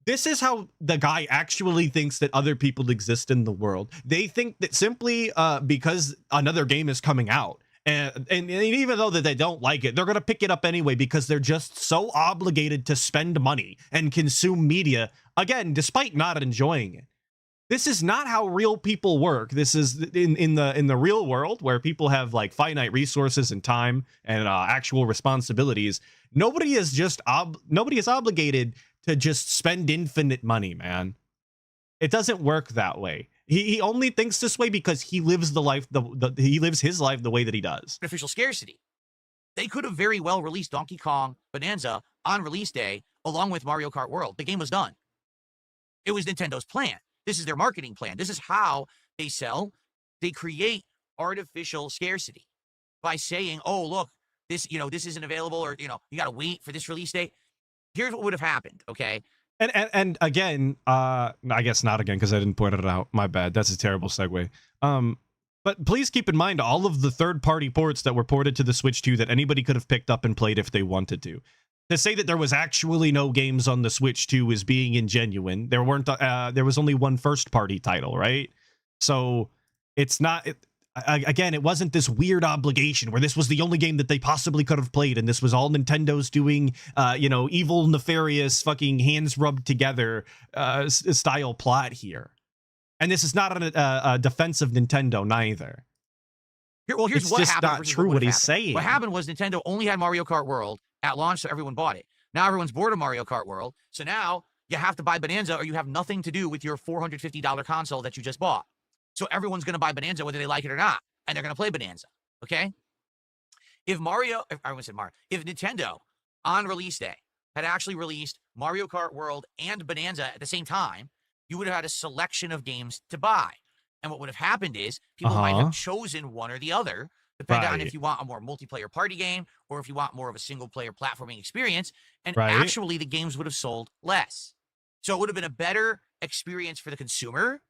this is how the guy actually thinks that other people exist in the world. They think that simply because another game is coming out, and even though that they don't like it, they're going to pick it up anyway because they're just so obligated to spend money and consume media, again, despite not enjoying it. This is not how real people work. This is in the real world where people have like finite resources and time and actual responsibilities. Nobody is obligated to just spend infinite money, man. It doesn't work that way. He only thinks this way because he lives the life he lives his life the way that he does. Artificial scarcity. They could have very well released Donkey Kong Bonanza on release day along with Mario Kart World. The game was done. It was Nintendo's plan. This is their marketing plan. This is how they sell. They create artificial scarcity by saying, "Oh, look, this isn't available," or you got to wait for this release date. Here's what would have happened, okay? And again, I guess not again because I didn't point it out. My bad. That's a terrible segue. But please keep in mind all of the third-party ports that were ported to the Switch 2 that anybody could have picked up and played if they wanted to. To say that there was actually no games on the Switch 2 is being ingenuine. There was only one first-party title, right? So it's not. Again, it wasn't this weird obligation where this was the only game that they possibly could have played, and this was all Nintendo's doing, evil, nefarious, fucking hands rubbed together style plot here. And this is not a defense of Nintendo, neither. Here's It's what just happened. not versus true what would've he's happened. saying. What happened was Nintendo only had Mario Kart World at launch, so everyone bought it. Now everyone's bored of Mario Kart World, so now you have to buy Bonanza, or you have nothing to do with your $450 console that you just bought. So everyone's going to buy Bonanza whether they like it or not, and they're going to play Bonanza. Okay? If Nintendo on release day had actually released Mario Kart World and Bonanza at the same time, you would have had a selection of games to buy. And what would have happened is people might have chosen one or the other, depending on if you want a more multiplayer party game or if you want more of a single-player platforming experience. And actually, the games would have sold less. So it would have been a better experience for the consumer,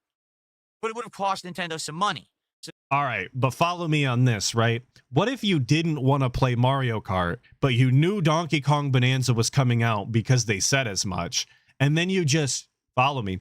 but it would have cost Nintendo some money. All right, but follow me on this, right? What if you didn't want to play Mario Kart, but you knew Donkey Kong Bonanza was coming out because they said as much, and then you just, follow me,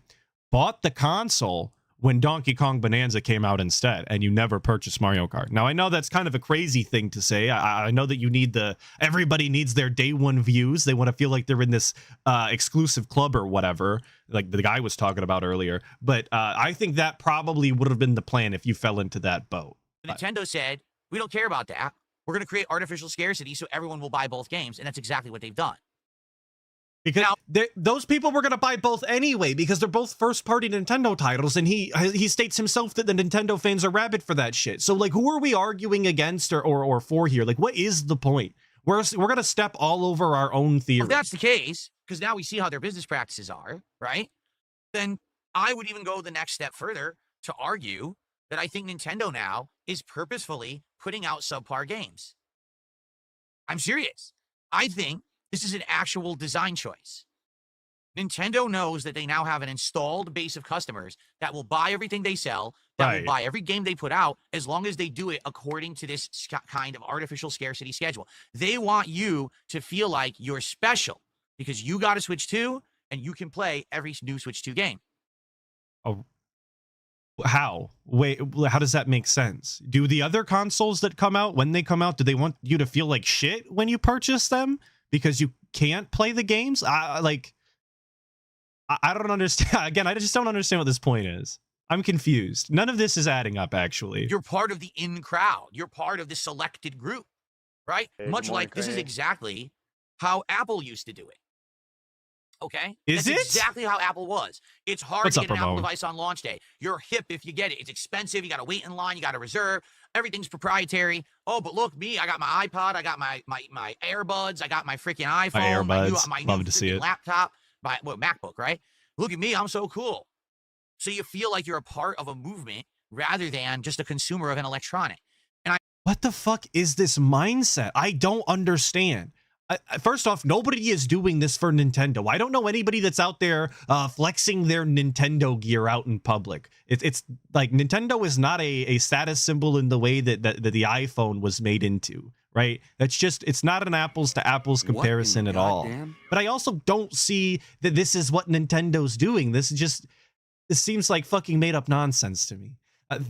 bought the console when Donkey Kong Bonanza came out instead, and you never purchased Mario Kart? Now, I know that's kind of a crazy thing to say. I know that you need everybody needs their day one views. They want to feel like they're in this exclusive club or whatever, like the guy was talking about earlier. But I think that probably would have been the plan if you fell into that boat. Nintendo said, we don't care about that. We're going to create artificial scarcity so everyone will buy both games, and that's exactly what they've done. Because those people were going to buy both anyway, because they're both first-party Nintendo titles, and he states himself that the Nintendo fans are rabid for that shit. So, like, who are we arguing against or for here? Like, what is the point? We're going to step all over our own theory. If that's the case, because now we see how their business practices are, right? Then I would even go the next step further to argue that I think Nintendo now is purposefully putting out subpar games. I'm serious. I think this is an actual design choice. Nintendo knows that they now have an installed base of customers that will buy everything they sell, that will buy every game they put out, as long as they do it according to this kind of artificial scarcity schedule. They want you to feel like you're special because you got a Switch 2 and you can play every new Switch 2 game. Oh, how? Wait, how does that make sense? Do the other consoles that come out, when they come out, do they want you to feel like shit when you purchase them? Because you can't play the games? I don't understand. Again, I just don't understand what this point is. I'm confused. None of this is adding up, actually. You're part of the in crowd. You're part of the selected group, right? Hey, Much like this is exactly how Apple used to do it. Okay? That's exactly how Apple was. It's hard to get an Apple device on launch day. You're hip if you get it. It's expensive. You got to wait in line. You got to reserve. Everything's proprietary. Oh, but look, me, I got my iPod. I got my AirBuds. I got my freaking iPhone. My AirBuds. My new Love to see it. laptop. My MacBook, right? Look at me. I'm so cool. So you feel like you're a part of a movement rather than just a consumer of an electronic. What the fuck is this mindset? I don't understand. First off, nobody is doing this for Nintendo. I don't know anybody that's out there flexing their Nintendo gear out in public. It's like Nintendo is not a status symbol in the way that the iPhone was made into, right? That's just, it's not an apples to apples comparison at all. But I also don't see that this is what Nintendo's doing. This seems like fucking made up nonsense to me.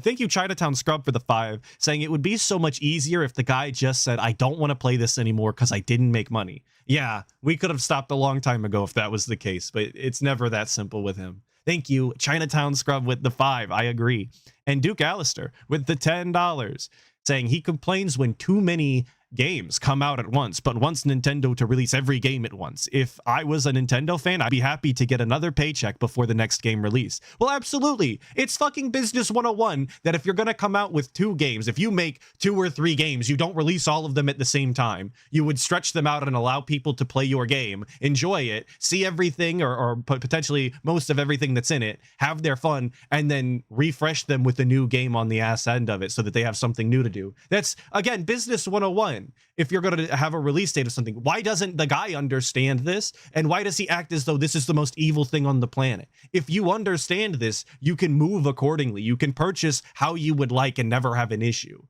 Thank you, Chinatown Scrub, for the 5, saying it would be so much easier if the guy just said, I don't want to play this anymore because I didn't make money. Yeah, we could have stopped a long time ago if that was the case, but it's never that simple with him. Thank you, Chinatown Scrub, with the 5. I agree. And Duke Allister with the $10, saying he complains when too many games come out at once, but wants Nintendo to release every game at once. If I was a Nintendo fan, I'd be happy to get another paycheck before the next game release. Well, absolutely. It's fucking business 101 that if you're going to come out with 2 games, if you make 2 or 3 games, you don't release all of them at the same time. You would stretch them out and allow people to play your game, enjoy it, see everything or potentially most of everything that's in it, have their fun, and then refresh them with a new game on the ass end of it so that they have something new to do. That's, again, business 101. If you're going to have a release date of something, why doesn't the guy understand this? And why does he act as though this is the most evil thing on the planet? If you understand this, you can move accordingly. You can purchase how you would like and never have an issue.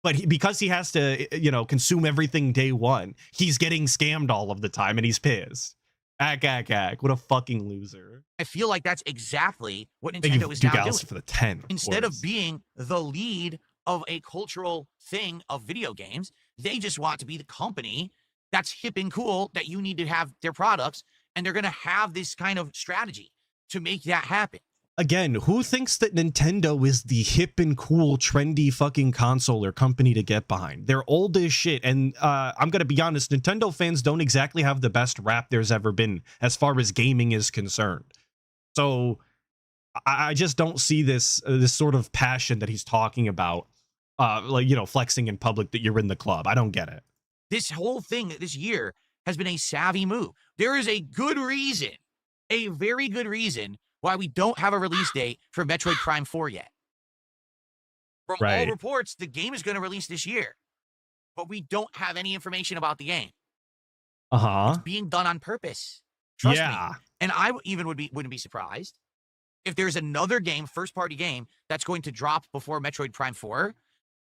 But because he has to, consume everything day one, he's getting scammed all of the time and he's pissed. Ack. What a fucking loser. I feel like that's exactly what Nintendo is now doing. For the 10. Instead of being the lead of a cultural thing of video games, they just want to be the company that's hip and cool that you need to have their products, and they're going to have this kind of strategy to make that happen. Again, who thinks that Nintendo is the hip and cool, trendy fucking console or company to get behind? They're old as shit, and I'm gonna be honest, Nintendo fans don't exactly have the best rap there's ever been as far as gaming is concerned. So I just don't see this sort of passion that he's talking about, like, you know, flexing in public that you're in the club. I don't get it. This whole thing this year has been a savvy move. There is a good reason, a very good reason, why we don't have a release date for Metroid Prime 4 yet. From all reports, the game is going to release this year, but we don't have any information about the game. It's being done on purpose. Trust me. And I even wouldn't be surprised if there's another game, first-party game, that's going to drop before Metroid Prime 4.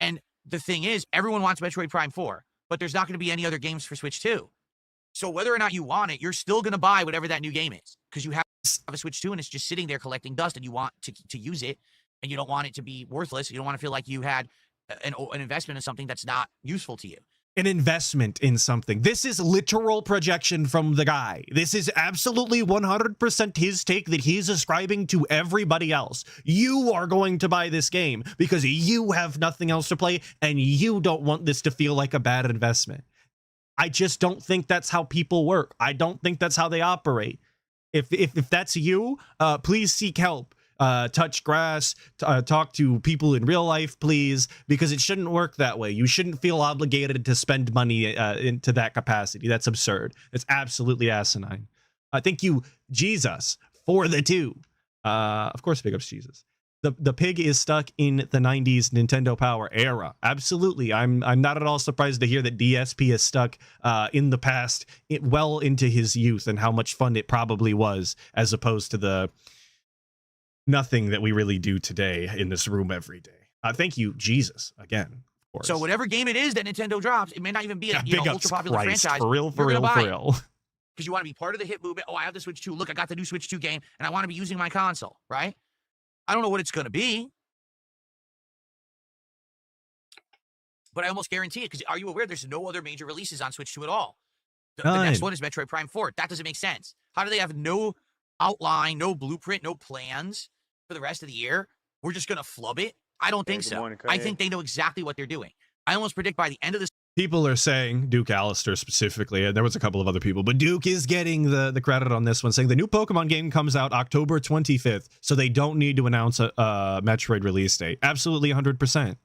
And the thing is, everyone wants Metroid Prime 4, but there's not going to be any other games for Switch 2. So whether or not you want it, you're still going to buy whatever that new game is, because you have a Switch 2 and it's just sitting there collecting dust, and you want to use it, and you don't want it to be worthless. You don't want to feel like you had an investment in something that's not useful to you. An investment in something. This is literal projection from the guy. This is absolutely 100% his take that he's ascribing to everybody else. You are going to buy this game because you have nothing else to play, and you don't want this to feel like a bad investment. I just don't think that's how people work. I don't think that's how they operate. If that's you, please seek help. Touch grass, talk to people in real life, please, because it shouldn't work that way. You shouldn't feel obligated to spend money into that capacity. That's absurd. It's absolutely asinine. Thank you, Jesus, for the 2. Of course, big ups Jesus. The pig is stuck in the 90s Nintendo Power era. Absolutely. I'm not at all surprised to hear that DSP is stuck in the past, well into his youth, and how much fun it probably was, as opposed to the nothing that we really do today in this room every day. Thank you, Jesus, again. Of course. So whatever game it is that Nintendo drops, it may not even be a ultra popular franchise. For real. Because you want to be part of the hit movement. Oh, I have the Switch 2. Look, I got the new Switch 2 game, and I want to be using my console, right? I don't know what it's going to be, but I almost guarantee it, because are you aware there's no other major releases on Switch 2 at all? The next one is Metroid Prime 4. That doesn't make sense. How do they have no outline, no blueprint, no plans for the rest of the year? We're just going to flub it? I don't think so. I think they know exactly what they're doing. I almost predict by the end of this. People are saying, Duke Alistair specifically, and there was a couple of other people, but Duke is getting the credit on this one, saying the new Pokemon game comes out October 25th, so they don't need to announce a Metroid release date. Absolutely 100%.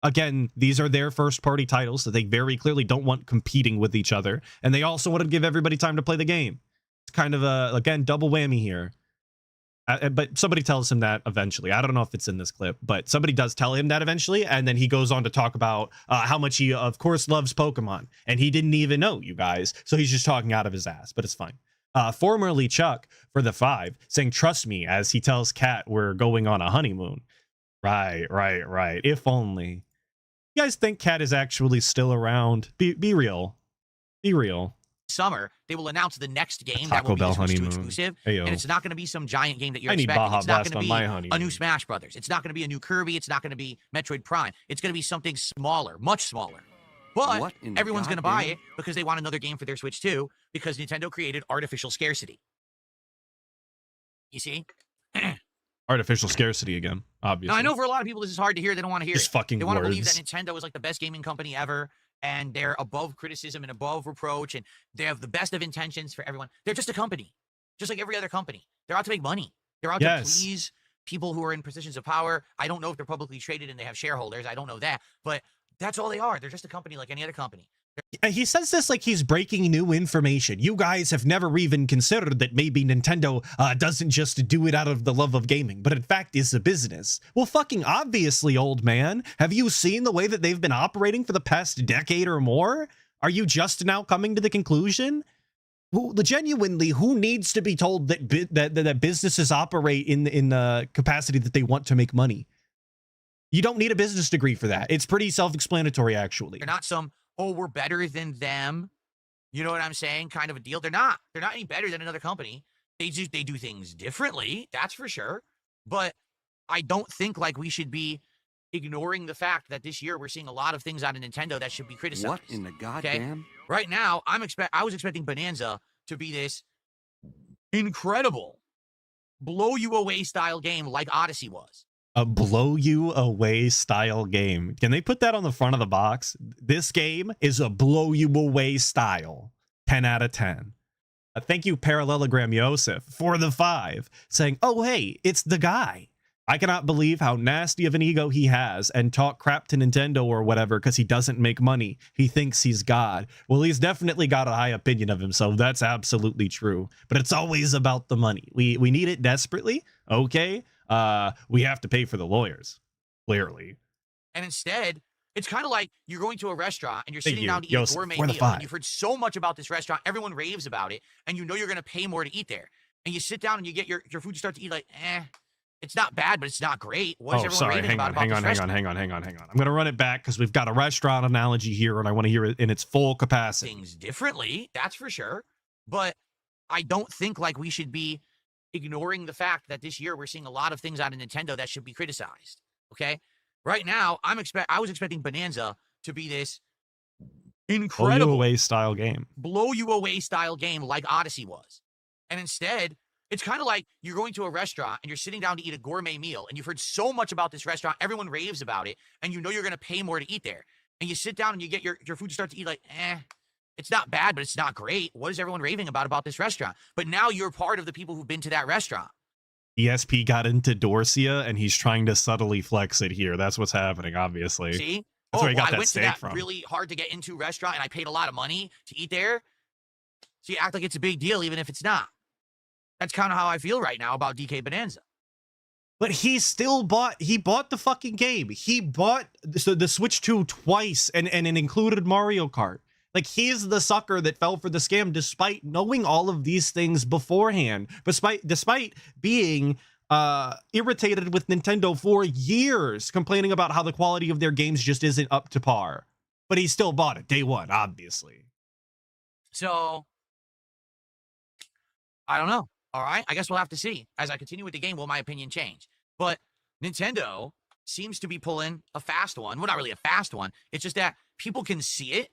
Again, these are their first-party titles that they very clearly don't want competing with each other, and they also want to give everybody time to play the game. It's kind of a, again, double whammy here. But somebody tells him that eventually. I don't know if it's in this clip, but somebody does tell him that eventually, and then he goes on to talk about how much he, of course, loves Pokemon, and he didn't even know, you guys, so he's just talking out of his ass, but it's fine. Formerly Chuck for the 5, saying, trust me, as he tells Kat we're going on a honeymoon. Right. If only. You guys think Kat is actually still around? Be real. Be real. Summer, they will announce the next game that will be a Switch 2 exclusive, and it's not going to be some giant game that you're expecting. It's not going to be a new Smash Brothers. It's not going to be a new Kirby. It's not going to be Metroid Prime. It's going to be something smaller, much smaller. But everyone's going to buy it because they want another game for their Switch 2, because Nintendo created artificial scarcity. You see? Artificial scarcity again, obviously. Now, I know for a lot of people this is hard to hear. They don't want to hear it. Fucking they want to believe that Nintendo is like the best gaming company ever, and they're above criticism and above reproach, and they have the best of intentions for everyone. They're just a company, just like every other company. They're out to make money. They're out to please people who are in positions of power. I don't know if they're publicly traded and they have shareholders. I don't know that, but that's all they are. They're just a company like any other company. He says this like he's breaking new information. You guys have never even considered that maybe Nintendo doesn't just do it out of the love of gaming, but in fact is a business. Well, fucking obviously, old man. Have you seen the way that they've been operating for the past decade or more? Are you just now coming to the conclusion? Genuinely, who needs to be told that businesses operate in the capacity that they want to make money? You don't need a business degree for that. It's pretty self-explanatory, actually. They're not some, oh, we're better than them, you know what I'm saying, kind of a deal. They're not any better than another company. They do things differently, that's for sure. But I don't think like we should be ignoring the fact that this year we're seeing a lot of things out of Nintendo that should be criticized. What in the goddamn? Right now, I was expecting Bonanza to be this incredible blow you away style game like Odyssey was. A blow you away style game. Can they put that on the front of the box? This game is a blow you away style. 10 out of 10. Thank you, Parallelogram Yosef, for the 5, saying, oh, hey, it's the guy. I cannot believe how nasty of an ego he has and talk crap to Nintendo or whatever because he doesn't make money. He thinks he's God. Well, he's definitely got a high opinion of himself. That's absolutely true. But it's always about the money. We need it desperately. Okay. We have to pay for the lawyers. Clearly. And instead, it's kind of like you're going to a restaurant and you're Thank sitting you, down to eat Yosef, a gourmet for the meal. 5. And you've heard so much about this restaurant. Everyone raves about it. And you know you're going to pay more to eat there. And you sit down and you get your food, you start to eat like, it's not bad, but it's not great. What is everyone raving about hang on. I'm going to run it back because we've got a restaurant analogy here and I want to hear it in its full capacity. Things differently, that's for sure. But I don't think like we should be ignoring the fact that this year we're seeing a lot of things out of Nintendo that should be criticized. Okay? Right now, I was expecting Bonanza to be this incredible blow you away style game like Odyssey was. And instead, it's kind of like you're going to a restaurant and you're sitting down to eat a gourmet meal and you've heard so much about this restaurant, everyone raves about it, and you know you're going to pay more to eat there. And you sit down and you get your food, you start to eat like, it's not bad, but it's not great. What is everyone raving about this restaurant? But now you're part of the people who've been to that restaurant. ESP got into Dorsia and he's trying to subtly flex it here. That's what's happening, obviously. See? That's where he got I that went to steak that from. really hard to get into restaurant and I paid a lot of money to eat there. So you act like it's a big deal, even if it's not. That's kind of how I feel right now about DK Bonanza. But he bought the fucking game. He bought the Switch 2 twice and it included Mario Kart. Like, he's the sucker that fell for the scam despite knowing all of these things beforehand. Despite being irritated with Nintendo for years, complaining about how the quality of their games just isn't up to par. But he still bought it day one, obviously. So, I don't know. All right, I guess we'll have to see. As I continue with the game, will my opinion change? But Nintendo seems to be pulling a fast one. Well, not really a fast one. It's just that people can see it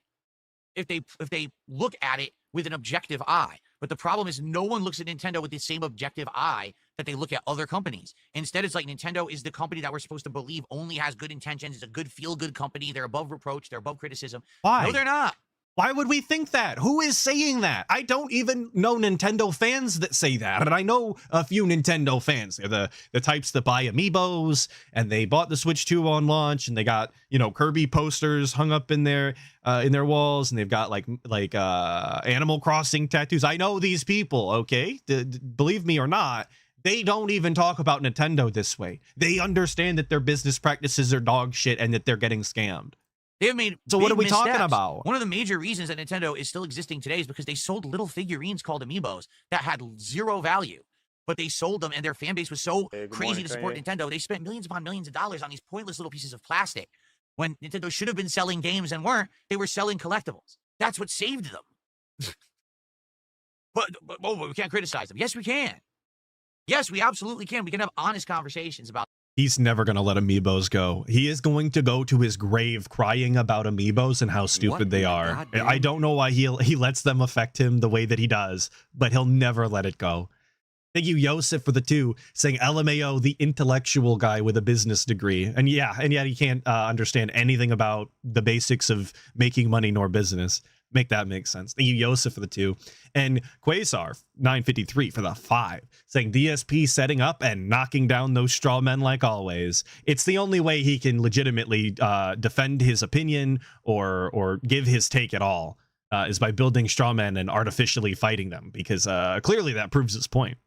if they look at it with an objective eye. But the problem is no one looks at Nintendo with the same objective eye that they look at other companies. Instead, it's like Nintendo is the company that we're supposed to believe only has good intentions. It's a good feel-good company. They're above reproach. They're above criticism. Why? No, they're not. Why would we think that? Who is saying that? I don't even know Nintendo fans that say that. And I know a few Nintendo fans. They're the types that buy amiibos and they bought the Switch 2 on launch and they got, Kirby posters hung up in their walls and they've got like Animal Crossing tattoos. I know these people, okay? Believe me or not, they don't even talk about Nintendo this way. They understand that their business practices are dog shit and that they're getting scammed. They have made So what are we missteps. talking about? One of the major reasons that Nintendo is still existing today is because they sold little figurines called amiibos that had zero value, but they sold them and their fan base was so crazy to support Nintendo. They spent millions upon millions of dollars on these pointless little pieces of plastic when Nintendo should have been selling games and weren't. They were selling collectibles. That's what saved them. but we can't criticize them. Yes, we can. Yes, we absolutely can. We can have honest conversations about. He's never going to let amiibos go. He is going to go to his grave crying about amiibos and how stupid they are. I don't know why he lets them affect him the way that he does, but he'll never let it go. Thank you, Yosef, for the 2, saying LMAO, the intellectual guy with a business degree. And yet he can't understand anything about the basics of making money nor business. Make that make sense. Thank you, Yosef, for the 2. And Quasar, 953 for the 5, saying DSP setting up and knocking down those straw men like always. It's the only way he can legitimately defend his opinion or give his take at all is by building straw men and artificially fighting them, because clearly that proves his point.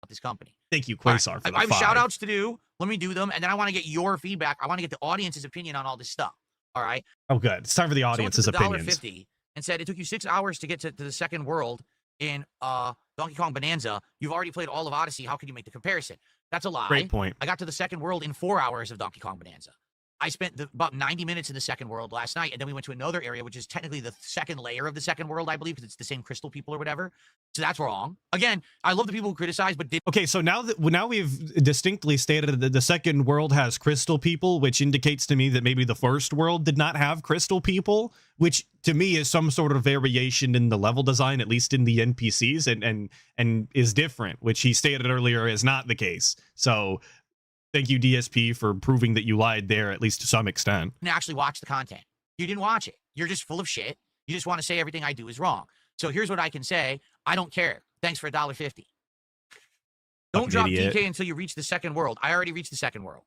This company. Thank you, Quasar, for the 5. I have shout outs to do. Let me do them. And then I want to get your feedback. I want to get the audience's opinion on all this stuff. All right. Oh, good. It's time for the audience's opinions. $1.50 and said it took you 6 hours to get to the second world in Donkey Kong Bonanza. You've already played all of Odyssey. How can you make the comparison? That's a lie. Great point. I got to the second world in 4 hours of Donkey Kong Bonanza. I spent about 90 minutes in the second world last night, and then we went to another area, which is technically the second layer of the second world, I believe, because it's the same crystal people or whatever. So that's wrong. Again, I love the people who criticize, but Okay, so now we've distinctly stated that the second world has crystal people, which indicates to me that maybe the first world did not have crystal people, which to me is some sort of variation in the level design, at least in the NPCs, and is different, which he stated earlier is not the case. So thank you, DSP, for proving that you lied there, at least to some extent. didn't actually watch the content. You didn't watch it. You're just full of shit. You just want to say everything I do is wrong. So here's what I can say. I don't care. Thanks for $1.50. Don't drop DK until you reach the second world. I already reached the second world.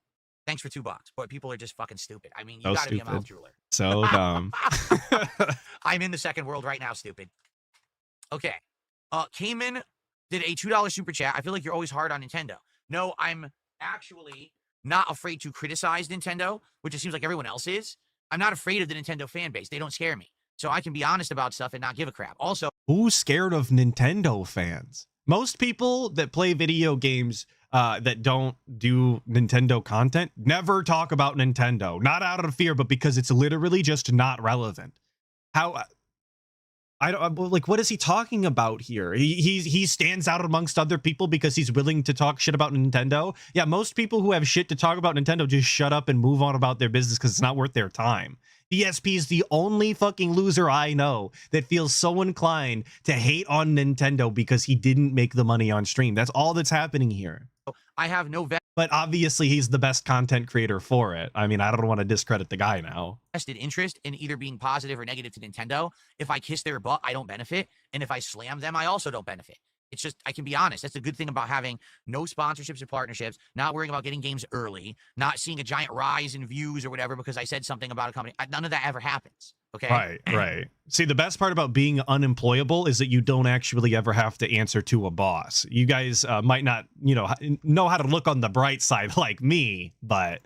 Thanks for $2. But people are just fucking stupid. I mean, you gotta be a mouth drooler. So dumb. I'm in the second world right now, stupid. Okay. Cayman did a $2 super chat. I feel like you're always hard on Nintendo. No, I'm actually not afraid to criticize Nintendo, which it seems like everyone else is. I'm not afraid of the Nintendo fan base. They don't scare me. So I can be honest about stuff and not give a crap. Also, who's scared of Nintendo fans? Most people that play video games that don't do Nintendo content never talk about Nintendo, not out of fear, but because it's literally just not relevant. How I don't like, what is he talking about here? He stands out amongst other people because he's willing to talk shit about Nintendo. Yeah, most people who have shit to talk about Nintendo just shut up and move on about their business because it's not worth their time. DSP is the only fucking loser I know that feels so inclined to hate on Nintendo because he didn't make the money on stream. That's all that's happening here. I have no But obviously he's the best content creator for it. I mean, I don't want to discredit the guy now. vested interest in either being positive or negative to Nintendo. If I kiss their butt, I don't benefit. And if I slam them, I also don't benefit. It's just, I can be honest. That's the good thing about having no sponsorships or partnerships, not worrying about getting games early, not seeing a giant rise in views or whatever because I said something about a company. None of that ever happens. Okay. Right. See, the best part about being unemployable is that you don't actually ever have to answer to a boss. You guys might not, know how to look on the bright side like me, but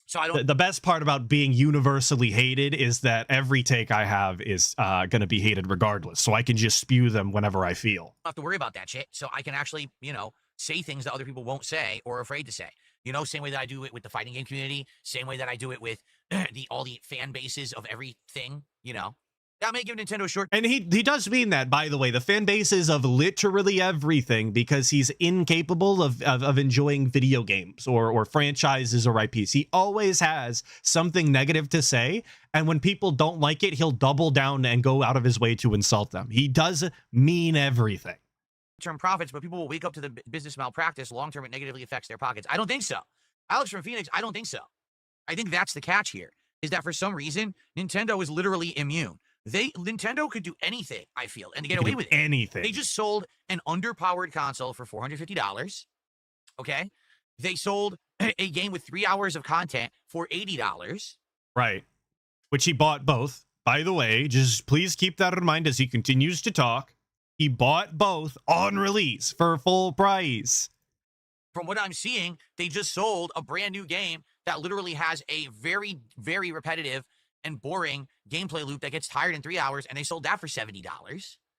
so I don't. The best part about being universally hated is that every take I have is going to be hated regardless. So I can just spew them whenever I feel. Have to worry about that shit. So I can actually, say things that other people won't say or are afraid to say. Same way that I do it with the fighting game community, same way that I do it with all the fan bases of everything, That may give Nintendo a short. And he does mean that, by the way, the fan bases of literally everything, because he's incapable of enjoying video games or franchises or IPs. He always has something negative to say, and when people don't like it, he'll double down and go out of his way to insult them. He does mean everything. Term profits, but people will wake up to the business malpractice. Long term, it negatively affects their pockets. I don't think so. Alex from Phoenix, I don't think so. I think that's the catch here, is that for some reason, Nintendo is literally immune. Nintendo could do anything, I feel, and get away with it. Anything. They just sold an underpowered console for $450. Okay? They sold a game with 3 hours of content for $80. Right. Which he bought both. By the way, just please keep that in mind as he continues to talk. He bought both on release for full price. From what I'm seeing, they just sold a brand new game that literally has a very, very repetitive and boring gameplay loop that gets tired in 3 hours, and they sold that for $70.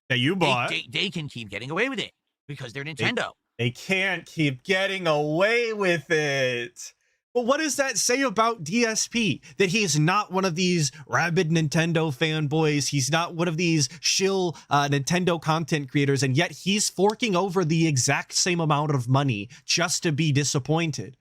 That you bought. They can keep getting away with it because they're Nintendo. They can't keep getting away with it. But what does that say about DSP? That he's not one of these rabid Nintendo fanboys. He's not one of these shill Nintendo content creators, and yet he's forking over the exact same amount of money just to be disappointed.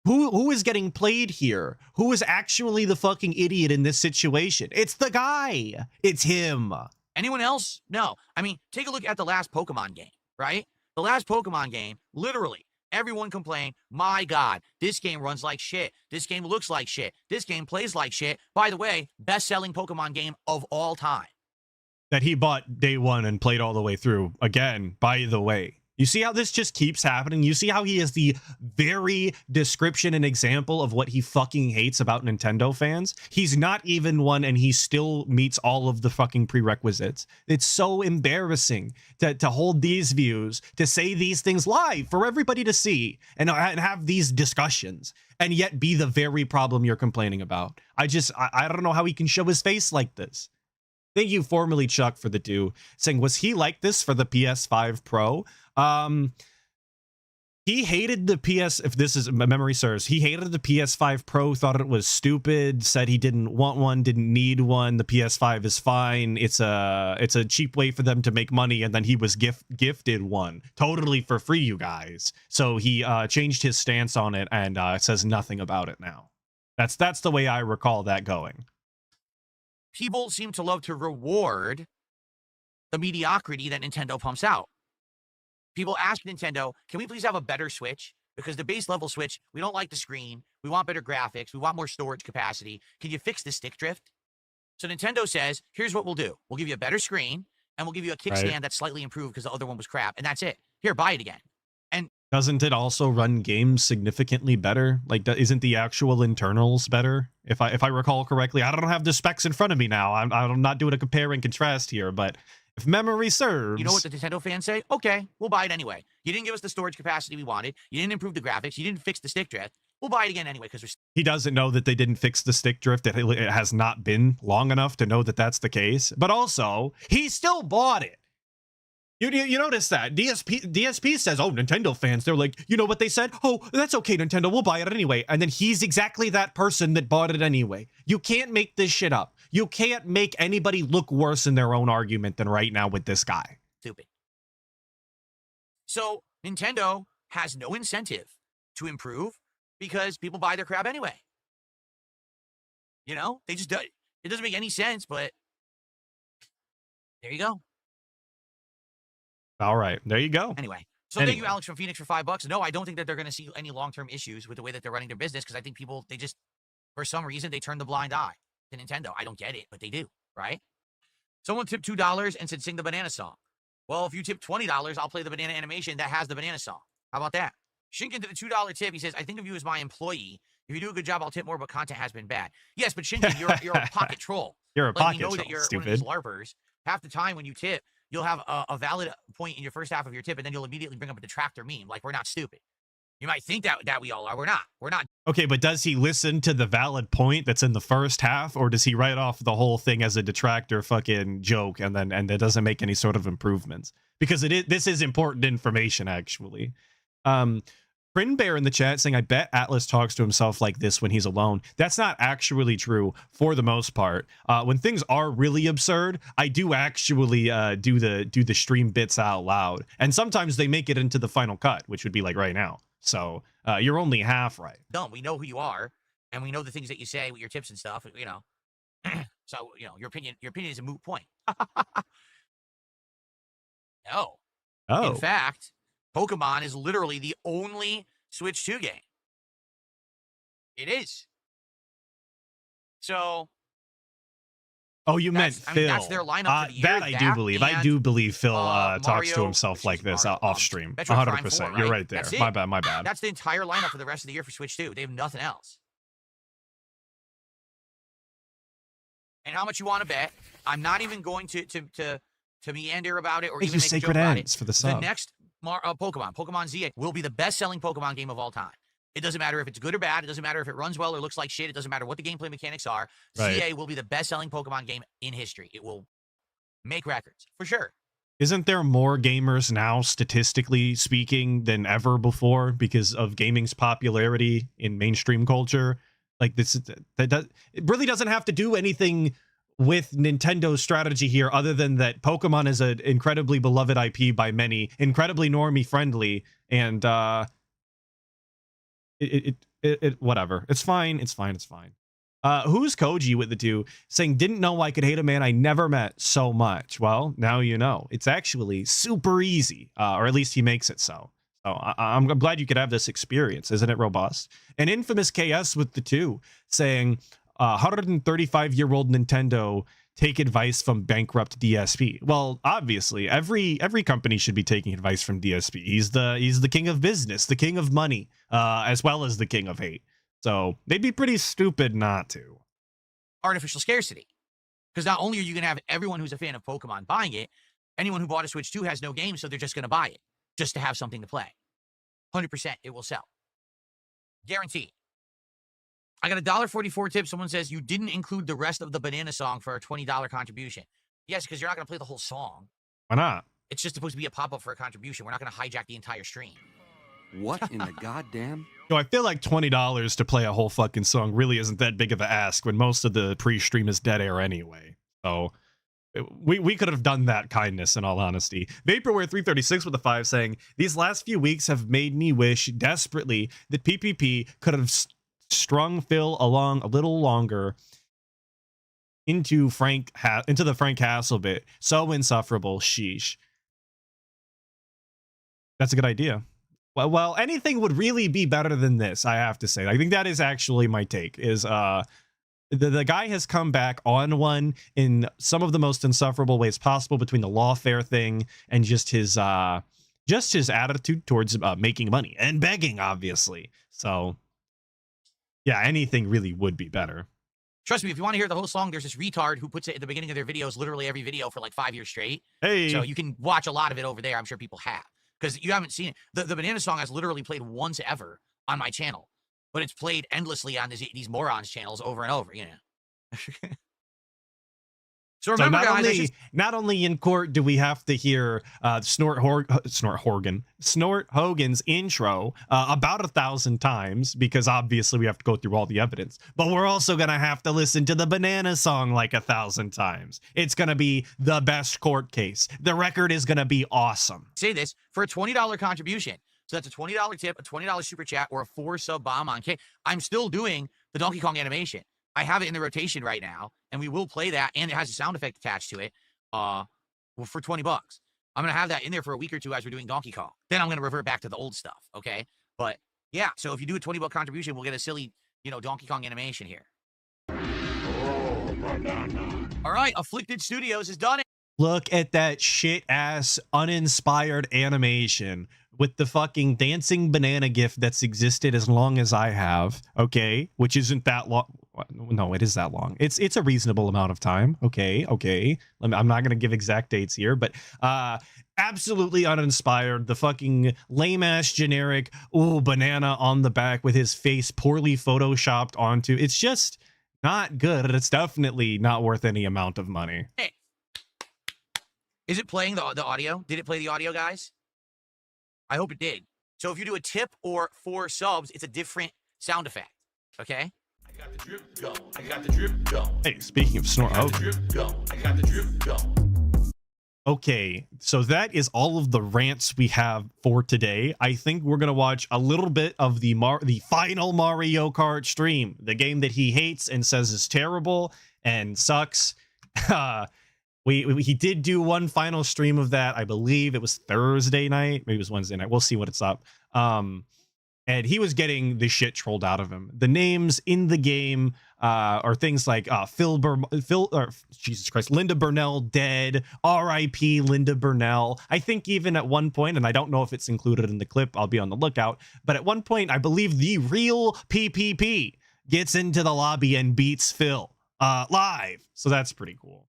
Who is getting played here? Who is actually the fucking idiot in this situation? It's the guy. It's him. Anyone else? No. I mean, take a look at the last Pokemon game, right? The last Pokemon game, literally, everyone complained, my God, this game runs like shit. This game looks like shit. This game plays like shit. By the way, best-selling Pokemon game of all time. That he bought day one and played all the way through. Again, by the way. You see how this just keeps happening? You see how he is the very description and example of what he fucking hates about Nintendo fans? He's not even one, and he still meets all of the fucking prerequisites. It's so embarrassing to hold these views, to say these things live for everybody to see, and have these discussions, and yet be the very problem you're complaining about. I don't know how he can show his face like this. Thank you, formerly Chuck, for the do, saying, was he like this for the PS5 Pro? He hated the PS, if this is memory serves, he hated the PS5 Pro, thought it was stupid, said he didn't want one, didn't need one. The PS5 is fine. It's a cheap way for them to make money, and then he was gifted one totally for free, you guys. So he changed his stance on it and says nothing about it now. That's the way I recall that going. People seem to love to reward the mediocrity that Nintendo pumps out. People ask Nintendo, can we please have a better Switch? Because the base level Switch, we don't like the screen. We want better graphics. We want more storage capacity. Can you fix the stick drift? So Nintendo says, here's what we'll do. We'll give you a better screen, and we'll give you a kickstand that's slightly improved because the other one was crap. And that's it. Here, buy it again. And doesn't it also run games significantly better? Like, isn't the actual internals better? If I recall correctly, I don't have the specs in front of me now. I'm not doing a compare and contrast here, but if memory serves, you know what the Nintendo fans say? Okay, we'll buy it anyway. You didn't give us the storage capacity we wanted. You didn't improve the graphics. You didn't fix the stick drift. We'll buy it again anyway because he doesn't know that they didn't fix the stick drift. That it has not been long enough to know that that's the case. But also, he still bought it. You notice that DSP says, oh, Nintendo fans, they're like, you know what they said? Oh, that's okay, Nintendo, we'll buy it anyway. And then he's exactly that person that bought it anyway. You can't make this shit up. You can't make anybody look worse in their own argument than right now with this guy. Stupid. So Nintendo has no incentive to improve because people buy their crap anyway. You know, they just do. It doesn't make any sense, but there you go. All right, there you go. Anyway, so thank you, Alex from Phoenix, for $5. No, I don't think that they're going to see any long-term issues with the way that they're running their business because I think people, they just, for some reason, they turn the blind eye to Nintendo. I don't get it, but they do, right? Someone tipped $2 and said, sing the banana song. Well, if you tip $20, I'll play the banana animation that has the banana song. How about that? Shinkin did a $2 tip. He says, I think of you as my employee. If you do a good job, I'll tip more, but content has been bad. Yes, but Shinkin, you're a pocket troll. You're a pocket troll, that you're stupid. One of these LARPers. Half the time when you tip, you'll have a valid point in your first half of your tip, and then you'll immediately bring up a detractor meme. Like, we're not stupid. You might think that we all are. We're not. We're not. Okay, but does he listen to the valid point that's in the first half, or does he write off the whole thing as a detractor fucking joke, and it doesn't make any sort of improvements? Because this is important information, actually. Prin Bear in the chat saying, I bet Atlas talks to himself like this when he's alone. That's not actually true for the most part. When things are really absurd, I do actually do the stream bits out loud. And sometimes they make it into the final cut, which would be like right now. So you're only half right. No, we know who you are, and we know the things that you say with your tips and stuff, you know. So, you know, your opinion is a moot point. No. Oh. In fact, Pokemon is literally the only Switch 2 game. It is. So. Oh, you meant Phil. I mean, that's their lineup for the year. That I do believe. I do believe Phil talks to himself like this off stream. 100%. You're right there. My bad. That's the entire lineup for the rest of the year for Switch 2. They have nothing else. And how much you want to bet? I'm not even going to meander about it or even make a joke about it. For the sub. The next Pokemon Z will be the best-selling Pokemon game of all time. It doesn't matter if it's good or bad. It doesn't matter if it runs well or looks like shit. It doesn't matter what the gameplay mechanics are. Right. CA will be the best-selling Pokemon game in history. It will make records, for sure. Isn't there more gamers now, statistically speaking, than ever before because of gaming's popularity in mainstream culture? Like, it really doesn't have to do anything with Nintendo's strategy here, other than that Pokemon is an incredibly beloved IP by many, incredibly normie friendly, and whatever. It's fine. Who's Koji with the 2 saying, didn't know I could hate a man I never met so much? Well, now you know. It's actually super easy, or at least he makes it so. So I'm glad you could have this experience. Isn't it robust? And Infamous KS with the 2 saying, 135-year-old Nintendo take advice from bankrupt DSP. Well, obviously, every company should be taking advice from DSP. He's the king of business, the king of money, as well as the king of hate. So they'd be pretty stupid not to. Artificial scarcity. Because not only are you going to have everyone who's a fan of Pokemon buying it, anyone who bought a Switch 2 has no game, so they're just going to buy it just to have something to play. 100% it will sell. Guaranteed. I got a $1.44 tip. Someone says, you didn't include the rest of the banana song for a $20 contribution. Yes, because you're not going to play the whole song. Why not? It's just supposed to be a pop-up for a contribution. We're not going to hijack the entire stream. What in the goddamn? So I feel like $20 to play a whole fucking song really isn't that big of an ask when most of the pre-stream is dead air anyway. So we could have done that kindness, in all honesty. Vaporware336 with a 5 saying, these last few weeks have made me wish desperately that PPP could have strung Phil along a little longer into the Frank Castle bit. So insufferable, sheesh. That's a good idea. Well, anything would really be better than this, I have to say. I think that is actually my take, is the guy has come back on one in some of the most insufferable ways possible, between the lawfare thing and just his attitude towards making money and begging, obviously. So yeah, anything really would be better. Trust me, if you want to hear the whole song, there's this retard who puts it at the beginning of their videos, literally every video for like 5 years straight. Hey. So you can watch a lot of it over there. I'm sure people have, because you haven't seen it. The Banana song has literally played once ever on my channel, but it's played endlessly on these morons channels over and over, you know. So remember, guys, not only in court do we have to hear Snort Hogan's intro about 1,000 times, because obviously we have to go through all the evidence, but we're also gonna have to listen to the Banana song like 1,000 times. It's gonna be the best court case. The record is gonna be awesome. Say this for a $20 contribution. So that's a $20 tip, a $20 super chat, or a 4-sub bomb on K. I'm still doing the Donkey Kong animation. I have it in the rotation right now, and we will play that, and it has a sound effect attached to it for $20. I'm going to have that in there for a week or two as we're doing Donkey Kong. Then I'm going to revert back to the old stuff, okay? But, yeah, so if you do a $20 contribution, we'll get a silly, you know, Donkey Kong animation here. All right, Afflicted Studios has done it. Look at that shit-ass, uninspired animation with the fucking dancing banana gif that's existed as long as I have, okay? Which isn't that long. No, it is that long. It's a reasonable amount of time, okay? I'm not going to give exact dates here, but absolutely uninspired. The fucking lame-ass generic, ooh, banana on the back with his face poorly photoshopped onto. It's just not good. It's definitely not worth any amount of money. Hey. Is it playing the audio? Did it play the audio, guys? I hope it did. So if you do a tip or 4 subs, it's a different sound effect. Okay? I got the drip going. I got the drip going. Hey, speaking of Snort Hogan. I got the drip going. Okay, so that is all of the rants we have for today. I think we're gonna watch a little bit of the final Mario Kart stream, the game that he hates and says is terrible and sucks. He did do one final stream of that. I believe it was Thursday night. Maybe it was Wednesday night. We'll see what it's up. And he was getting the shit trolled out of him. The names in the game are things like Jesus Christ, Linda Burnell dead, R.I.P. Linda Burnell. I think even at one point, and I don't know if it's included in the clip, I'll be on the lookout, but at one point, I believe the real PPP gets into the lobby and beats Phil live. So that's pretty cool.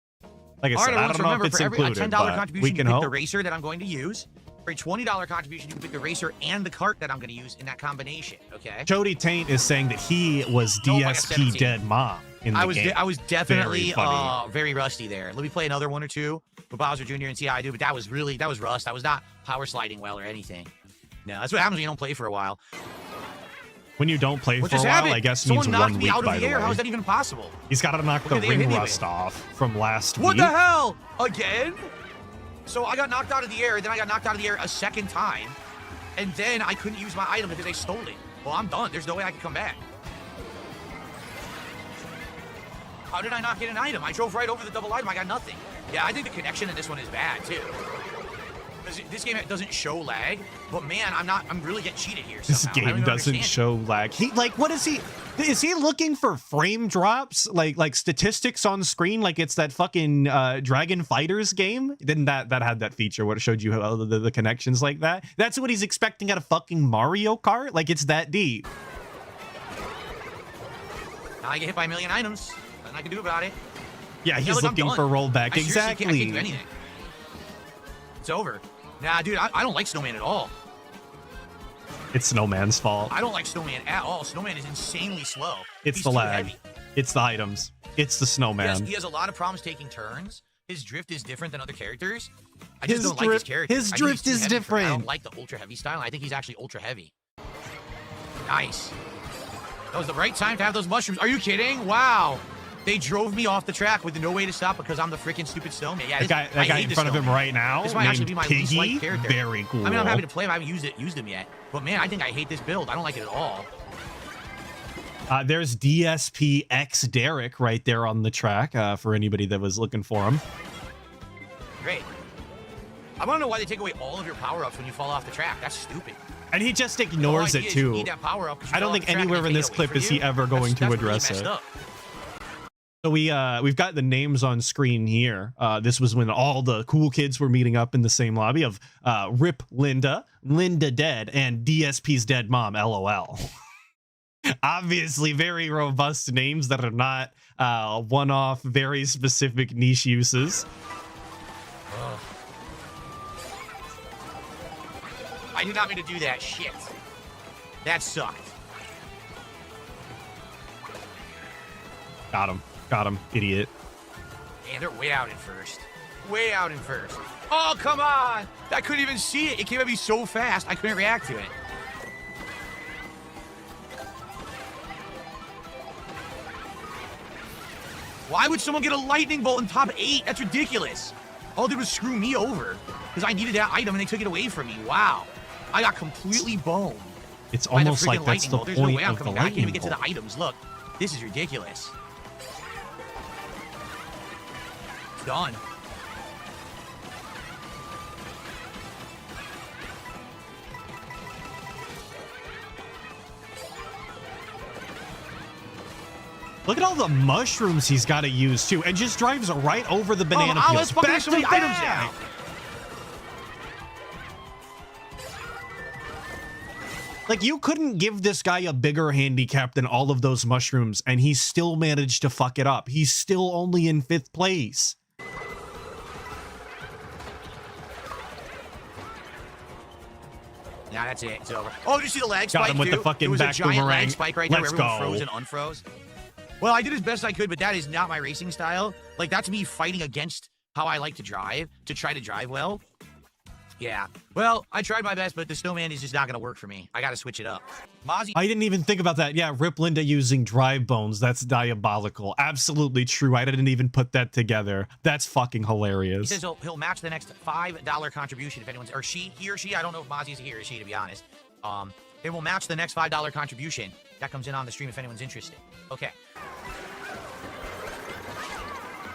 Like I said, I don't know if it's included, for every $10 but contribution, we you can pick hope. the racer that I'm going to use. For a $20 contribution, you can pick the racer and the cart that I'm going to use in that combination, okay? Jody Taint is saying that he was DSP dead mom in the game. I was definitely very rusty there. Let me play another one or two with Bowser Jr. and see how I do, but that was rust. I was not power sliding well or anything. No, that's what happens when you don't play for a while. When you don't play for a while, I guess means 1 week, by the way. How is that even possible? He's got to knock the ring rust off from last week. What the hell? Again? So I got knocked out of the air, then I got knocked out of the air a second time, and then I couldn't use my item because they stole it. Well, I'm done. There's no way I can come back. How did I not get an item? I drove right over the double item. I got nothing. Yeah, I think the connection in this one is bad, too. This game doesn't show lag, but man, I'm really getting cheated here somehow. This game doesn't show lag. What is he looking for frame drops? Like statistics on screen, like it's that fucking Dragon Fighters game? Then that had that feature where it showed you how the connections like that. That's what he's expecting out of fucking Mario Kart? Like it's that deep. Now I get hit by a million items. Nothing I can do about it. Yeah, he's looking for rollback. Exactly. I can't do anything. It's over. Nah, dude, I don't like Snowman at all. It's Snowman's fault. I don't like Snowman at all. Snowman is insanely slow. It's the lag. It's the items. It's the Snowman. He has a lot of problems taking turns his drift is different than other characters. I just His don't like his character. his I think drift he's is too heavy for me. I different. don't like the ultra heavy style. I think he's actually ultra heavy. Nice. That was the right time to have those mushrooms. Are you kidding? Wow. They drove me off the track with no way to stop because I'm the freaking stupid snowman. Yeah, That guy in front of him right now, This might actually named be my least liked Piggy. character. Very cool. I mean, I'm happy to play him. I haven't used him yet. But man, I think I hate this build. I don't like it at all. There's DSPX Derek right there on the track for anybody that was looking for him. Great. I want to know why they take away all of your power-ups when you fall off the track. That's stupid. And he just The ignores whole it idea is you too. need that power-up 'cause you I don't fell off think the track and anywhere they in take this it away clip from is he you. ever going to That's address really it. messed up. So we've got the names on screen here. This was when all the cool kids were meeting up in the same lobby of Rip Linda, Linda Dead, and DSP's dead mom, LOL. Obviously very robust names that are not one-off, very specific niche uses. Ugh. I did not mean to do that. Shit. That sucked. Got him, idiot. Man, they're way out in first. Way out in first. Oh, come on! I couldn't even see it. It came at me so fast, I couldn't react to it. Why would someone get a lightning bolt in top 8? That's ridiculous. All they did was screw me over because I needed that item and they took it away from me. Wow. I got completely boned. It's by the almost like freaking that's lightning the bolt. There's no point way I'm of the coming back. I can't even lightning get to the bolt. items. Look, this is ridiculous. It's done. Look at all the mushrooms he's got to use too, and just drives right over the banana peels. Let's fucking Back so many to items back. now. Like, you couldn't give this guy a bigger handicap than all of those mushrooms, and he still managed to fuck it up. He's still only in 5th place. Nah, that's it. It's over. Oh, did you see the lag Got spike, him with the too? fucking There was a back giant boomerang. lag spike right there Let's where everyone go. froze and unfroze. Well, I did as best I could, but that is not my racing style. Like, that's me fighting against how I like to drive, to try to drive well. Yeah. Well, I tried my best, but the snowman is just not going to work for me. I got to switch it up. Mozzie... I didn't even think about that. Yeah, Rip Linda using drive bones. That's diabolical. Absolutely true. I didn't even put that together. That's fucking He hilarious. says he'll match the next $5 contribution if anyone's... Or he or she. I don't know if Mozzie's a he or she, to be honest. It will match the next $5 contribution. That comes in on the stream if anyone's interested. Okay.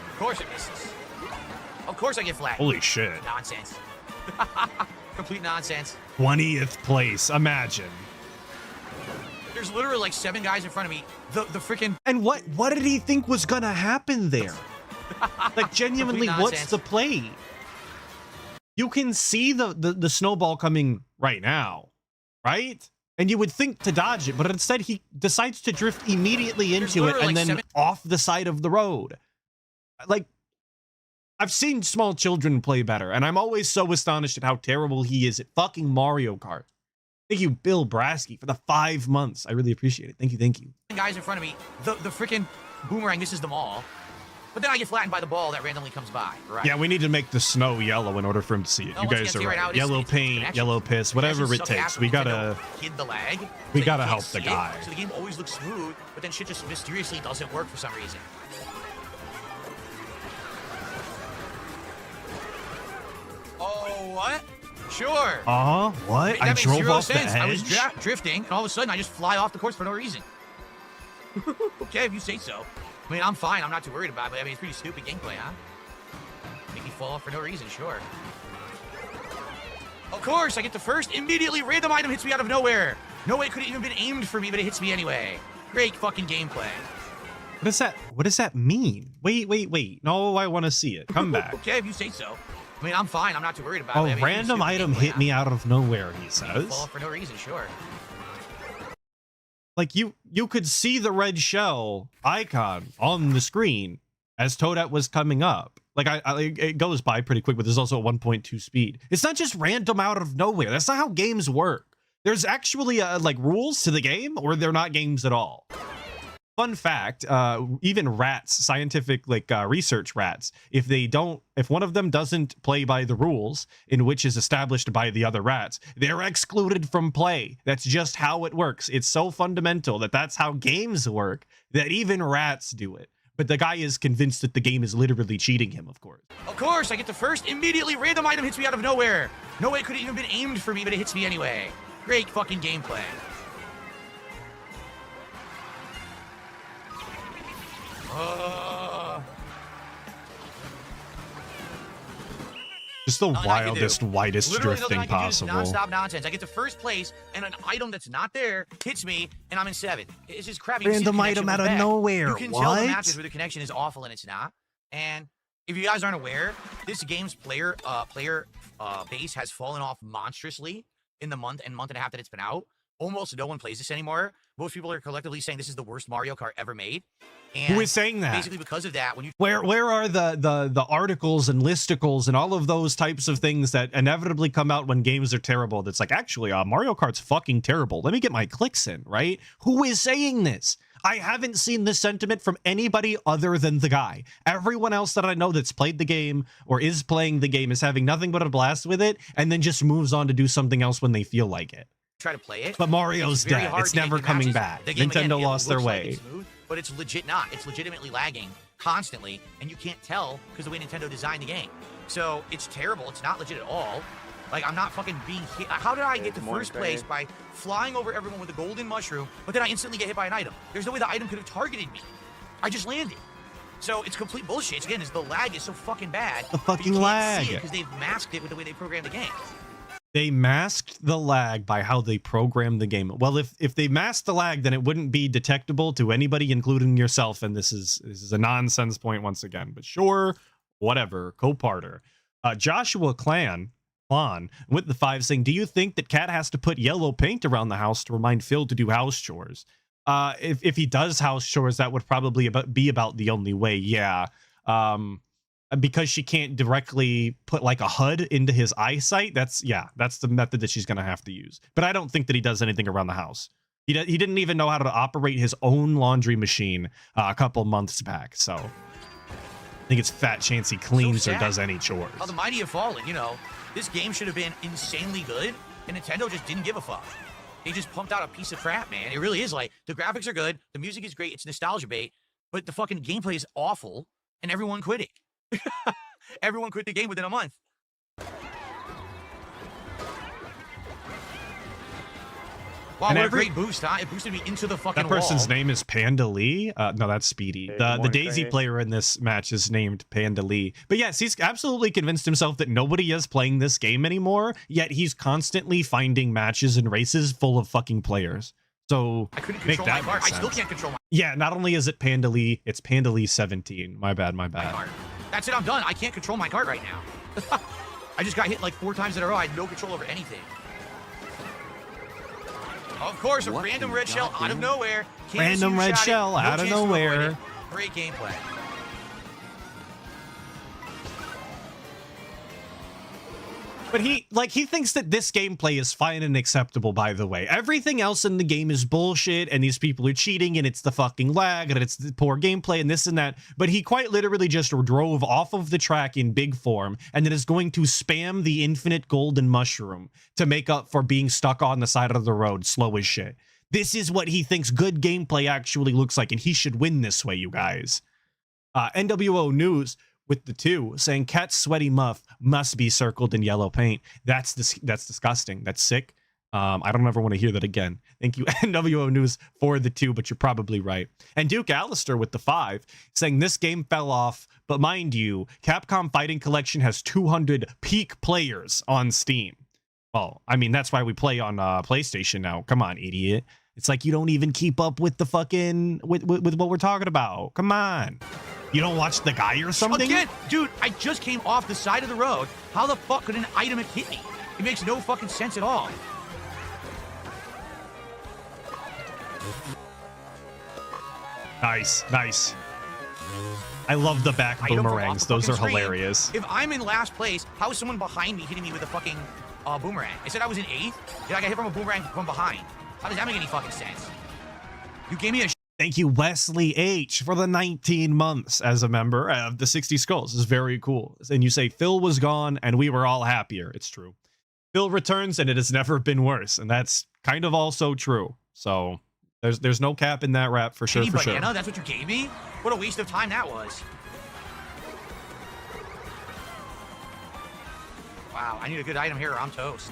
Of course it misses. Of course I get flagged. Holy shit. Nonsense. Complete nonsense. 20th place. Imagine. There's literally like 7 guys in front of me. The freaking... And what did he think was gonna happen there? Like, genuinely, Complete what's nonsense. the play? You can see the snowball coming right now, right? And you would think to dodge it, but instead he decides to drift immediately into it literally and like then 7 off the side of the road. Like, I've seen small children play better, and I'm always so astonished at how terrible he is at fucking Mario Kart. Thank you, Bill Brasky, for the 5 months. I really appreciate it. Thank you, thank you. guys in front of me. The freaking boomerang misses them all. But then I get flattened by the ball that randomly comes by. Right? Yeah, we need to make the snow yellow in order for him to see it. No, You once guys again, are see right right. now, it is- Yellow it's paint, connection. yellow piss, whatever Connections it suck takes. after We Nintendo gotta... hid the lag. we so you gotta can't help see the it. guy. So the game always looks smooth, but then shit just mysteriously doesn't work for some reason. Oh, what? Sure. What? That I makes drove zero off the sense. I was edge? drifting, and all of a sudden I just fly off the course for no reason. Okay, if you say so. I mean, I'm fine. I'm not too worried about it. But I mean, it's pretty stupid gameplay, huh? Make me fall off for no reason, sure. Of course, I get the first. Immediately, random item hits me out of nowhere. No way it could have even been aimed for me, but it hits me anyway. Great fucking gameplay. What does that mean? Wait. No, I want to see it. Come back. Okay, if you say so. I mean, I'm fine. I'm not too worried about A it. I mean, it's pretty random stupid item gameplay, hit huh? me out of nowhere, he Make me says. fall off for no reason, sure. Like, you could see the red shell icon on the screen as Toadette was coming up. Like, it goes by pretty quick, but there's also a 1.2 speed. It's not just random out of nowhere. That's not how games work. There's actually, like, rules to the game, or they're not games at all. Fun fact, even rats, scientific research rats, if one of them doesn't play by the rules in which is established by the other rats, they're excluded from play. That's just how it works. It's so fundamental that that's how games work that even rats do it. But the guy is convinced that the game is literally cheating him, of course. Of course, I get the first, immediately random item hits me out of nowhere. No way it could have even been aimed for me, but it hits me anyway. Great fucking gameplay. Just the wildest, widest Literally drifting nothing I can do. possible. This nonstop nonsense. I get to first place, and an item that's not there hits me, and I'm in 7th. It's just crappy. Random item out of nowhere. You can tell the What? matches where the connection is awful and it's not. And if you guys aren't aware, this game's player base has fallen off monstrously in the month and a half that it's been out. Almost no one plays this anymore. Most people are collectively saying this is the worst Mario Kart ever made. And Who is saying that? Basically because of that, when you Where are the articles and listicles and all of those types of things that inevitably come out when games are terrible? That's like, actually, Mario Kart's fucking terrible. Let me get my clicks in, right? Who is saying this? I haven't seen this sentiment from anybody other than the guy. Everyone else that I know that's played the game or is playing the game is having nothing but a blast with it and then just moves on to do something else when they feel like it. try to play it. But Mario's very dead. hard It's to get never good coming matches. back. The game, Nintendo again, it lost their looks like way. it's smooth, but it's legit not. It's legitimately lagging constantly, and you can't tell because the way Nintendo designed the game. So it's terrible. It's not legit at all. Like, I'm not fucking being hit. How did I get to first place by flying over everyone with a golden mushroom, but then I instantly get hit by an item? There's no way the item could have targeted me. I just landed. So it's complete bullshit. Again, the lag is so fucking bad. The fucking lag. Because they've masked it with the way they programmed the game. They masked the lag by how they programmed the game. Well, if they masked the lag, then it wouldn't be detectable to anybody, including yourself. And this is a nonsense point once again. But sure, whatever. Co-parter. Joshua Clan with the 5 saying, do you think that Cat has to put yellow paint around the house to remind Phil to do house chores? If he does house chores, that would probably be about the only way. Yeah. Because she can't directly put like a HUD into his eyesight. That's the method that she's going to have to use. But I don't think that he does anything around the house. He didn't even know how to operate his own laundry machine a couple months back. So I think it's fat chance he cleans or does any chores. How the mighty have fallen, you know. This game should have been insanely good, and Nintendo just didn't give a fuck. They just pumped out a piece of crap, man. It really is. Like, the graphics are good, the music is great, it's nostalgia bait, but the fucking gameplay is awful, and everyone quit it. Everyone quit the game within a month. Wow, And what a great boost, huh? It boosted me into the fucking That person's wall. name is Panda Lee. No, that's Speedy. The Daisy player in this match is named Panda Lee. But yes, he's absolutely convinced himself that nobody is playing this game anymore, yet he's constantly finding matches and races full of fucking players. So I couldn't make control that my cart. make I still sense. can't control my Yeah, not only is it Panda Lee, it's Panda Lee 17. My bad. cart. That's it, I'm done. I can't control my cart right now. I just got hit like 4 times in a row. I had no control over anything. Of course, a What random in red shell out of goddamn- nowhere. Can't Random see who red shot it. shell No out of chance to avoid nowhere. it. Great gameplay. But he thinks that this gameplay is fine and acceptable, by the way. Everything else in the game is bullshit, and these people are cheating, and it's the fucking lag, and it's the poor gameplay, and this and that. But he quite literally just drove off of the track in big form, and then is going to spam the infinite golden mushroom to make up for being stuck on the side of the road, slow as shit. This is what he thinks good gameplay actually looks like, and he should win this way, you guys. NWO News with the 2 saying Cat's sweaty muff must be circled in yellow paint. That's disgusting. That's sick. I don't ever want to hear that again. Thank you, NWO News, for the 2, but you're probably right. And Duke Alistair with the 5 saying this game fell off, but mind you, Capcom Fighting Collection has 200 peak players on Steam. Well, I mean, that's why we play on PlayStation now. Come on, idiot. It's like you don't even keep up with the fucking with what we're talking about. Come on. You don't watch the guy or something? Again, dude, I just came off the side of the road. How the fuck could an item have hit me? It makes no fucking sense at all. Nice. I love the back boomerangs. Those are hilarious. If I'm in last place, how is someone behind me hitting me with a fucking boomerang? I said I was in 8th. Did I get hit from a boomerang from behind? How does that make any fucking sense? You gave me a Thank you, Wesley H, for the 19 months as a member of the 60 Skulls. It's very cool. And you say Phil was gone and we were all happier. It's true. Phil returns and it has never been worse, and that's kind of also true. So there's no cap in that rap for sure. For sure. Banana, that's what you gave me? What a waste of time that was. Wow, I need a good item here or I'm toast.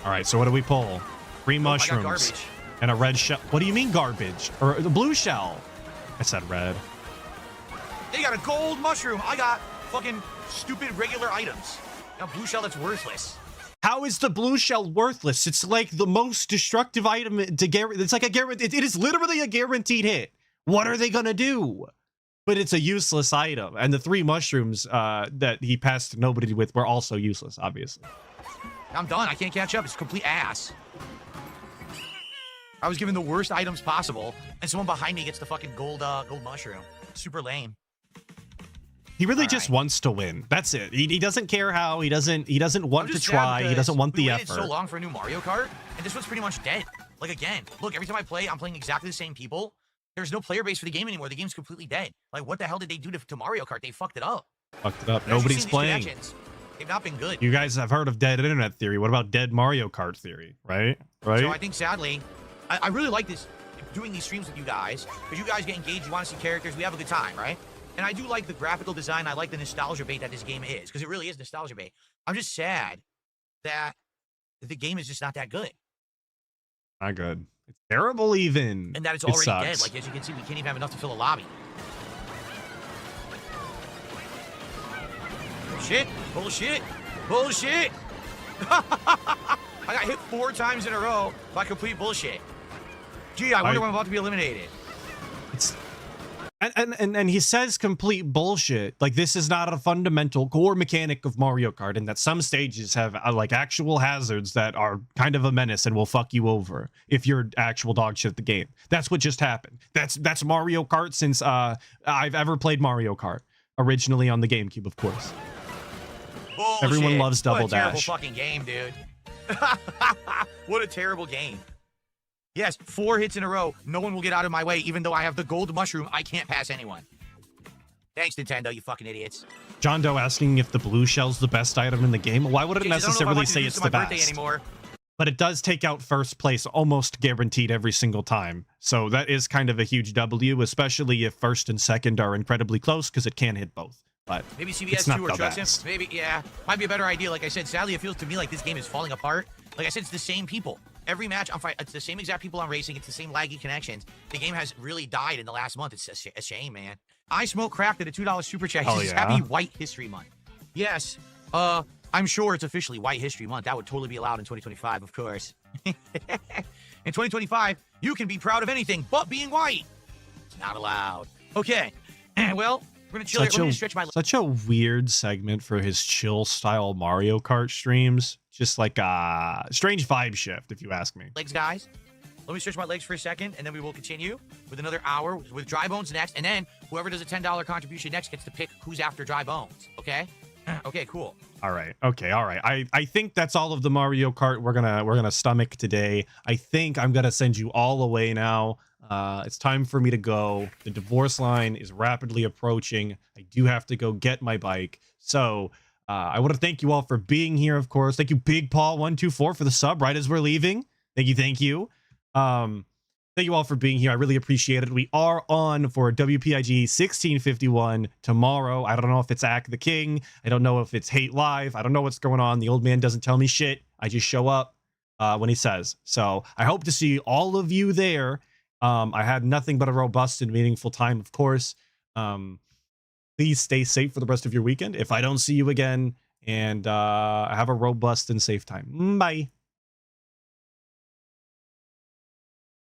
All right, so what do we pull? 3 mushrooms. I got garbage. And a red shell. What do you mean garbage? Or the blue shell? I said red. They got a gold mushroom. I got fucking stupid regular items. A blue shell that's worthless. How is the blue shell worthless? It's like the most destructive item to guarantee. It's like a guarantee. It is literally a guaranteed hit. What are they gonna do? But it's a useless item. And the 3 mushrooms that he passed nobody with were also useless, obviously. I'm done. I can't catch up. It's complete ass. I was given the worst items possible, and someone behind me gets the fucking gold mushroom. Super lame. He really just wants to win. That's it. He doesn't care how. He doesn't want to try. He doesn't want the effort. We waited so long for a new Mario Kart, and this one's pretty much dead. Like again, look, every time I play, I'm playing exactly the same people. There's no player base for the game anymore. The game's completely dead. Like, what the hell did they do to Mario Kart? They fucked it up. Fucked it up. Nobody's playing. They've not been good. You guys have heard of dead internet theory. What about dead Mario Kart theory? Right? Right? So I think, sadly, I really like this, doing these streams with you guys, because you guys get engaged, you want to see characters, we have a good time, right? And I do like the graphical design, I like the nostalgia bait that this game is, because it really is nostalgia bait. I'm just sad that the game is just not that good. Not good. It's terrible even. And that it's already dead. Like, as you can see, we can't even have enough to fill a lobby. Shit. Bullshit. Bullshit. I got hit 4 times in a row by complete bullshit. Gee, I wonder when I'm about to be eliminated. It's and he says complete bullshit. Like, this is not a fundamental core mechanic of Mario Kart, and that some stages have like actual hazards that are kind of a menace and will fuck you over if you're actual dog shit at the game. That's what just happened. That's Mario Kart since I've ever played Mario Kart. Originally on the GameCube, of course. Bullshit. Everyone loves Double Dash. What a terrible fucking game, dude. What a terrible game. Yes, 4 hits in a row. No one will get out of my way, even though I have the gold mushroom. I can't pass anyone. Thanks, Nintendo, you fucking idiots. John Doe asking if the blue shell's the best item in the game. Why would it necessarily say it's the best? But it does take out first place almost guaranteed every single time. So that is kind of a huge W, especially if first and second are incredibly close, because it can hit both. But maybe CBS 2 or Truck Sim. Maybe, yeah. Might be a better idea. Like I said, sadly, it feels to me like this game is falling apart. Like I said, it's the same people. Every match I'm fighting, it's the same exact people I'm racing. It's the same laggy connections. The game has really died in the last month. It's a shame, man. I Smoke Crack did a $2 super chat. He says, Happy White History Month. Yes, I'm sure it's officially White History Month. That would totally be allowed in 2025, of course. In 2025, you can be proud of anything but being white. It's not allowed. Okay, well, we're gonna chill here. We're gonna stretch my legs. Such a weird segment for his chill style Mario Kart streams. Just like a strange vibe shift, if you ask me. Legs, guys. Let me stretch my legs for a second, and then we will continue with another hour with Dry Bones next. And then whoever does a $10 contribution next gets to pick who's after Dry Bones. Okay? Okay, cool. All right. Okay, all right. I think that's all of the Mario Kart we're gonna stomach today. I think I'm gonna send you all away now. It's time for me to go. The divorce line is rapidly approaching. I do have to go get my bike. So I want to thank you all for being here, of course. Thank you, Big Paul124, for the sub right as we're leaving. Thank you, thank you. Thank you all for being here. I really appreciate it. We are on for WPIG 1651 tomorrow. I don't know if it's Act the King. I don't know if it's Hate Live. I don't know what's going on. The old man doesn't tell me shit. I just show up when he says. So I hope to see all of you there. I had nothing but a robust and meaningful time, of course. Please stay safe for the rest of your weekend if I don't see you again, and have a robust and safe time. Bye.